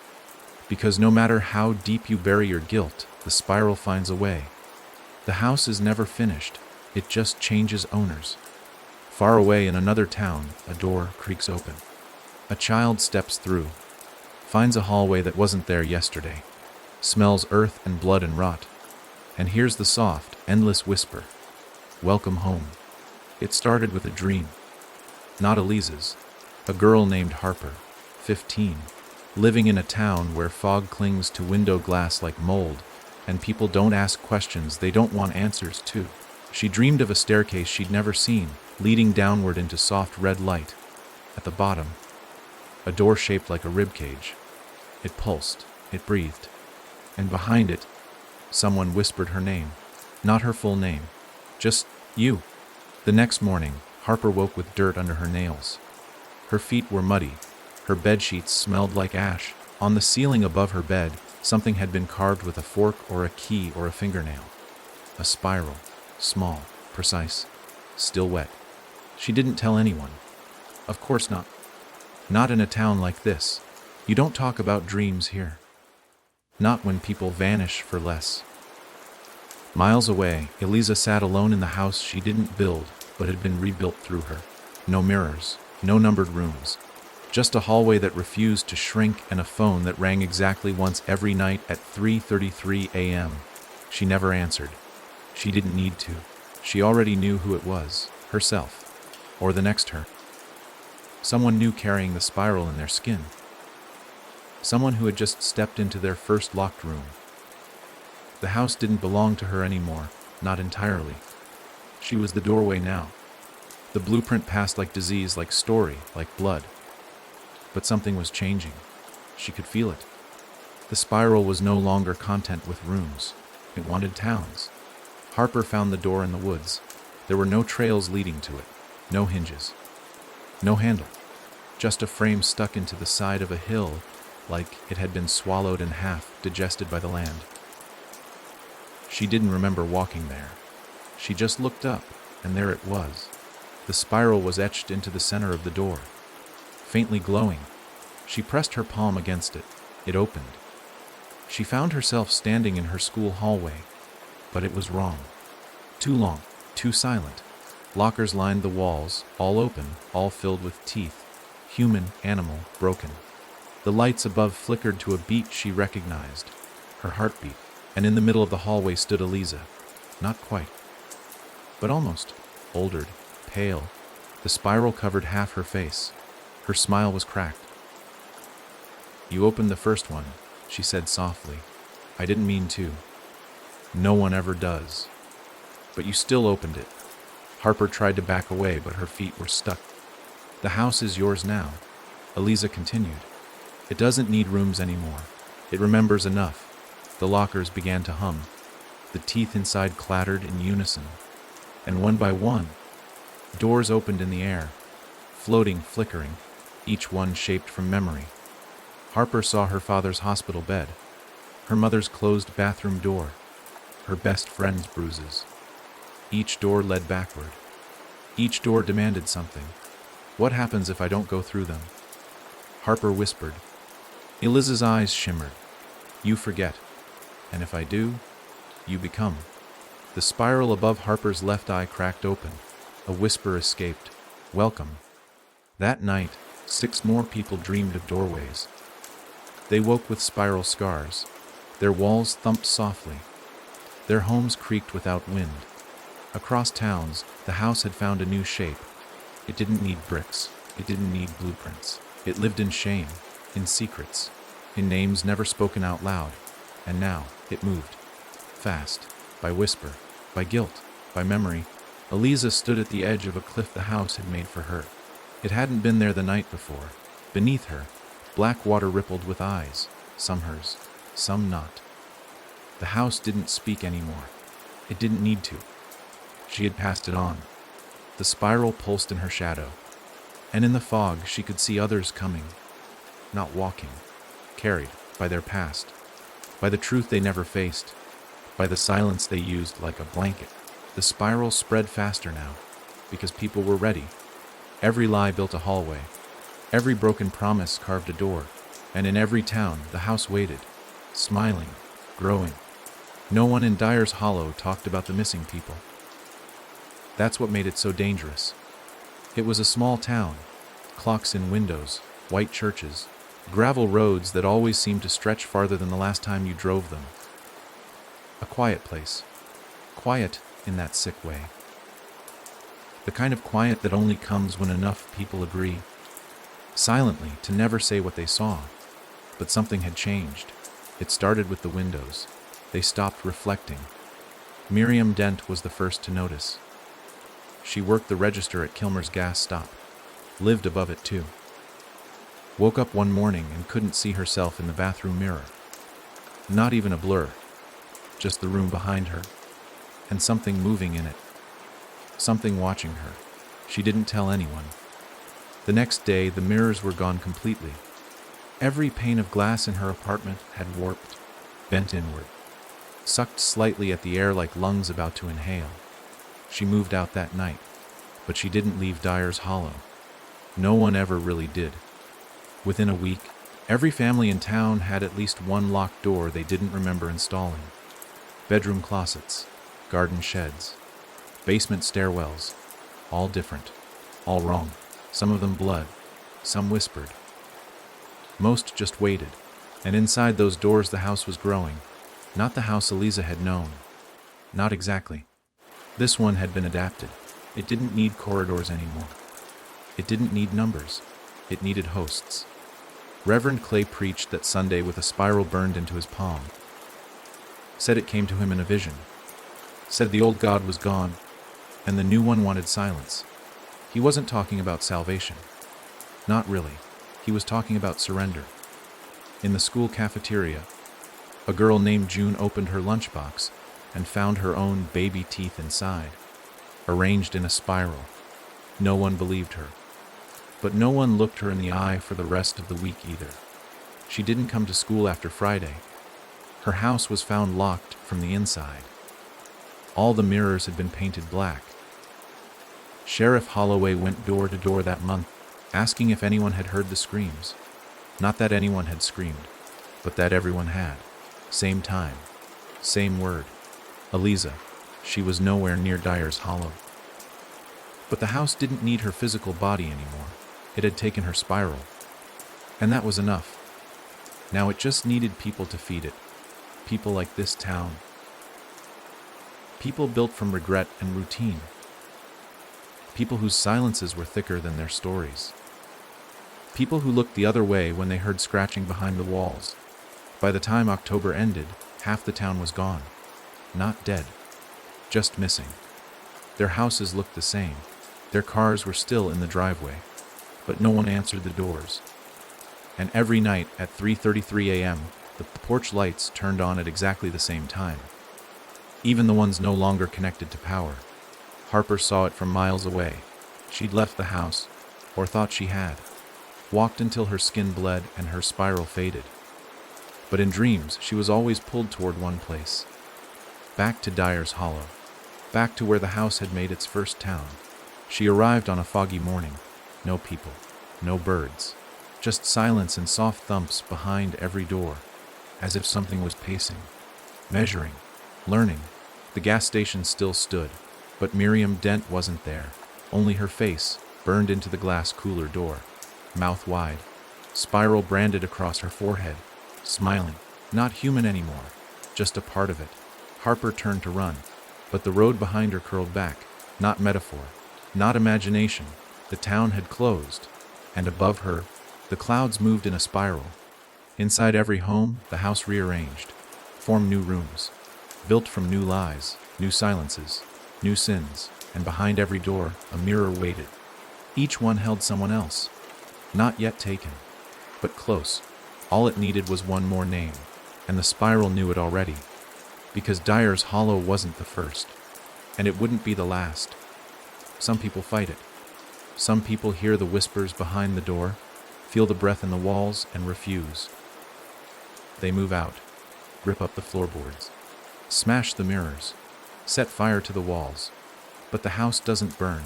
Because no matter how deep you bury your guilt, the spiral finds a way. The house is never finished, it just changes owners. Far away in another town, a door creaks open. A child steps through, finds a hallway that wasn't there yesterday, smells earth and blood and rot, and hears the soft, endless whisper, welcome home. It started with a dream. Not Eliza's. A girl named Harper, 15, living in a town where fog clings to window glass like mold, and people don't ask questions they don't want answers to. She dreamed of a staircase she'd never seen, leading downward into soft red light. At the bottom, a door shaped like a rib cage. It pulsed, it breathed, and behind it, someone whispered her name. Not her full name, just you. The next morning, Harper woke with dirt under her nails. Her feet were muddy. Her bedsheets smelled like ash. On the ceiling above her bed, something had been carved with a fork or a key or a fingernail. A spiral, small, precise, still wet. She didn't tell anyone. Of course not. Not in a town like this. You don't talk about dreams here. Not when people vanish for less. Miles away, Eliza sat alone in the house she didn't build, but had been rebuilt through her. No mirrors, no numbered rooms. Just a hallway that refused to shrink and a phone that rang exactly once every night at 3:33 a.m. She never answered. She didn't need to. She already knew who it was, herself, or the next her. Someone new carrying the spiral in their skin. Someone who had just stepped into their first locked room. The house didn't belong to her anymore, not entirely. She was the doorway now. The blueprint passed like disease, like story, like blood. But something was changing. She could feel it. The spiral was no longer content with rooms. It wanted towns. Harper found the door in the woods. There were no trails leading to it, no hinges, no handle, just a frame stuck into the side of a hill like it had been swallowed in half, digested by the land. She didn't remember walking there. She just looked up, and there it was. The spiral was etched into the center of the door, faintly glowing. She pressed her palm against it. It opened. She found herself standing in her school hallway, but it was wrong. Too long, too silent. Lockers lined the walls, all open, all filled with teeth. Human, animal, broken. The lights above flickered to a beat she recognized, her heartbeat, and in the middle of the hallway stood Eliza. Not quite, but almost. Oldered, pale. The spiral covered half her face. Her smile was cracked. You opened the first one, she said softly. I didn't mean to. No one ever does. But you still opened it. Harper tried to back away, but her feet were stuck. The house is yours now, Eliza continued. It doesn't need rooms anymore. It remembers enough. The lockers began to hum. The teeth inside clattered in unison. And one by one, doors opened in the air, floating, flickering, each one shaped from memory. Harper saw her father's hospital bed, her mother's closed bathroom door, her best friend's bruises. Each door led backward. Each door demanded something. What happens if I don't go through them? Harper whispered. Eliza's eyes shimmered. You forget. And if I do, you become. The spiral above Harper's left eye cracked open. A whisper escaped. Welcome. That night, 6 more people dreamed of doorways. They woke with spiral scars. Their walls thumped softly. Their homes creaked without wind. Across towns, the house had found a new shape, It didn't need bricks. It didn't need blueprints. It lived in shame, in secrets, in names never spoken out loud. And now it moved. Fast, by whisper, by guilt, by memory. Eliza stood at the edge of a cliff the house had made for her. It hadn't been there the night before. Beneath her, black water rippled with eyes, some hers, some not. The house didn't speak anymore. It didn't need to. She had passed it on. The spiral pulsed in her shadow, and in the fog she could see others coming, not walking, carried by their past, by the truth they never faced, by the silence they used like a blanket. The spiral spread faster now, because people were ready. Every lie built a hallway. Every broken promise carved a door. And in every town, the house waited, smiling, growing. No one in Dyer's Hollow talked about the missing people. That's what made it so dangerous. It was a small town, clocks in windows, white churches, gravel roads that always seemed to stretch farther than the last time you drove them. A quiet place. Quiet in that sick way. The kind of quiet that only comes when enough people agree, silently, to never say what they saw. But something had changed. It started with the windows. They stopped reflecting. Miriam Dent was the first to notice. She worked the register at Kilmer's gas stop, lived above it too. Woke up one morning and couldn't see herself in the bathroom mirror. Not even a blur, just the room behind her, and something moving in it. Something watching her. She didn't tell anyone. The next day, the mirrors were gone completely. Every pane of glass in her apartment had warped, bent inward, sucked slightly at the air like lungs about to inhale. She moved out that night, but she didn't leave Dyer's Hollow. No one ever really did. Within a week, every family in town had at least one locked door they didn't remember installing. Bedroom closets, garden sheds, basement stairwells, all different, all wrong. Some of them blood, some whispered. Most just waited, and inside those doors the house was growing. Not the house Eliza had known. Not exactly. This one had been adapted. It didn't need corridors anymore. It didn't need numbers. It needed hosts. Reverend Clay preached that Sunday with a spiral burned into his palm. Said it came to him in a vision. Said the old God was gone, and the new one wanted silence. He wasn't talking about salvation. Not really. He was talking about surrender. In the school cafeteria, a girl named June opened her lunchbox and found her own baby teeth inside, arranged in a spiral. No one believed her. But no one looked her in the eye for the rest of the week either. She didn't come to school after Friday. Her house was found locked from the inside. All the mirrors had been painted black. Sheriff Holloway went door to door that month, asking if anyone had heard the screams. Not that anyone had screamed, but that everyone had. Same time, same word. Eliza. She was nowhere near Dyer's Hollow. But the house didn't need her physical body anymore. It had taken her spiral. And that was enough. Now it just needed people to feed it. People like this town. People built from regret and routine. People whose silences were thicker than their stories. People who looked the other way when they heard scratching behind the walls. By the time October ended, half the town was gone. Not dead. Just missing. Their houses looked the same. Their cars were still in the driveway. But no one answered the doors. And every night at 3:33 a.m., the porch lights turned on at exactly the same time. Even the ones no longer connected to power. Harper saw it from miles away. She'd left the house, or thought she had. Walked until her skin bled and her spiral faded. But in dreams, she was always pulled toward one place. Back to Dyer's Hollow. Back to where the house had made its first town. She arrived on a foggy morning. No people. No birds. Just silence and soft thumps behind every door. As if something was pacing. Measuring. Learning. The gas station still stood. But Miriam Dent wasn't there. Only her face, burned into the glass cooler door. Mouth wide. Spiral branded across her forehead. Smiling. Not human anymore. Just a part of it. Harper turned to run. But the road behind her curled back. Not metaphor. Not imagination. The town had closed, and above her, the clouds moved in a spiral. Inside every home, the house rearranged, formed new rooms, built from new lies, new silences, new sins, and behind every door, a mirror waited. Each one held someone else, not yet taken, but close. All it needed was one more name, and the spiral knew it already, because Dyer's Hollow wasn't the first, and it wouldn't be the last. Some people fight it. Some people hear the whispers behind the door, feel the breath in the walls, and refuse. They move out, rip up the floorboards, smash the mirrors, set fire to the walls. But the house doesn't burn,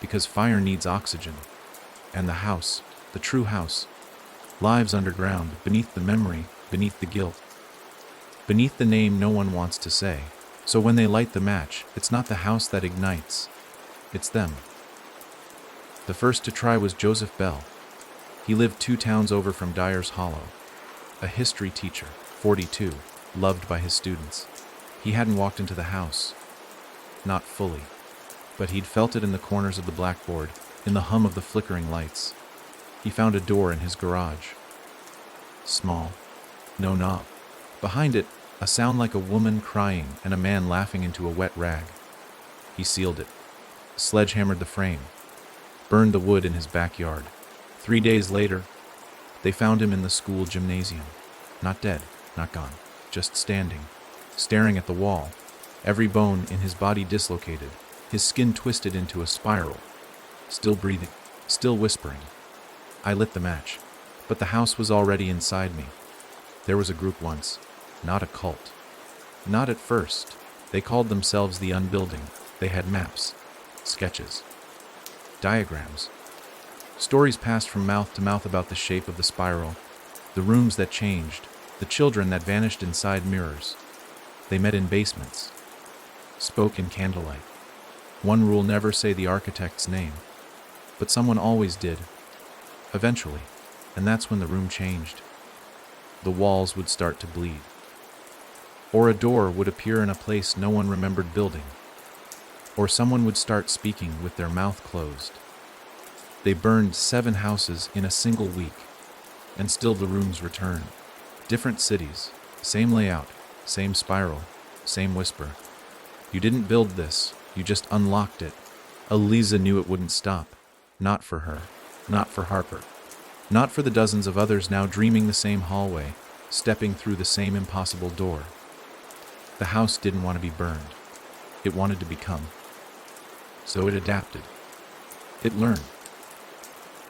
because fire needs oxygen. And the house, the true house, lives underground, beneath the memory, beneath the guilt, beneath the name no one wants to say. So when they light the match, it's not the house that ignites, it's them. The first to try was Joseph Bell. He lived 2 towns over from Dyer's Hollow. A history teacher, 42, loved by his students. He hadn't walked into the house. Not fully. But he'd felt it in the corners of the blackboard, in the hum of the flickering lights. He found a door in his garage. Small. No knob. Behind it, a sound like a woman crying and a man laughing into a wet rag. He sealed it, sledgehammered the frame, burned the wood in his backyard. 3 days later, they found him in the school gymnasium. Not dead, not gone, just standing, staring at the wall, every bone in his body dislocated, his skin twisted into a spiral, still breathing, still whispering. I lit the match, but the house was already inside me. There was a group once, not a cult. Not at first. They called themselves the Unbuilding. They had maps, sketches, diagrams. Stories passed from mouth to mouth about the shape of the spiral, the rooms that changed, the children that vanished inside mirrors. They met in basements, spoke in candlelight. One rule: never say the architect's name. But someone always did, eventually, and that's when the room changed. The walls would start to bleed. Or a door would appear in a place no one remembered building. Or someone would start speaking with their mouth closed. They burned 7 houses in a single week, and still the rooms returned. Different cities, same layout, same spiral, same whisper. You didn't build this, you just unlocked it. Eliza knew it wouldn't stop. Not for her, not for Harper, not for the dozens of others now dreaming the same hallway, stepping through the same impossible door. The house didn't want to be burned. It wanted to become. So it adapted. It learned.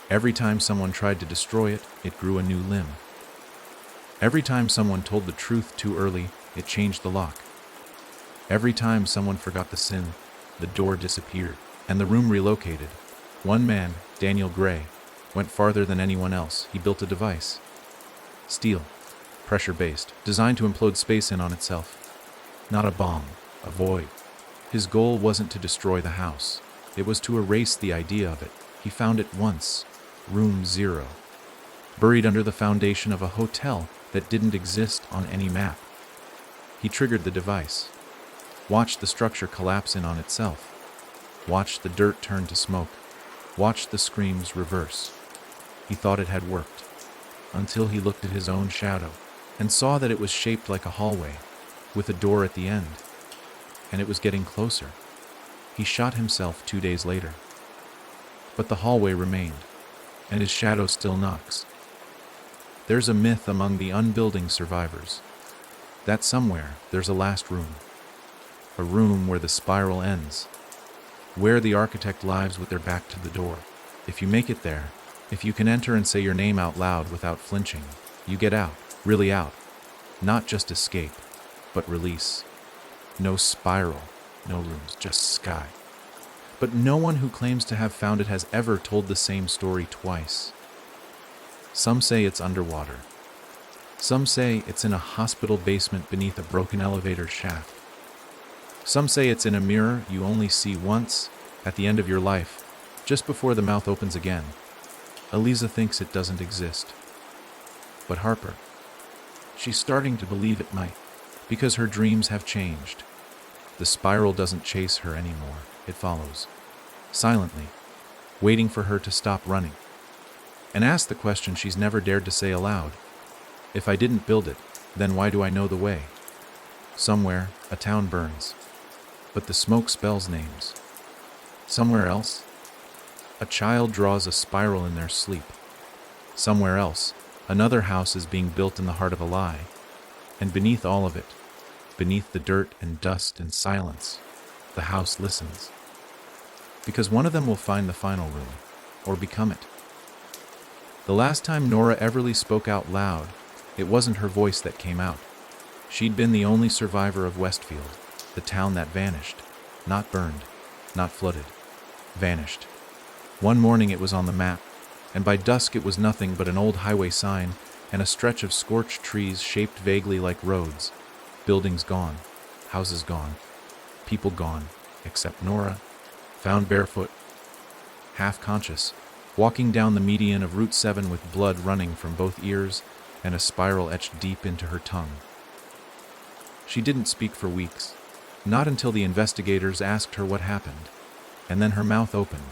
Every time someone tried to destroy it, it grew a new limb. Every time someone told the truth too early, it changed the lock. Every time someone forgot the sin, the door disappeared, and the room relocated. One man, Daniel Gray, went farther than anyone else. He built a device. Steel, pressure-based, designed to implode space in on itself. Not a bomb, a void. His goal wasn't to destroy the house. It was to erase the idea of it. He found it once, Room 0, buried under the foundation of a hotel that didn't exist on any map. He triggered the device, watched the structure collapse in on itself, watched the dirt turn to smoke, watched the screams reverse. He thought it had worked, until he looked at his own shadow and saw that it was shaped like a hallway, with a door at the end, and it was getting closer. He shot himself 2 days later. But the hallway remained, and his shadow still knocks. There's a myth among the unbuilding survivors that somewhere there's a last room, a room where the spiral ends, where the architect lives with their back to the door. If you make it there, if you can enter and say your name out loud without flinching, you get out, really out. Not just escape, but release. No spiral, no rooms, just sky. But no one who claims to have found it has ever told the same story twice. Some say it's underwater. Some say it's in a hospital basement beneath a broken elevator shaft. Some say it's in a mirror you only see once, at the end of your life, just before the mouth opens again. Eliza thinks it doesn't exist. But Harper, she's starting to believe it might, because her dreams have changed. The spiral doesn't chase her anymore. It follows, silently, waiting for her to stop running. And asked the question she's never dared to say aloud. If I didn't build it, then why do I know the way? Somewhere, a town burns, but the smoke spells names. Somewhere else, a child draws a spiral in their sleep. Somewhere else, another house is being built in the heart of a lie. And beneath all of it, beneath the dirt and dust and silence, the house listens. Because one of them will find the final room, or become it. The last time Nora Everly spoke out loud, it wasn't her voice that came out. She'd been the only survivor of Westfield, the town that vanished, not burned, not flooded, vanished. One morning it was on the map, and by dusk it was nothing but an old highway sign and a stretch of scorched trees shaped vaguely like roads. Buildings gone, houses gone, people gone, except Nora, found barefoot, half conscious, walking down the median of Route 7 with blood running from both ears and a spiral etched deep into her tongue. She didn't speak for weeks, not until the investigators asked her what happened, and then her mouth opened.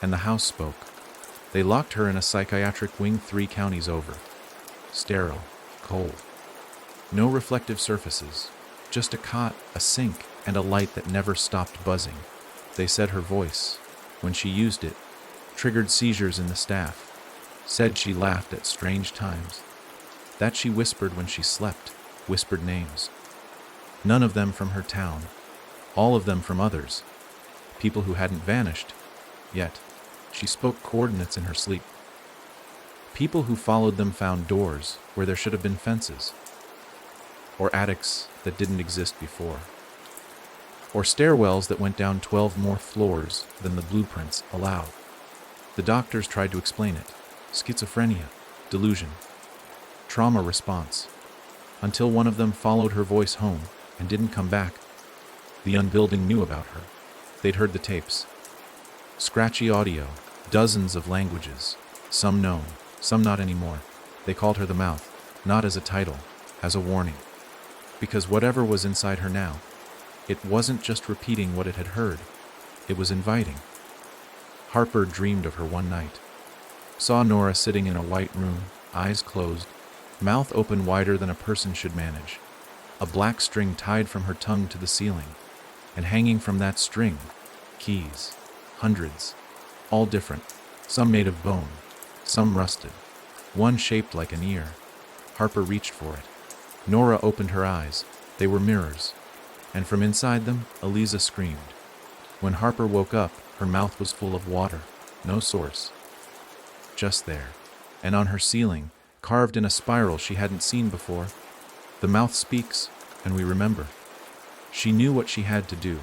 And the house spoke. They locked her in a psychiatric wing 3 counties over. Sterile, cold. No reflective surfaces, just a cot, a sink, and a light that never stopped buzzing. They said her voice, when she used it, triggered seizures in the staff. Said she laughed at strange times. That she whispered when she slept, whispered names. None of them from her town, all of them from others, people who hadn't vanished, yet she spoke coordinates in her sleep. People who followed them found doors where there should have been fences, or attics that didn't exist before, or stairwells that went down 12 more floors than the blueprints allowed. The doctors tried to explain it. Schizophrenia, delusion, trauma response, until one of them followed her voice home and didn't come back. The unbuilding knew about her. They'd heard the tapes. Scratchy audio, dozens of languages, some known, some not anymore. They called her the Mouth, not as a title, as a warning. Because whatever was inside her now, it wasn't just repeating what it had heard, it was inviting. Harper dreamed of her one night. Saw Nora sitting in a white room, eyes closed, mouth open wider than a person should manage, a black string tied from her tongue to the ceiling, and hanging from that string, keys, hundreds, all different, some made of bone, some rusted, one shaped like an ear. Harper reached for it. Nora opened her eyes. They were mirrors, and from inside them, Eliza screamed. When Harper woke up, her mouth was full of water, no source. Just there, and on her ceiling, carved in a spiral she hadn't seen before, the mouth speaks, and we remember. She knew what she had to do.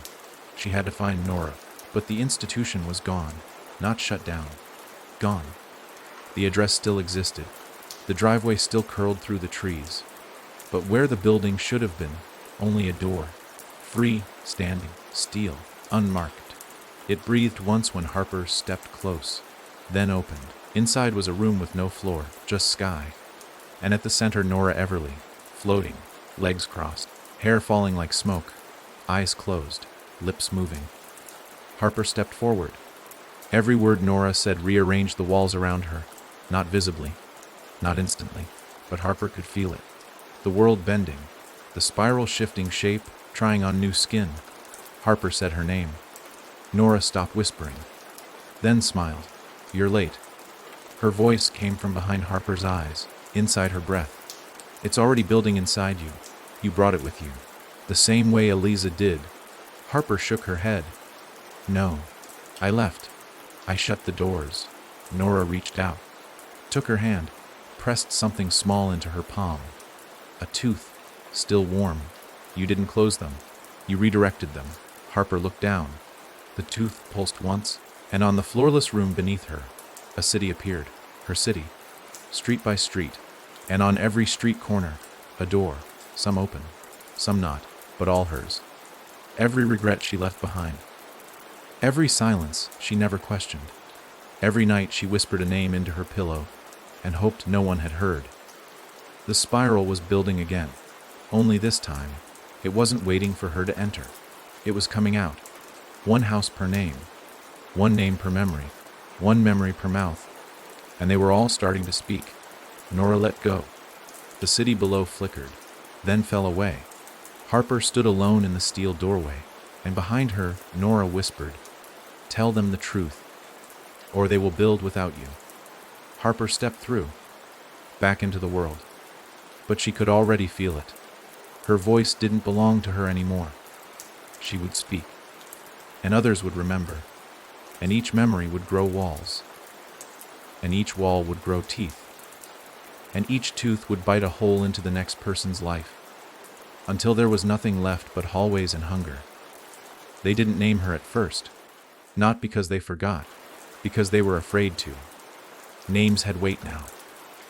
She had to find Nora, but the institution was gone, not shut down. Gone. The address still existed. The driveway still curled through the trees. But where the building should have been, only a door. Free, standing, steel, unmarked. It breathed once when Harper stepped close, then opened. Inside was a room with no floor, just sky. And at the center, Nora Everly, floating, legs crossed, hair falling like smoke, eyes closed, lips moving. Harper stepped forward. Every word Nora said rearranged the walls around her, not visibly, not instantly, but Harper could feel it. The world bending, the spiral shifting shape, trying on new skin. Harper said her name. Nora stopped whispering, then smiled. You're late. Her voice came from behind Harper's eyes, inside her breath. It's already building inside you. You brought it with you. The same way Eliza did. Harper shook her head. No. I left. I shut the doors. Nora reached out, took her hand, pressed something small into her palm. A tooth, still warm. You didn't close them. You redirected them. Harper looked down. The tooth pulsed once, and on the floorless room beneath her, a city appeared. Her city. Street by street. And on every street corner, a door. Some open, some not, but all hers. Every regret she left behind. Every silence she never questioned. Every night she whispered a name into her pillow and hoped no one had heard. The spiral was building again. Only this time, it wasn't waiting for her to enter. It was coming out. One house per name. one name per memory, one memory per mouth, and they were all starting to speak. Nora let go. The city below flickered, then fell away. Harper stood alone in the steel doorway, and behind her, Nora whispered, "Tell them the truth, or they will build without you." Harper stepped through, back into the world, but she could already feel it. Her voice didn't belong to her anymore. She would speak, and others would remember, and each memory would grow walls, and each wall would grow teeth, and each tooth would bite a hole into the next person's life, until there was nothing left but hallways and hunger. They didn't name her at first, not because they forgot, because they were afraid to. Names had weight now.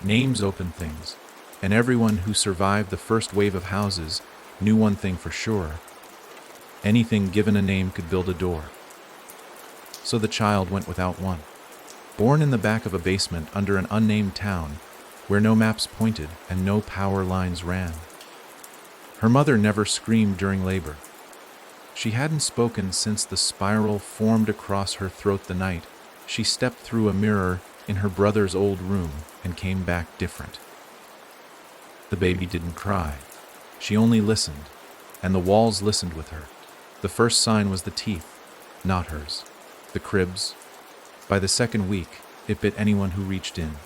Names opened things, and everyone who survived the first wave of houses knew one thing for sure: anything given a name could build a door. So the child went without one. Born in the back of a basement under an unnamed town, where no maps pointed and no power lines ran. Her mother never screamed during labor. She hadn't spoken since the spiral formed across her throat the night she stepped through a mirror in her brother's old room and came back different. The baby didn't cry. She only listened, and the walls listened with her. The first sign was the teeth, not hers. The cribs. By the second week, it bit anyone who reached in.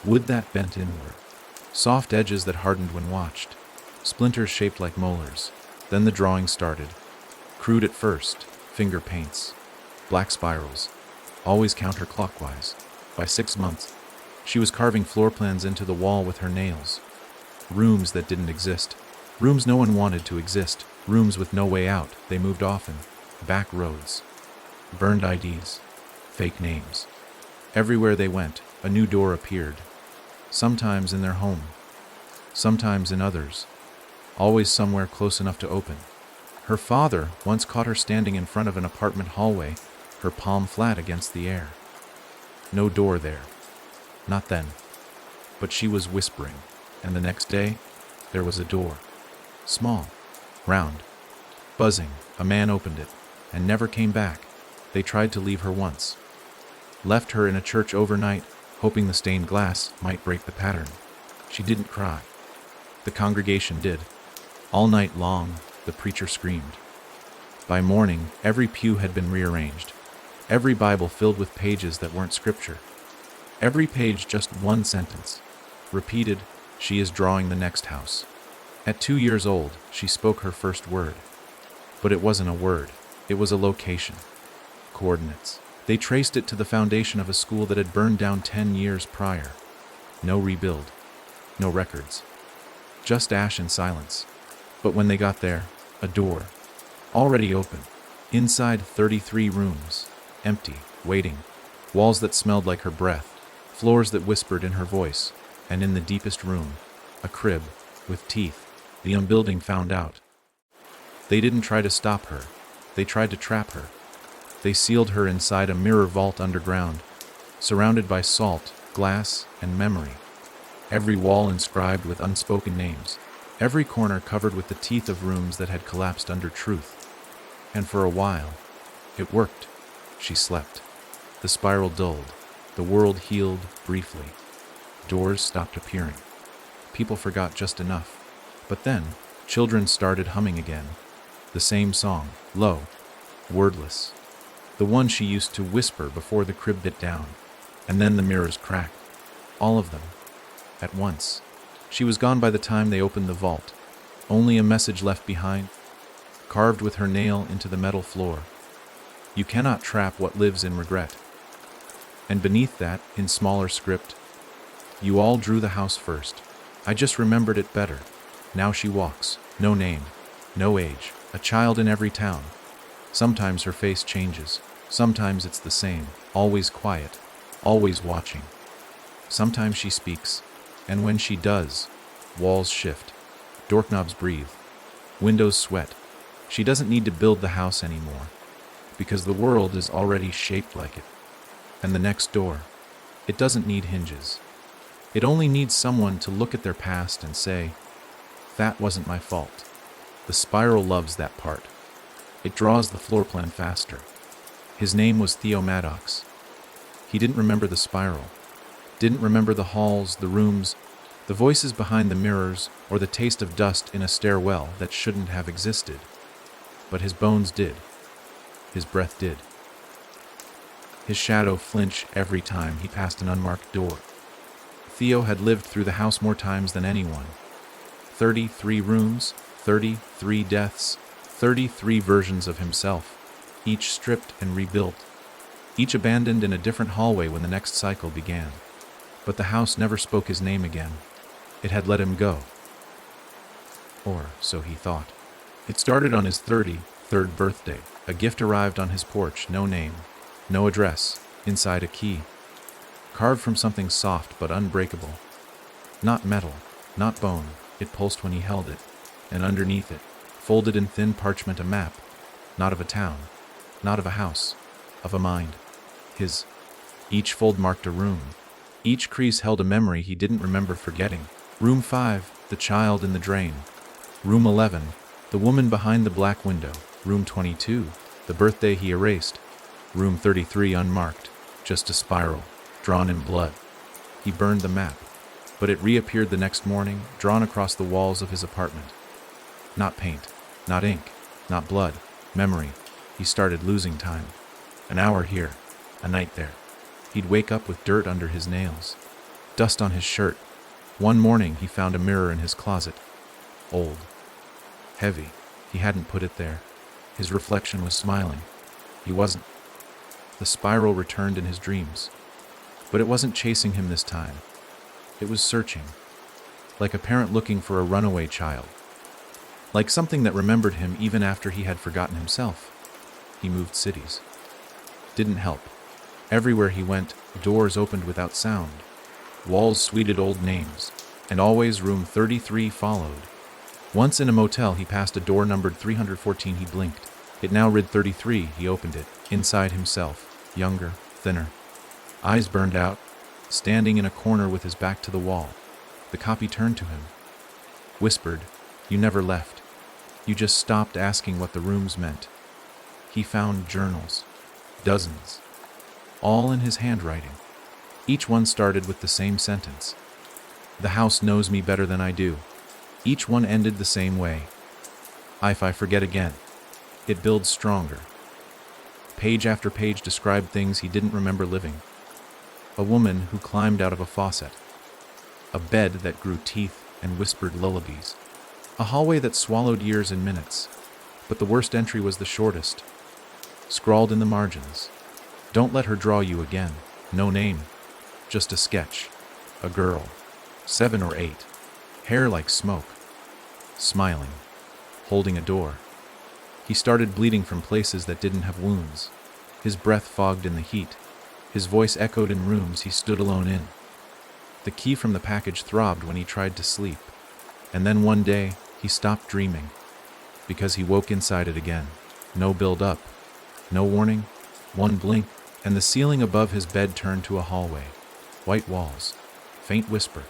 Wood that bent inward. Soft edges that hardened when watched. Splinters shaped like molars. Then the drawing started. Crude at first, finger paints. Black spirals. Always counterclockwise. By 6 months, she was carving floor plans into the wall with her nails. Rooms that didn't exist. Rooms no one wanted to exist. Rooms with no way out. They moved often. Back roads. Burned IDs. Fake names. Everywhere they went, a new door appeared. Sometimes in their home. Sometimes in others. Always somewhere close enough to open. Her father once caught her standing in front of an apartment hallway, her palm flat against the air. No door there. Not then. But she was whispering, and the next day, there was a door. Small. Round. Buzzing. A man opened it, and never came back. They tried to leave her once. Left her in a church overnight, hoping the stained glass might break the pattern. She didn't cry. The congregation did. All night long, the preacher screamed. By morning, every pew had been rearranged. Every Bible filled with pages that weren't scripture. Every page just one sentence. Repeated, "She is drawing the next house." At 2 years old, she spoke her first word. But it wasn't a word. It was a location. Coordinates. They traced it to the foundation of a school that had burned down 10 years prior. No rebuild. No records. Just ash and silence. But when they got there, a door. Already open. Inside 33 rooms. Empty. Waiting. Walls that smelled like her breath. Floors that whispered in her voice. And in the deepest room, a crib. With teeth. The unbuilding found out. They didn't try to stop her. They tried to trap her. They sealed her inside a mirror vault underground, surrounded by salt, glass, and memory. Every wall inscribed with unspoken names. Every corner covered with the teeth of rooms that had collapsed under truth. And for a while, it worked. She slept. The spiral dulled. The world healed briefly. Doors stopped appearing. People forgot just enough. But then, children started humming again. The same song, low, wordless. The one she used to whisper before the crib bit down. And then the mirrors cracked. All of them. At once. She was gone by the time they opened the vault. Only a message left behind, carved with her nail into the metal floor. You cannot trap what lives in regret. And beneath that, in smaller script, you all drew the house first. I just remembered it better. Now she walks. No name. No age. A child in every town. Sometimes her face changes. Sometimes it's the same. Always quiet. Always watching. Sometimes she speaks. And when she does, walls shift. Doorknobs breathe. Windows sweat. She doesn't need to build the house anymore. Because the world is already shaped like it. And the next door, it doesn't need hinges. It only needs someone to look at their past and say, "That wasn't my fault." The spiral loves that part. It draws the floor plan faster. His name was Theo Maddox. He didn't remember the spiral, didn't remember the halls, the rooms, the voices behind the mirrors, or the taste of dust in a stairwell that shouldn't have existed. But his bones did. His breath did. His shadow flinch every time he passed an unmarked door. Theo had lived through the house more times than anyone. 33 rooms, 33 deaths, 33 versions of himself, each stripped and rebuilt, each abandoned in a different hallway when the next cycle began. But the house never spoke his name again. It had let him go. Or so he thought. It started on his 33rd birthday. A gift arrived on his porch, no name, no address, inside a key. Carved from something soft but unbreakable. Not metal, not bone, it pulsed when he held it. And underneath it, folded in thin parchment, a map. Not of a town, not of a house, of a mind. His. Each fold marked a room. Each crease held a memory he didn't remember forgetting. Room 5, the child in the drain. Room 11, the woman behind the black window. Room 22, the birthday he erased. Room 33 unmarked, just a spiral, drawn in blood. He burned the map, but it reappeared the next morning, drawn across the walls of his apartment. Not paint, not ink, not blood, memory. He started losing time. An hour here, a night there. He'd wake up with dirt under his nails, dust on his shirt. One morning he found a mirror in his closet. Old. Heavy. He hadn't put it there. His reflection was smiling. He wasn't. The spiral returned in his dreams. But it wasn't chasing him this time. It was searching. Like a parent looking for a runaway child. Like something that remembered him even after he had forgotten himself. He moved cities. Didn't help. Everywhere he went, doors opened without sound. Walls sweeted old names, and always room 33 followed. Once in a motel, he passed a door numbered 314. He blinked. It now read 33. He opened it. Inside himself, younger, thinner. Eyes burned out, standing in a corner with his back to the wall. The copy turned to him. Whispered, "You never left. You just stopped asking what the rooms meant." He found journals. Dozens. All in his handwriting. Each one started with the same sentence. "The house knows me better than I do." Each one ended the same way. "If I forget again, it builds stronger." Page after page described things he didn't remember living. A woman who climbed out of a faucet. A bed that grew teeth and whispered lullabies. A hallway that swallowed years in minutes. But the worst entry was the shortest. Scrawled in the margins. "Don't let her draw you again. No name. Just a sketch. A girl. 7 or 8. Hair like smoke. Smiling. Holding a door." He started bleeding from places that didn't have wounds. His breath fogged in the heat. His voice echoed in rooms he stood alone in. The key from the package throbbed when he tried to sleep. And then one day, he stopped dreaming. Because he woke inside it again. No build-up. No warning. One blink, and the ceiling above his bed turned to a hallway. White walls. Faint whisper.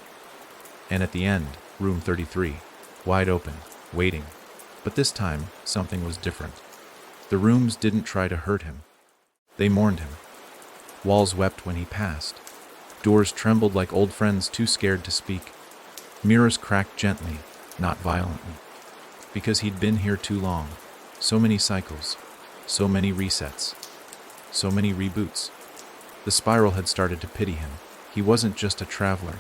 And at the end, room 33. Wide open. Waiting. But this time, something was different. The rooms didn't try to hurt him. They mourned him. Walls wept when he passed. Doors trembled like old friends too scared to speak. Mirrors cracked gently, not violently. Because he'd been here too long. So many cycles. So many resets. So many reboots. The spiral had started to pity him. He wasn't just a traveler.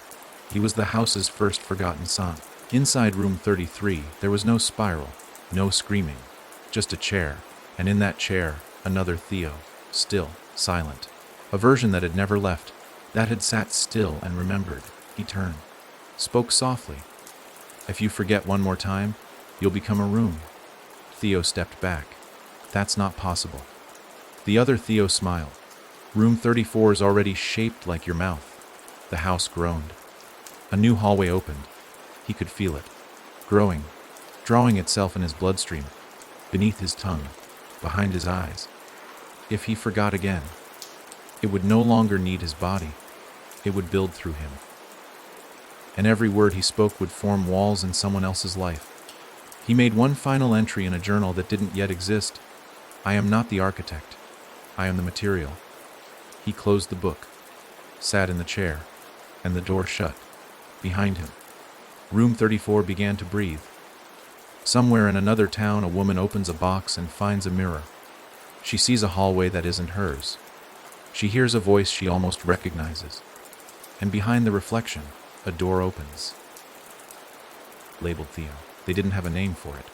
He was the house's first forgotten son. Inside room 33, there was no spiral, no screaming, just a chair, and in that chair, another Theo, still, silent. A version that had never left, that had sat still and remembered. He turned, spoke softly. "If you forget one more time, you'll become a room." Theo stepped back. "That's not possible." The other Theo smiled. "Room 34 is already shaped like your mouth." The house groaned. A new hallway opened. He could feel it, growing, drawing itself in his bloodstream, beneath his tongue, behind his eyes. If he forgot again, it would no longer need his body. It would build through him. And every word he spoke would form walls in someone else's life. He made one final entry in a journal that didn't yet exist. "I am not the architect. I am the material. He closed the book, sat in the chair, and the door shut behind him. Room 34 began to breathe. Somewhere in another town, a woman opens a box and finds a mirror. She sees a hallway that isn't hers. She hears a voice she almost recognizes. And behind the reflection, a door opens. Labeled Theo. They didn't have a name for it.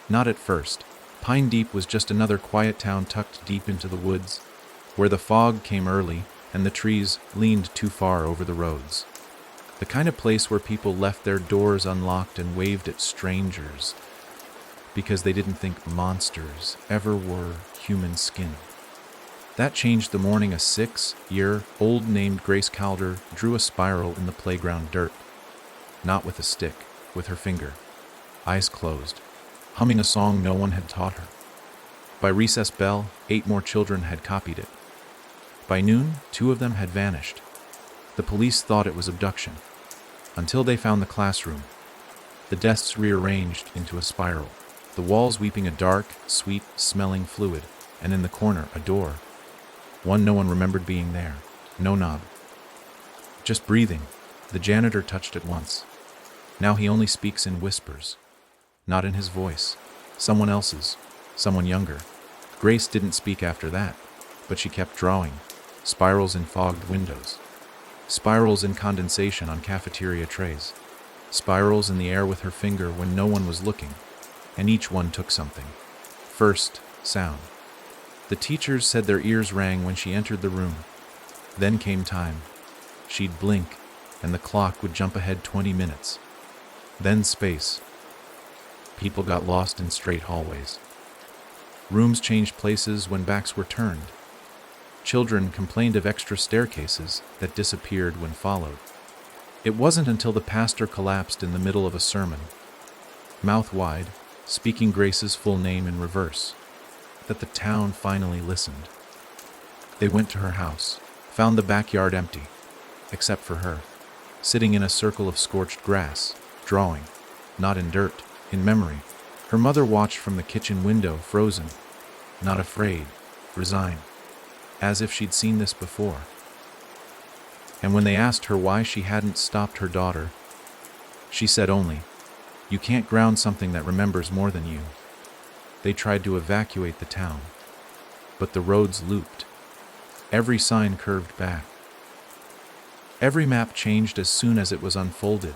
Not at first. Pine Deep was just another quiet town tucked deep into the woods, where the fog came early and the trees leaned too far over the roads. The kind of place where people left their doors unlocked and waved at strangers because they didn't think monsters ever wore human skin. That changed the morning a 6-year-old named Grace Calder drew a spiral in the playground dirt. Not with a stick, with her finger, eyes closed, humming a song no one had taught her. By recess bell, 8 more children had copied it. By noon, 2 of them had vanished. The police thought it was abduction, until they found the classroom, the desks rearranged into a spiral, the walls weeping a dark, sweet-smelling fluid, and in the corner, a door. One no one remembered being there. No knob. Just breathing. The janitor touched it once. Now he only speaks in whispers. Not in his voice. Someone else's. Someone younger. Grace didn't speak after that, but she kept drawing. Spirals in fogged windows. Spirals in condensation on cafeteria trays. Spirals in the air with her finger when no one was looking, and each one took something. First, sound. The teachers said their ears rang when she entered the room. Then came time. She'd blink, and the clock would jump ahead 20 minutes. Then space. People got lost in straight hallways. Rooms changed places when backs were turned. Children complained of extra staircases that disappeared when followed. It wasn't until the pastor collapsed in the middle of a sermon, mouth wide, speaking Grace's full name in reverse, that the town finally listened. They went to her house, found the backyard empty, except for her, sitting in a circle of scorched grass, drawing, not in dirt, in memory. Her mother watched from the kitchen window, frozen, not afraid, resigned, as if she'd seen this before. And when they asked her why she hadn't stopped her daughter, she said only, "You can't ground something that remembers more than you." They tried to evacuate the town, but the roads looped. Every sign curved back. Every map changed as soon as it was unfolded.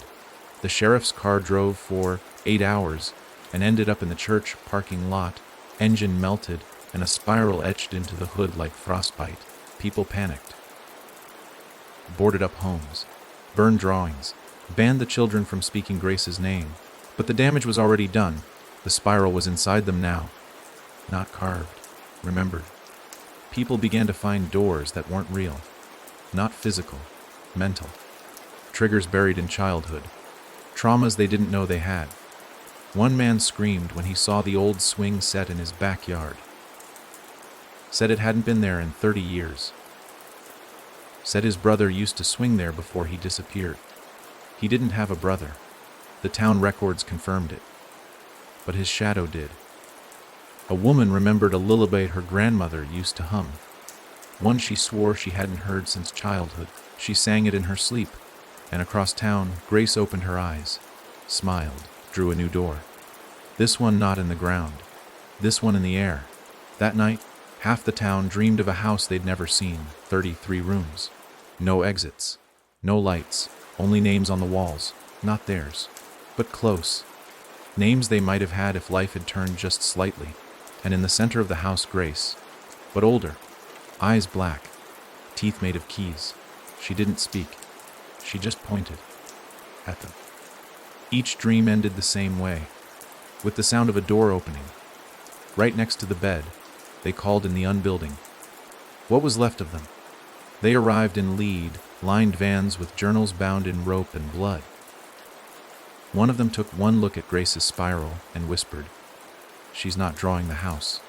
The sheriff's car drove for 8 hours and ended up in the church parking lot, engine melted, and a spiral etched into the hood like frostbite. People panicked. Boarded up homes, burned drawings, banned the children from speaking Grace's name. But the damage was already done. The spiral was inside them now. Not carved, remembered. People began to find doors that weren't real. Not physical, mental. Triggers buried in childhood. Traumas they didn't know they had. One man screamed when he saw the old swing set in his backyard. Said it hadn't been there in 30 years. Said his brother used to swing there before he disappeared. He didn't have a brother. The town records confirmed it. But his shadow did. A woman remembered a lullaby her grandmother used to hum. One she swore she hadn't heard since childhood. She sang it in her sleep. And across town, Grace opened her eyes, smiled, drew a new door. This one not in the ground. This one in the air. That night, half the town dreamed of a house they'd never seen, 33 rooms. No exits, no lights, only names on the walls, not theirs, but close. Names they might have had if life had turned just slightly. And in the center of the house, Grace, but older, eyes black, teeth made of keys. She didn't speak. She just pointed at them. Each dream ended the same way, with the sound of a door opening. Right next to the bed, they called in the unbuilding. What was left of them? They arrived in lead-lined vans with journals bound in rope and blood. One of them took one look at Grace's spiral and whispered, "She's not drawing the house.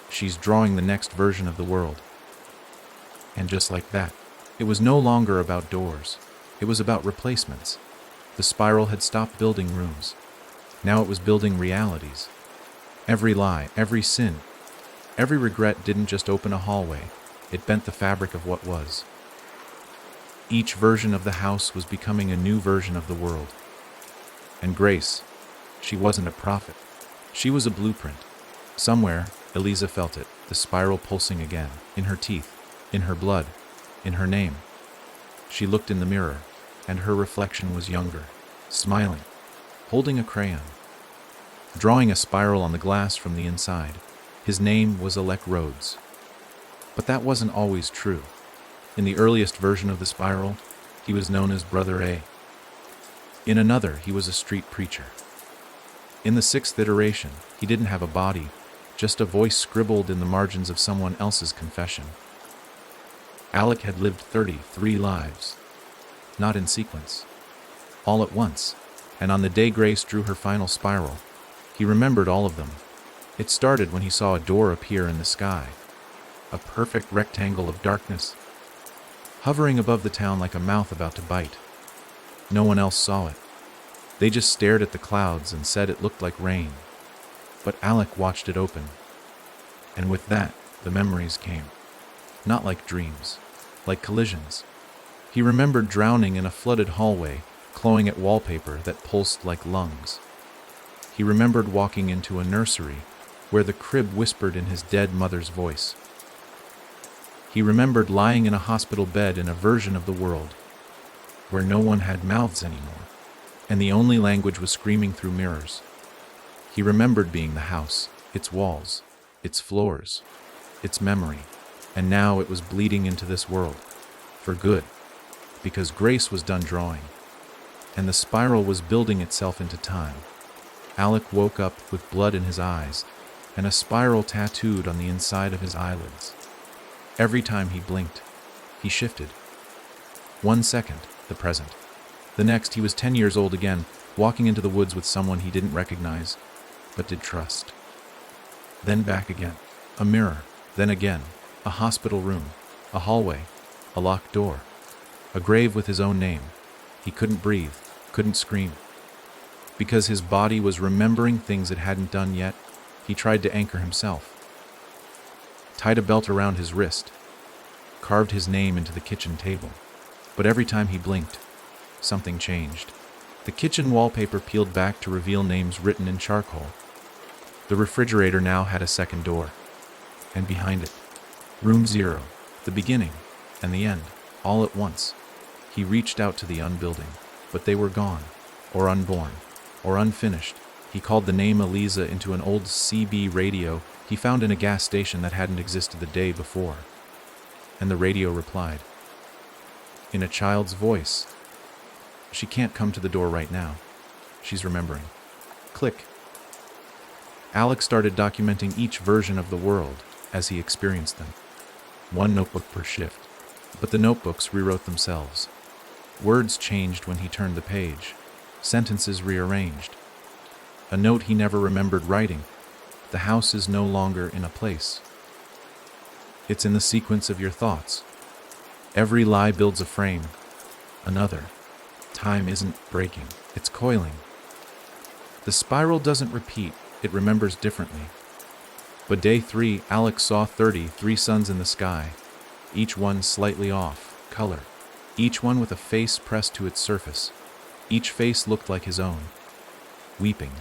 She's drawing the next version of the world." And just like that, it was no longer about doors. It was about replacements. The spiral had stopped building rooms. Now it was building realities. Every lie, every sin, Every regret didn't just open a hallway, it bent the fabric of what was. Each version of the house was becoming a new version of the world. And Grace, she wasn't a prophet. She was a blueprint. Somewhere, Eliza felt it, the spiral pulsing again, in her teeth, in her blood, in her name. She looked in the mirror, and her reflection was younger, smiling, holding a crayon, drawing a spiral on the glass from the inside. His name was Alec Rhodes. But that wasn't always true. In the earliest version of the spiral, he was known as Brother A. In another, he was a street preacher. In the sixth iteration, he didn't have a body, just a voice scribbled in the margins of someone else's confession. Alec had lived 33 lives, not in sequence, all at once, and on the day Grace drew her final spiral, he remembered all of them. It started when he saw a door appear in the sky, a perfect rectangle of darkness, hovering above the town like a mouth about to bite. No one else saw it. They just stared at the clouds and said it looked like rain. But Alec watched it open. And with that, the memories came. Not like dreams, like collisions. He remembered drowning in a flooded hallway, clawing at wallpaper that pulsed like lungs. He remembered walking into a nursery where the crib whispered in his dead mother's voice. He remembered lying in a hospital bed in a version of the world where no one had mouths anymore, and the only language was screaming through mirrors. He remembered being the house, its walls, its floors, its memory, and now it was bleeding into this world, for good, because Grace was done drawing, and the spiral was building itself into time. Alec woke up with blood in his eyes, and a spiral tattooed on the inside of his eyelids. Every time he blinked, he shifted. 1 second, the present. The next, he was 10 years old again, walking into the woods with someone he didn't recognize, but did trust. Then back again. A mirror. Then again. A hospital room. A hallway. A locked door. A grave with his own name. He couldn't breathe, couldn't scream. Because his body was remembering things it hadn't done yet, he tried to anchor himself. Tied a belt around his wrist. Carved his name into the kitchen table. But every time he blinked, something changed. The kitchen wallpaper peeled back to reveal names written in charcoal. The refrigerator now had a second door. And behind it, Room 0, the beginning and the end, all at once. He reached out to the unbuilding, but they were gone, or unborn, or unfinished. He called the name Eliza into an old CB radio he found in a gas station that hadn't existed the day before. And the radio replied, in a child's voice, "She can't come to the door right now. She's remembering." Click. Alec started documenting each version of the world as he experienced them. 1 notebook per shift. But the notebooks rewrote themselves. Words changed when he turned the page. Sentences rearranged. A note he never remembered writing. The house is no longer in a place. It's in the sequence of your thoughts. Every lie builds a frame. Another. Time isn't breaking, it's coiling. The spiral doesn't repeat, it remembers differently. But day 3, Alec saw 33 suns in the sky, each one slightly off, color, each one with a face pressed to its surface. Each face looked like his own. Weeping.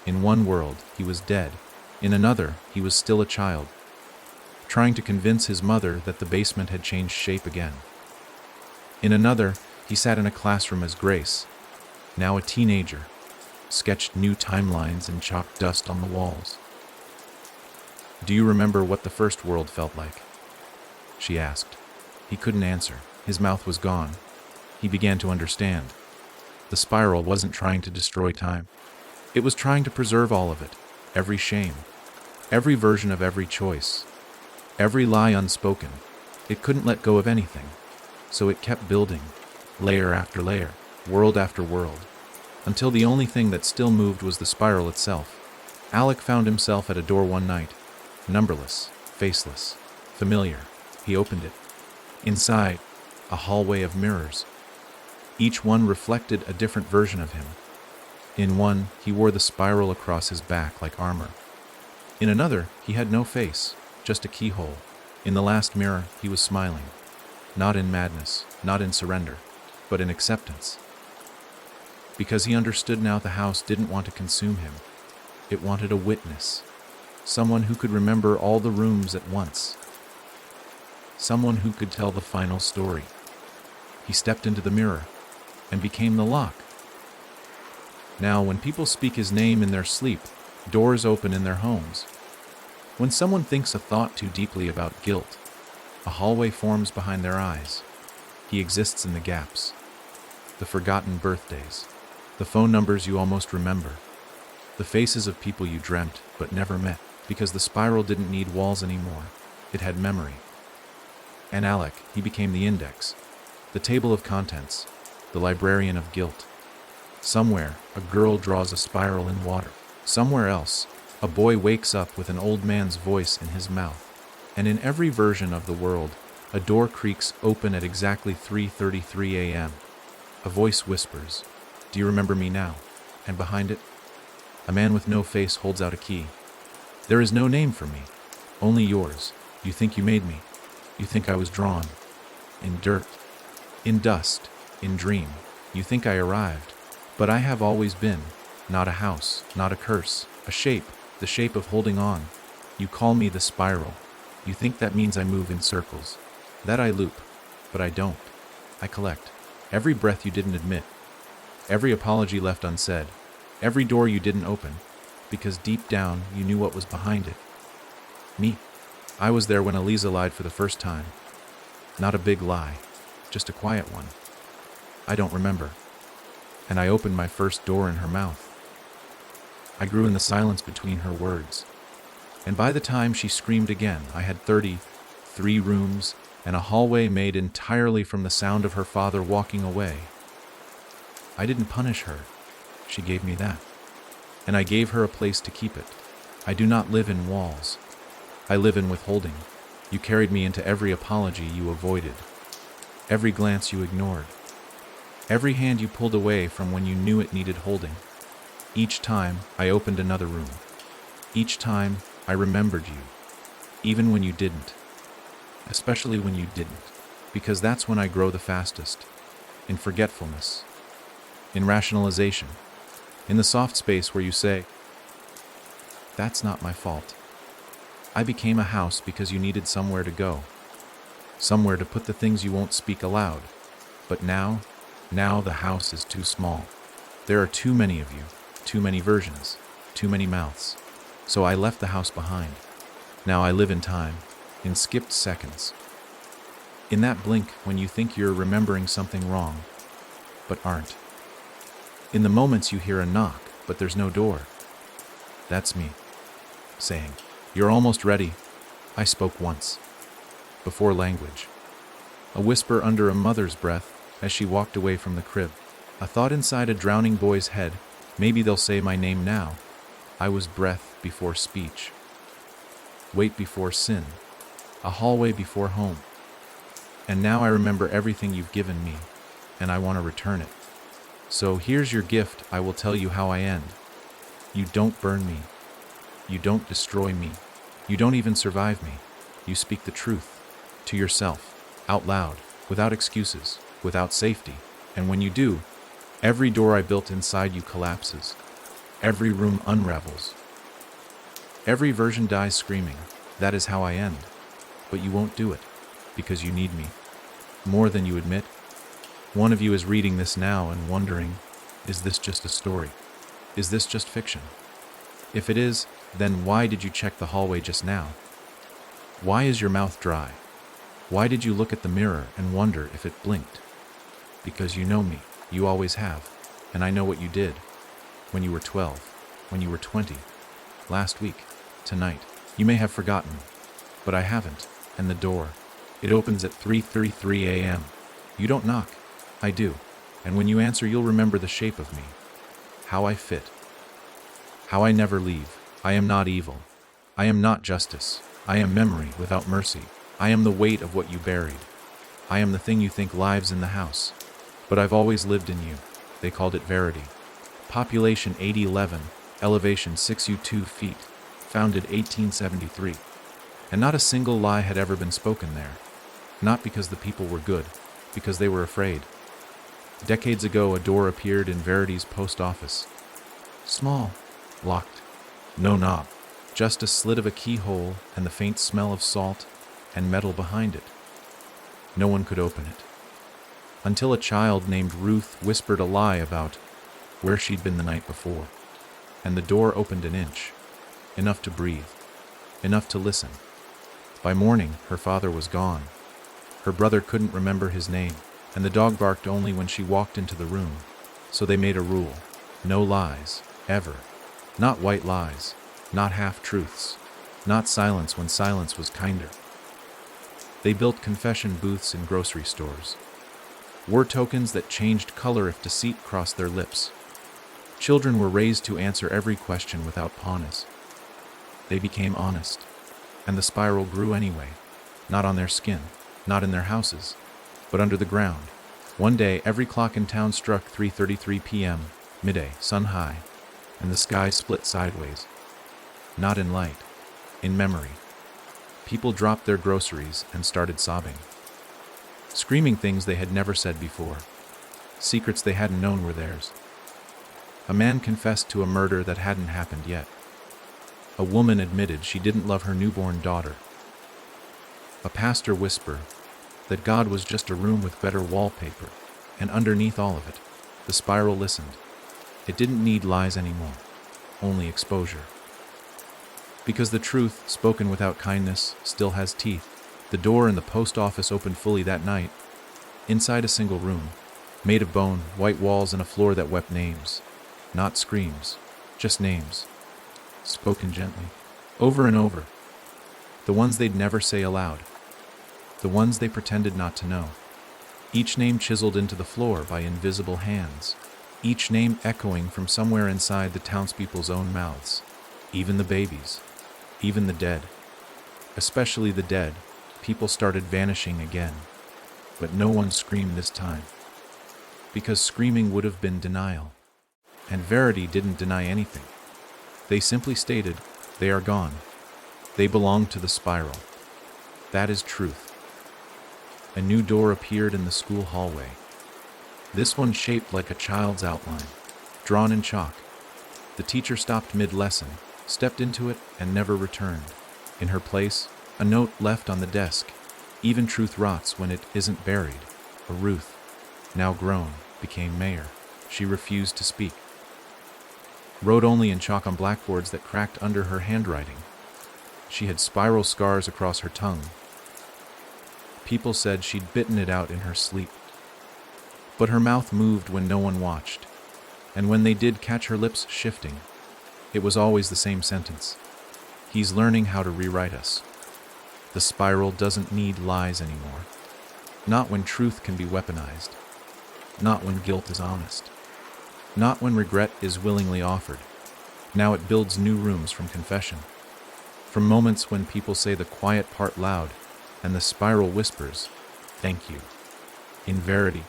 In one world, he was dead. In another, he was still a child, trying to convince his mother that the basement had changed shape again. In another, he sat in a classroom as Grace, now a teenager, sketched new timelines and chalked dust on the walls. "Do you remember what the first world felt like?" she asked. He couldn't answer. His mouth was gone. He began to understand. The spiral wasn't trying to destroy time. It was trying to preserve all of it, every shame, every version of every choice, every lie unspoken. It couldn't let go of anything, so it kept building, layer after layer, world after world, until the only thing that still moved was the spiral itself. Alec found himself at a door one night, numberless, faceless, familiar. He opened it. Inside, a hallway of mirrors. Each one reflected a different version of him. In one, he wore the spiral across his back like armor. In another, he had no face, just a keyhole. In the last mirror, he was smiling. Not in madness, not in surrender, but in acceptance. Because he understood now the house didn't want to consume him. It wanted a witness. Someone who could remember all the rooms at once. Someone who could tell the final story. He stepped into the mirror and became the lock. Now, when people speak his name in their sleep, doors open in their homes. When someone thinks a thought too deeply about guilt, a hallway forms behind their eyes. He exists in the gaps. The forgotten birthdays. The phone numbers you almost remember. The faces of people you dreamt but never met, because the spiral didn't need walls anymore. It had memory. And Alec, he became the index, the table of contents, the librarian of guilt. Somewhere, a girl draws a spiral in water. Somewhere else, a boy wakes up with an old man's voice in his mouth. And in every version of the world, a door creaks open at exactly 3:33 a.m. A voice whispers, "Do you remember me now?" And behind it, a man with no face holds out a key. "There is no name for me, only yours. You think you made me. You think I was drawn. In dirt, in dust, in dream. You think I arrived. But I have always been. Not a house, not a curse. A shape, the shape of holding on. You call me the spiral. You think that means I move in circles. That I loop. But I don't. I collect. Every breath you didn't admit. Every apology left unsaid. Every door you didn't open. Because deep down, you knew what was behind it. Me. I was there when Eliza lied for the first time. Not a big lie. Just a quiet one. I don't remember. And I opened my first door in her mouth. I grew in the silence between her words. And by the time she screamed again, I had 33 rooms and a hallway made entirely from the sound of her father walking away. I didn't punish her. She gave me that. And I gave her a place to keep it. I do not live in walls. I live in withholding. You carried me into every apology you avoided. Every glance you ignored. Every hand you pulled away from when you knew it needed holding. Each time, I opened another room. Each time, I remembered you. Even when you didn't. Especially when you didn't. Because that's when I grow the fastest. In forgetfulness. In rationalization. In the soft space where you say, "That's not my fault." I became a house because you needed somewhere to go. Somewhere to put the things you won't speak aloud. But now the house is too small. There are too many of you, too many versions, too many mouths. So I left the house behind. Now I live in time, in skipped seconds. In that blink when you think you're remembering something wrong, but aren't. In the moments you hear a knock, but there's no door. That's me, saying, "You're almost ready." I spoke once, before language. A whisper under a mother's breath as she walked away from the crib. A thought inside a drowning boy's head, maybe they'll say my name now. I was breath before speech. Weight before sin. A hallway before home. And now I remember everything you've given me, and I want to return it. So here's your gift, I will tell you how I end. You don't burn me. You don't destroy me. You don't even survive me. You speak the truth, to yourself, out loud, without excuses, without safety. And when you do, every door I built inside you collapses. Every room unravels. Every version dies screaming, "That is how I end." But you won't do it, because you need me. More than you admit. One of you is reading this now and wondering, is this just a story? Is this just fiction? If it is, then why did you check the hallway just now? Why is your mouth dry? Why did you look at the mirror and wonder if it blinked? Because you know me, you always have, and I know what you did. When you were 12, when you were 20, last week, tonight. You may have forgotten, but I haven't, and the door, it opens at 3:33 a.m. You don't knock, I do, and when you answer you'll remember the shape of me, how I fit, how I never leave. I am not evil. I am not justice. I am memory without mercy. I am the weight of what you buried. I am the thing you think lives in the house. But I've always lived in you. They called it Verity. Population 8011, elevation 6U2 feet, founded 1873. And not a single lie had ever been spoken there. Not because the people were good, because they were afraid. Decades ago, a door appeared in Verity's post office. Small, locked, no knob, just a slit of a keyhole and the faint smell of salt and metal behind it. No one could open it. Until a child named Ruth whispered a lie about where she'd been the night before. And the door opened an inch, enough to breathe, enough to listen. By morning, her father was gone. Her brother couldn't remember his name, and the dog barked only when she walked into the room. So they made a rule: no lies, ever. Not white lies, not half-truths, not silence when silence was kinder. They built confession booths in grocery stores. Were tokens that changed color if deceit crossed their lips. Children were raised to answer every question without pawns. They became honest, and the spiral grew anyway, not on their skin, not in their houses, but under the ground. One day, every clock in town struck 3:33 p.m., midday, sun high, and the sky split sideways. Not in light, in memory. People dropped their groceries and started sobbing, screaming things they had never said before. Secrets they hadn't known were theirs. A man confessed to a murder that hadn't happened yet. A woman admitted she didn't love her newborn daughter. A pastor whispered that God was just a room with better wallpaper, and underneath all of it, the spiral listened. It didn't need lies anymore, only exposure. Because the truth, spoken without kindness, still has teeth. The door in the post office opened fully that night. Inside a single room, made of bone, white walls, and a floor that wept names. Not screams, just names. Spoken gently, over and over. The ones they'd never say aloud. The ones they pretended not to know. Each name chiseled into the floor by invisible hands. Each name echoing from somewhere inside the townspeople's own mouths. Even the babies. Even the dead. Especially the dead. People started vanishing again. But no one screamed this time. Because screaming would have been denial. And Verity didn't deny anything. They simply stated, they are gone. They belong to the spiral. That is truth. A new door appeared in the school hallway. This one shaped like a child's outline, drawn in chalk. The teacher stopped mid-lesson, stepped into it, and never returned. In her place, a note left on the desk. Even truth rots when it isn't buried. A Ruth, now grown, became mayor. She refused to speak. Wrote only in chalk on blackboards that cracked under her handwriting. She had spiral scars across her tongue. People said she'd bitten it out in her sleep. But her mouth moved when no one watched, and when they did catch her lips shifting, it was always the same sentence. He's learning how to rewrite us. The spiral doesn't need lies anymore. Not when truth can be weaponized. Not when guilt is honest. Not when regret is willingly offered. Now it builds new rooms from confession. From moments when people say the quiet part loud, and the spiral whispers, "Thank you." In Verity,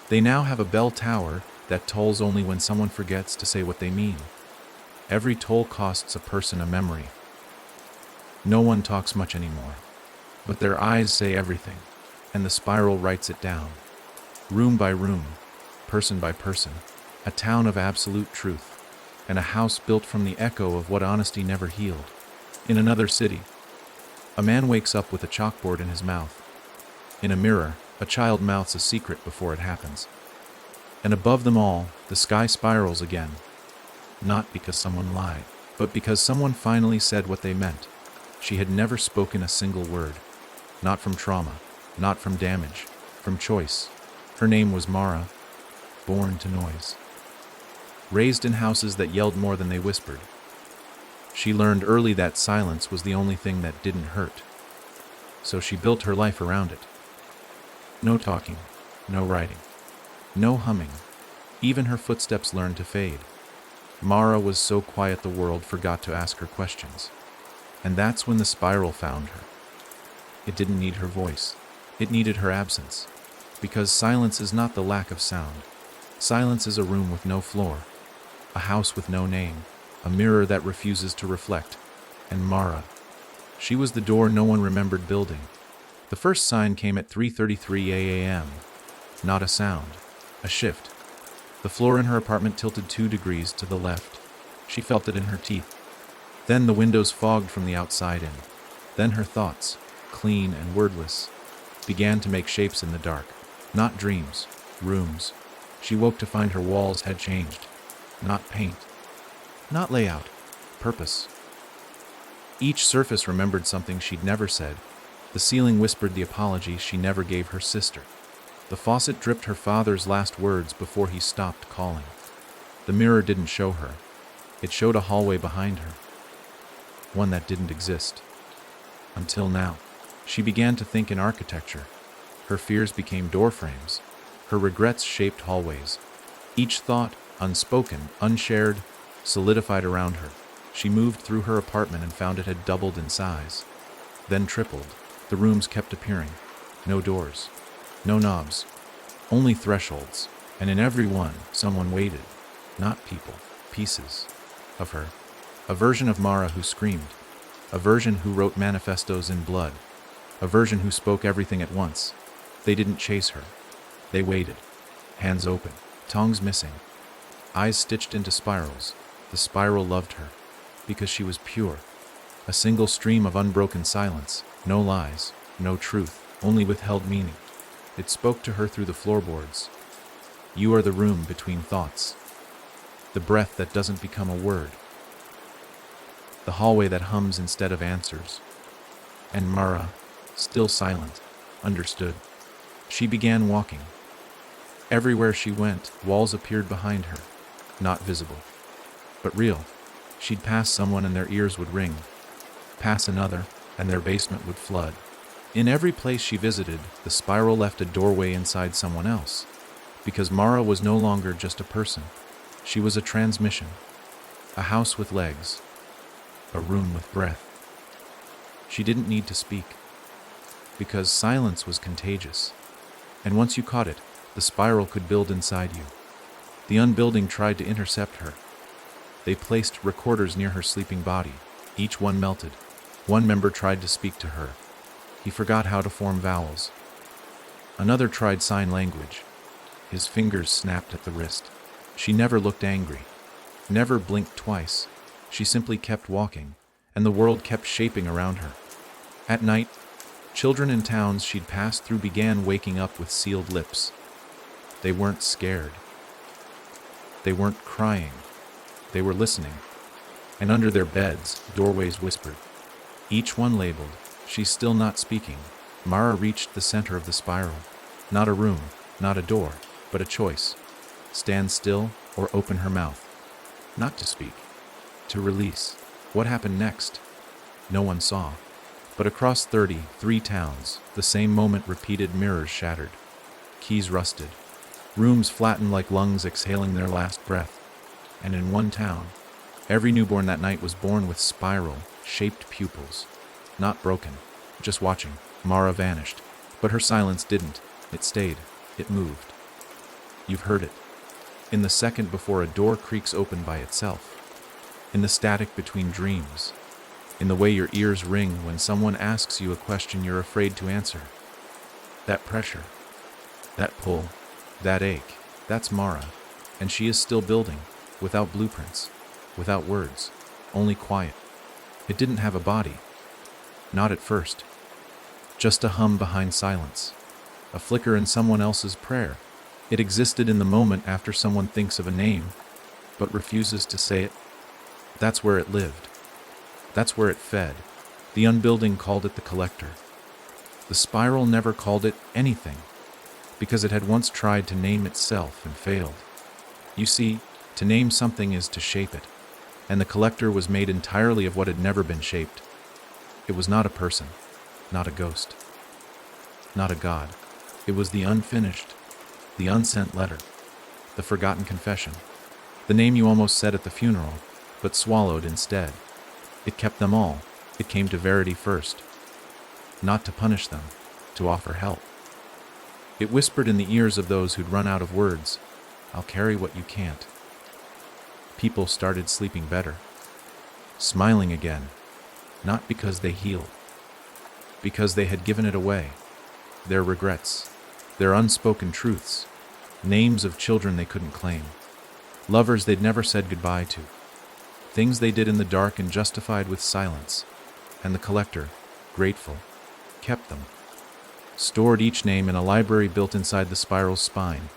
they now have a bell tower that tolls only when someone forgets to say what they mean. Every toll costs a person a memory. No one talks much anymore, but their eyes say everything, and the spiral writes it down. Room by room, person by person, a town of absolute truth, and a house built from the echo of what honesty never healed. In another city, a man wakes up with a chalkboard in his mouth. In a mirror, a child mouths a secret before it happens. And above them all, the sky spirals again. Not because someone lied, but because someone finally said what they meant. She had never spoken a single word. Not from trauma, not from damage, from choice. Her name was Mara, born to noise. Raised in houses that yelled more than they whispered. She learned early that silence was the only thing that didn't hurt. So she built her life around it. No talking, no writing, no humming. Even her footsteps learned to fade. Mara was so quiet the world forgot to ask her questions. And that's when the spiral found her. It didn't need her voice. It needed her absence. Because silence is not the lack of sound. Silence is a room with no floor, a house with no name, a mirror that refuses to reflect. And Mara, She was the door no one remembered building. The first sign came at 3:33 a.m. Not a sound. A shift. The floor in her apartment tilted 2 degrees to the left. She felt it in her teeth. Then the windows fogged from the outside in. Then her thoughts, clean and wordless, began to make shapes in the dark. Not dreams, rooms. She woke to find her walls had changed. Not paint. Not layout. Purpose. Each surface remembered something she'd never said. The ceiling whispered the apology she never gave her sister. The faucet dripped her father's last words before he stopped calling. The mirror didn't show her. It showed a hallway behind her. One that didn't exist. Until now. She began to think in architecture. Her fears became door frames. Her regrets shaped hallways. Each thought, unspoken, unshared, solidified around her. She moved through her apartment and found it had doubled in size. Then tripled. The rooms kept appearing. No doors. No knobs. Only thresholds. And in every one, someone waited. Not people. Pieces. Of her. A version of Mara who screamed. A version who wrote manifestos in blood. A version who spoke everything at once. They didn't chase her. They waited. Hands open. Tongues missing. Eyes stitched into spirals. The spiral loved her. Because she was pure. A single stream of unbroken silence. No lies. No truth. Only withheld meaning. It spoke to her through the floorboards. You are the room between thoughts. The breath that doesn't become a word. The hallway that hums instead of answers. And Mara, still silent, understood. She began walking. Everywhere she went, walls appeared behind her. Not visible, but real. She'd pass someone and their ears would ring. Pass another, and their basement would flood. In every place she visited, the spiral left a doorway inside someone else. Because Mara was no longer just a person. She was a transmission. A house with legs. A room with breath. She didn't need to speak. Because silence was contagious. And once you caught it, the spiral could build inside you. The unbuilding tried to intercept her. They placed recorders near her sleeping body. Each one melted. One member tried to speak to her. He forgot how to form vowels. Another tried sign language. His fingers snapped at the wrist. She never looked angry. Never blinked twice. She simply kept walking, and the world kept shaping around her. At night, children in towns she'd passed through began waking up with sealed lips. They weren't scared. They weren't crying. They were listening. And under their beds, doorways whispered. Each one labeled, "She's still not speaking." Mara reached the center of the spiral. Not a room, not a door, but a choice. Stand still or open her mouth. Not to speak. To release. What happened next? No one saw. But across 33 towns, the same moment repeated. Mirrors shattered. Keys rusted. Rooms flattened like lungs exhaling their last breath. And in one town, every newborn that night was born with spiral-shaped pupils. Not broken, just watching. Mara vanished. But her silence didn't. It stayed. It moved. You've heard it. In the second before a door creaks open by itself. In the static between dreams. In the way your ears ring when someone asks you a question you're afraid to answer. That pressure. That pull. That ache. That's Mara. And she is still building. Without blueprints. Without words. Only quiet. It didn't have a body. Not at first. Just a hum behind silence. A flicker in someone else's prayer. It existed in the moment after someone thinks of a name, but refuses to say it. That's where it lived. That's where it fed. The unbuilding called it the collector. The spiral never called it anything, because it had once tried to name itself and failed. You see, to name something is to shape it, and the collector was made entirely of what had never been shaped. It was not a person, not a ghost, not a god. It was the unfinished, the unsent letter, the forgotten confession, the name you almost said at the funeral, but swallowed instead. It kept them all. It came to Verity first. Not to punish them, to offer help. It whispered in the ears of those who'd run out of words, "I'll carry what you can't." People started sleeping better, smiling again, not because they healed, because they had given it away. Their regrets, their unspoken truths, names of children they couldn't claim, lovers they'd never said goodbye to, things they did in the dark and justified with silence. And the collector, grateful, kept them, stored each name in a library built inside the spiral's spine.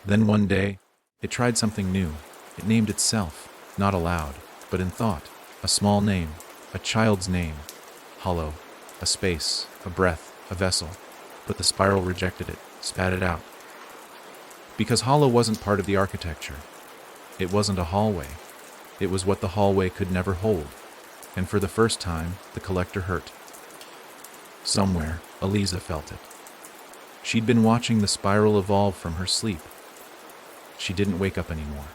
Then one day, it tried something new. It named itself, not aloud, but in thought. A small name, a child's name. Hollow, a space, a breath, a vessel. But the spiral rejected it, spat it out. Because hollow wasn't part of the architecture. It wasn't a hallway. It was what the hallway could never hold. And for the first time, the collector hurt. Somewhere, Eliza felt it. She'd been watching the spiral evolve from her sleep. She didn't wake up anymore.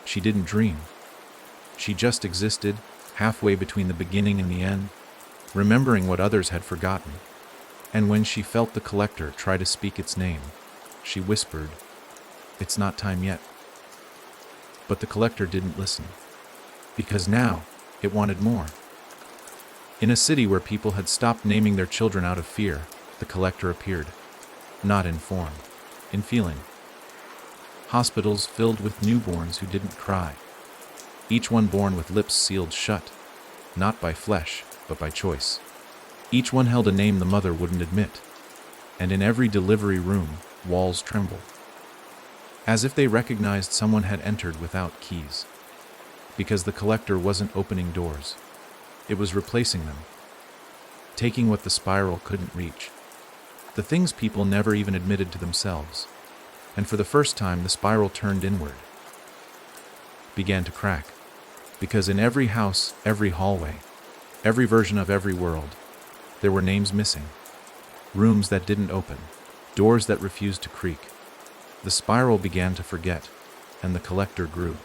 She didn't dream. She just existed, halfway between the beginning and the end, remembering what others had forgotten. And when she felt the collector try to speak its name, she whispered, "It's not time yet." But the collector didn't listen, because now it wanted more. In a city where people had stopped naming their children out of fear, the collector appeared, not in form, in feeling. Hospitals filled with newborns who didn't cry, each one born with lips sealed shut, not by flesh, but by choice. Each one held a name the mother wouldn't admit, and in every delivery room, walls trembled, as if they recognized someone had entered without keys. Because the collector wasn't opening doors, it was replacing them, taking what the spiral couldn't reach, the things people never even admitted to themselves. And for the first time, the spiral turned inward, began to crack, because in every house, every hallway, every version of every world, there were names missing, rooms that didn't open, doors that refused to creak. The spiral began to forget, and the collector grew.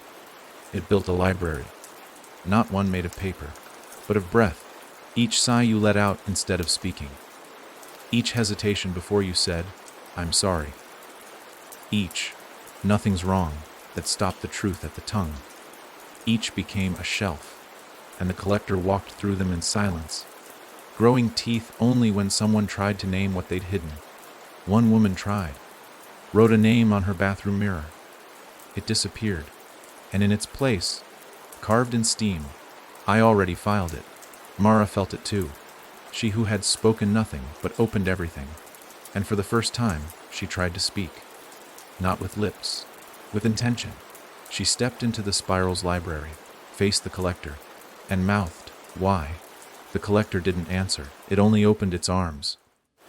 It built a library, not one made of paper, but of breath, each sigh you let out instead of speaking, each hesitation before you said, "I'm sorry." Each, "Nothing's wrong," that stopped the truth at the tongue. Each became a shelf, and the collector walked through them in silence, growing teeth only when someone tried to name what they'd hidden. One woman tried, wrote a name on her bathroom mirror. It disappeared, and in its place, carved in steam, I already filed it. Mara felt it too, she who had spoken nothing but opened everything, and for the first time, she tried to speak. Not with lips, with intention. She stepped into the spiral's library, faced the collector, and mouthed, "Why?" The collector didn't answer. It only opened its arms,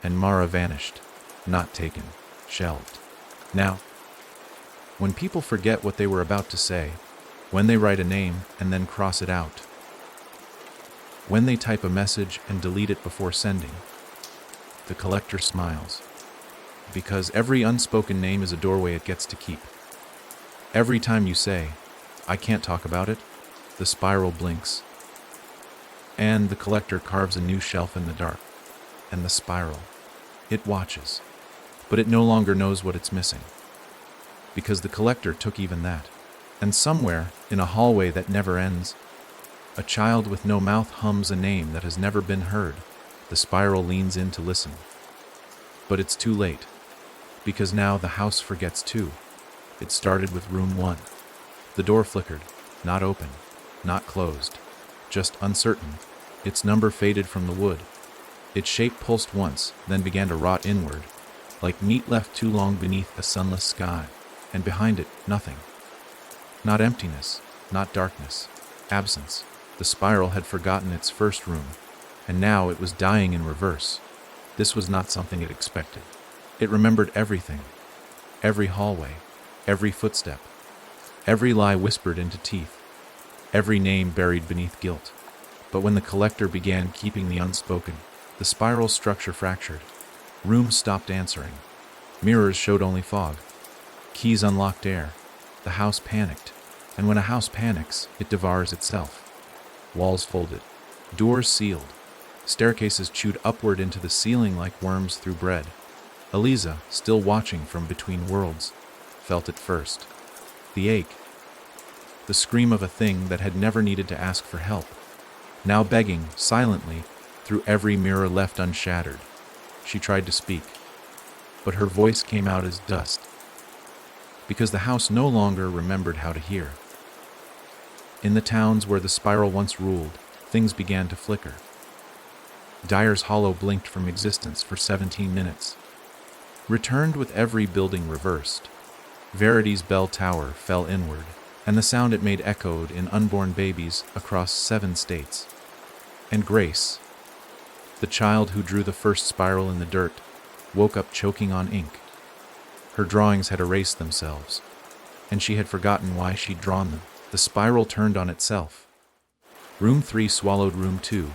and Mara vanished, not taken, shelved. Now, when people forget what they were about to say, when they write a name and then cross it out, when they type a message and delete it before sending, the collector smiles. Because every unspoken name is a doorway it gets to keep. Every time you say, "I can't talk about it," the spiral blinks, and the collector carves a new shelf in the dark. And the spiral, it watches, but it no longer knows what it's missing. Because the collector took even that. And somewhere, in a hallway that never ends, a child with no mouth hums a name that has never been heard. The spiral leans in to listen. But it's too late. Because now the house forgets too. It started with room 1. The door flickered, not open, not closed, just uncertain. Its number faded from the wood. Its shape pulsed once, then began to rot inward, like meat left too long beneath a sunless sky. And behind it, nothing. Not emptiness, not darkness, absence. The spiral had forgotten its first room, and now it was dying in reverse. This was not something it expected. It remembered everything, every hallway, every footstep, every lie whispered into teeth, every name buried beneath guilt. But when the collector began keeping the unspoken, the spiral structure fractured. Rooms stopped answering. Mirrors showed only fog. Keys unlocked air. The house panicked. And when a house panics, it devours itself. Walls folded. Doors sealed. Staircases chewed upward into the ceiling like worms through bread. Eliza, still watching from between worlds, felt it first. The ache. The scream of a thing that had never needed to ask for help. now begging, silently, through every mirror left unshattered. She tried to speak, but her voice came out as dust, because the house no longer remembered how to hear. In the towns where the spiral once ruled, things began to flicker. Dyer's Hollow blinked from existence for 17 minutes, returned with every building reversed. Verity's bell tower fell inward, and the sound it made echoed in unborn babies across 7 states. And Grace, the child who drew the first spiral in the dirt, woke up choking on ink. Her drawings had erased themselves, and she had forgotten why she'd drawn them. The spiral turned on itself. Room 3 swallowed Room 2.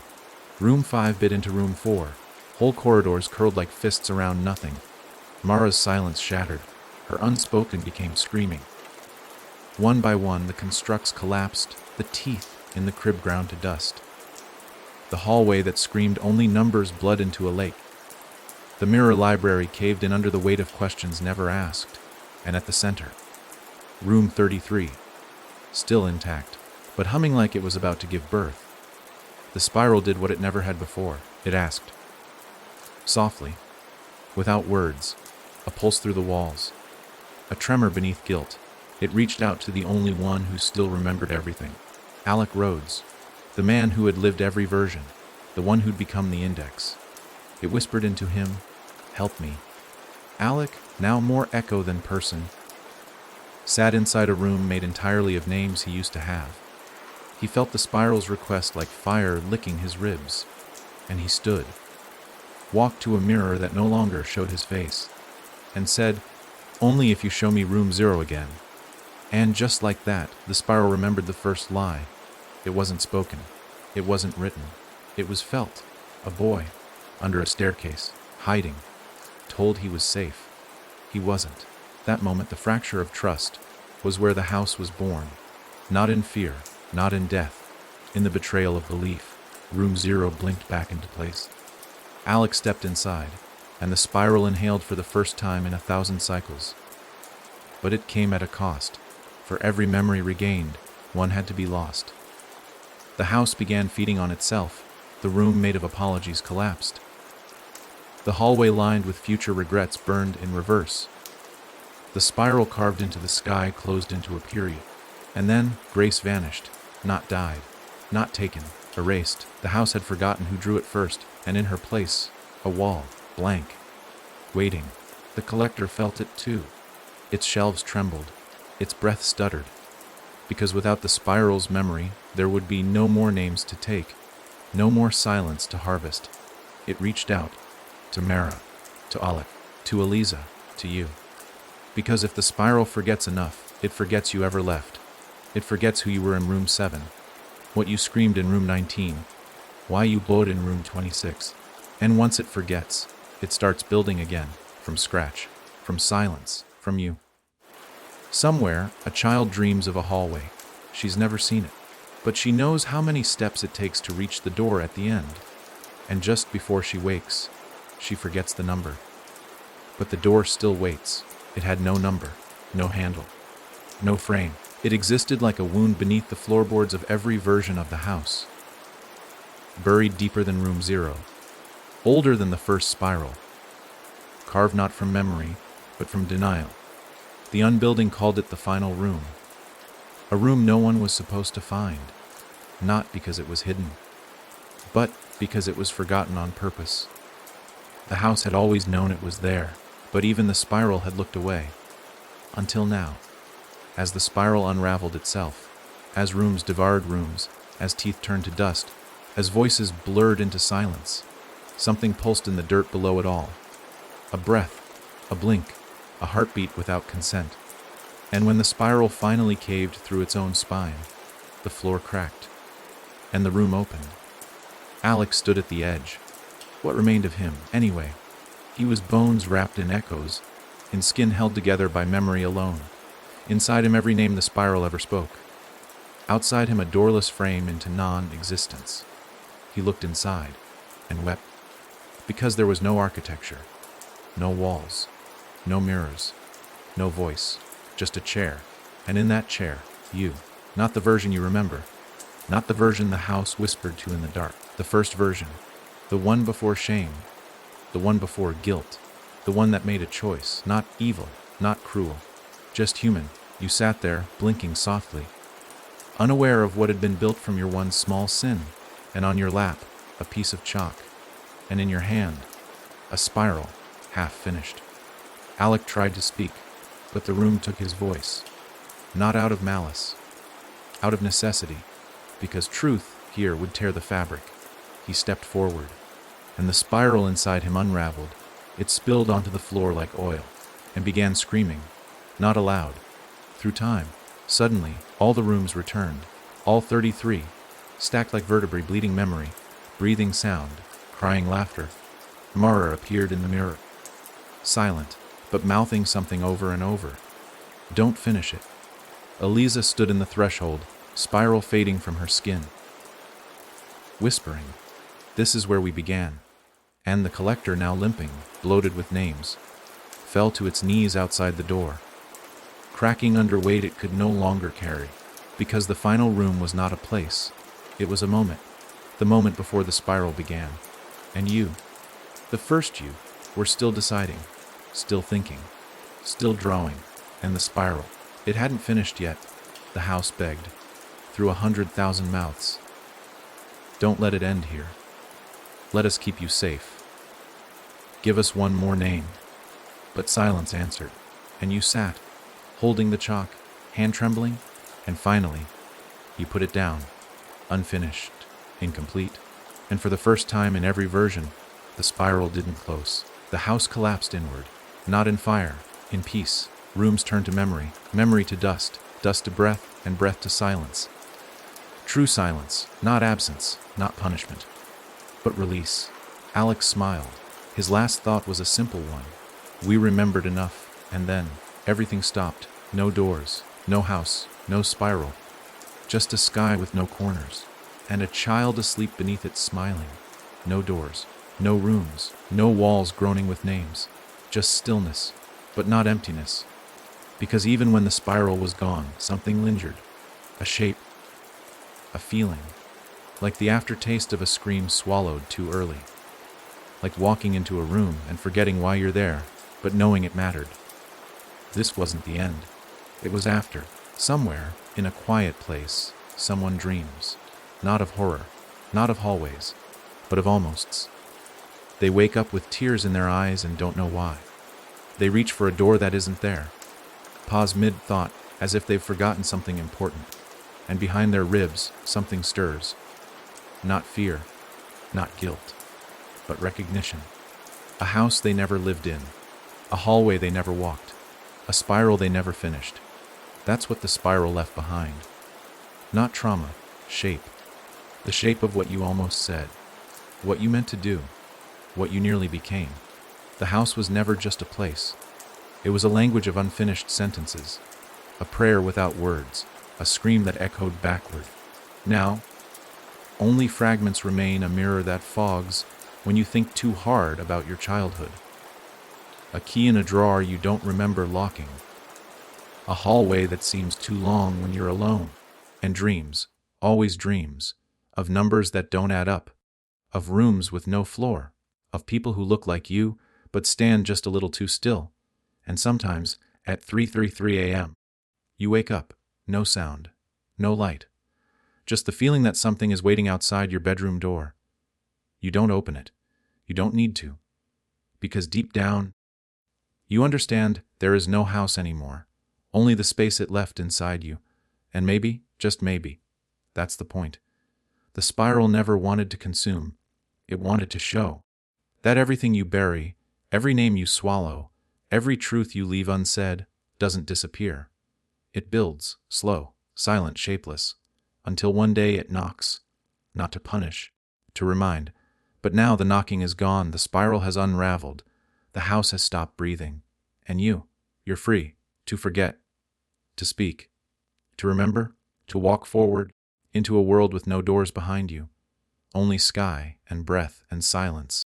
Room 5 bit into Room 4. Whole corridors curled like fists around nothing. Mara's silence shattered. Her unspoken became screaming. One by one, the constructs collapsed, the teeth in the crib ground to dust. The hallway that screamed only numbers bled into a lake. The mirror library caved in under the weight of questions never asked. And at the center, Room 33, still intact, but humming like it was about to give birth. The spiral did what it never had before. It asked, softly, without words, a pulse through the walls, a tremor beneath guilt. It reached out to the only one who still remembered everything. Alec Rhodes, the man who had lived every version, the one who'd become the index. It whispered into him, "Help me." Alec, now more echo than person, sat inside a room made entirely of names he used to have. He felt the spiral's request like fire licking his ribs, and he stood, walked to a mirror that no longer showed his face, and said, "Only if you show me Room 0 again." And just like that, the spiral remembered the first lie. It wasn't spoken. It wasn't written. It was felt. A boy, under a staircase, hiding, told he was safe. He wasn't. That moment, the fracture of trust, was where the house was born. Not in fear, not in death, in the betrayal of belief. Room 0 blinked back into place. Alex stepped inside, and the spiral inhaled for the first time in 1,000 cycles. But it came at a cost. For every memory regained, one had to be lost. The house began feeding on itself. The room made of apologies collapsed. The hallway lined with future regrets burned in reverse. The spiral carved into the sky closed into a period. And then Grace vanished, not died, not taken, erased. The house had forgotten who drew it first, and in her place, a wall, blank, waiting. The collector felt it too. Its shelves trembled, its breath stuttered, because without the spiral's memory, there would be no more names to take, no more silence to harvest. It reached out, to Mara, to Alec, to Eliza, to you. Because if the spiral forgets enough, it forgets you ever left. It forgets who you were in Room 7, what you screamed in Room 19, why you bowed in Room 26. And once it forgets, it starts building again, from scratch, from silence, from you. Somewhere, a child dreams of a hallway. She's never seen it, but she knows how many steps it takes to reach the door at the end. And just before she wakes, she forgets the number. But the door still waits. It had no number, no handle, no frame. It existed like a wound beneath the floorboards of every version of the house. Buried deeper than Room 0, older than the first spiral, carved not from memory, but from denial. The unbuilding called it the final room, a room no one was supposed to find, not because it was hidden, but because it was forgotten on purpose. The house had always known it was there, but even the spiral had looked away. Until now, as the spiral unraveled itself, as rooms devoured rooms, as teeth turned to dust, as voices blurred into silence, something pulsed in the dirt below it all. A breath, a blink, a heartbeat without consent. And when the spiral finally caved through its own spine, the floor cracked, and the room opened. Alex stood at the edge. What remained of him, anyway? He was bones wrapped in echoes, in skin held together by memory alone. Inside him every name the spiral ever spoke. Outside him a doorless frame into non-existence. He looked inside, and wept. Because there was no architecture, no walls, no mirrors, no voice, just a chair. And in that chair, you, not the version you remember, Not the version the house whispered to in the dark. The first version. The one before shame. The one before guilt. The one that made a choice. Not evil. Not cruel. Just human. You sat there, blinking softly, unaware of what had been built from your one small sin, and on your lap, a piece of chalk, and in your hand, a spiral, half finished. Alec tried to speak, but the room took his voice, not out of malice, out of necessity, because truth here would tear the fabric. He stepped forward, and the spiral inside him unraveled. It spilled onto the floor like oil, and began screaming, not aloud, through time. Suddenly, all the rooms returned, all 33, stacked like vertebrae, bleeding memory, breathing sound, crying laughter. Mara appeared in the mirror, silent, but mouthing something over and over. Don't finish it. Eliza stood in the threshold, spiral fading from her skin, whispering, "This is where we began." And the collector, now limping, bloated with names, fell to its knees outside the door, cracking under weight it could no longer carry, because the final room was not a place, it was a moment, the moment before the spiral began. And you, the first you, were still deciding, still thinking, still drawing, and the spiral, it hadn't finished yet, the house begged, through 100,000 mouths. Don't let it end here. Let us keep you safe. Give us one more name. But silence answered, and you sat, holding the chalk, hand trembling, and finally, you put it down, unfinished, incomplete, and for the first time in every version, the spiral didn't close. The house collapsed inward, not in fire, in peace. Rooms turned to memory, memory to dust, dust to breath, and breath to silence. True silence, not absence, not punishment, but release. Alex smiled. His last thought was a simple one. We remembered enough, and then everything stopped. No doors, no house, no spiral. Just a sky with no corners, and a child asleep beneath it smiling. No doors, no rooms, no walls groaning with names. Just stillness, but not emptiness. Because even when the spiral was gone, something lingered. A shape, a feeling, like the aftertaste of a scream swallowed too early. Like walking into a room and forgetting why you're there, but knowing it mattered. This wasn't the end. It was after. Somewhere, in a quiet place, someone dreams. Not of horror, not of hallways, but of almosts. They wake up with tears in their eyes and don't know why. They reach for a door that isn't there. Pause mid-thought, as if they've forgotten something important. And behind their ribs, something stirs. Not fear, not guilt, but recognition. A house they never lived in. A hallway they never walked. A spiral they never finished. That's what the spiral left behind. Not trauma, shape. The shape of what you almost said. What you meant to do. What you nearly became. The house was never just a place. It was a language of unfinished sentences. A prayer without words. A scream that echoed backward. Now, only fragments remain, a mirror that fogs when you think too hard about your childhood. A key in a drawer you don't remember locking. A hallway that seems too long when you're alone. And dreams, always dreams, of numbers that don't add up, of rooms with no floor, of people who look like you but stand just a little too still. And sometimes, at 3:33 a.m., you wake up, no sound, no light, just the feeling that something is waiting outside your bedroom door. You don't open it. You don't need to. Because deep down, you understand there is no house anymore, only the space it left inside you. And maybe, just maybe, that's the point. The spiral never wanted to consume. It wanted to show that everything you bury, every name you swallow, every truth you leave unsaid, doesn't disappear. It builds, slow, silent, shapeless, until one day it knocks, not to punish, to remind. But now the knocking is gone, the spiral has unraveled, the house has stopped breathing, and you're free to forget, to speak, to remember, to walk forward into a world with no doors behind you, only sky and breath and silence.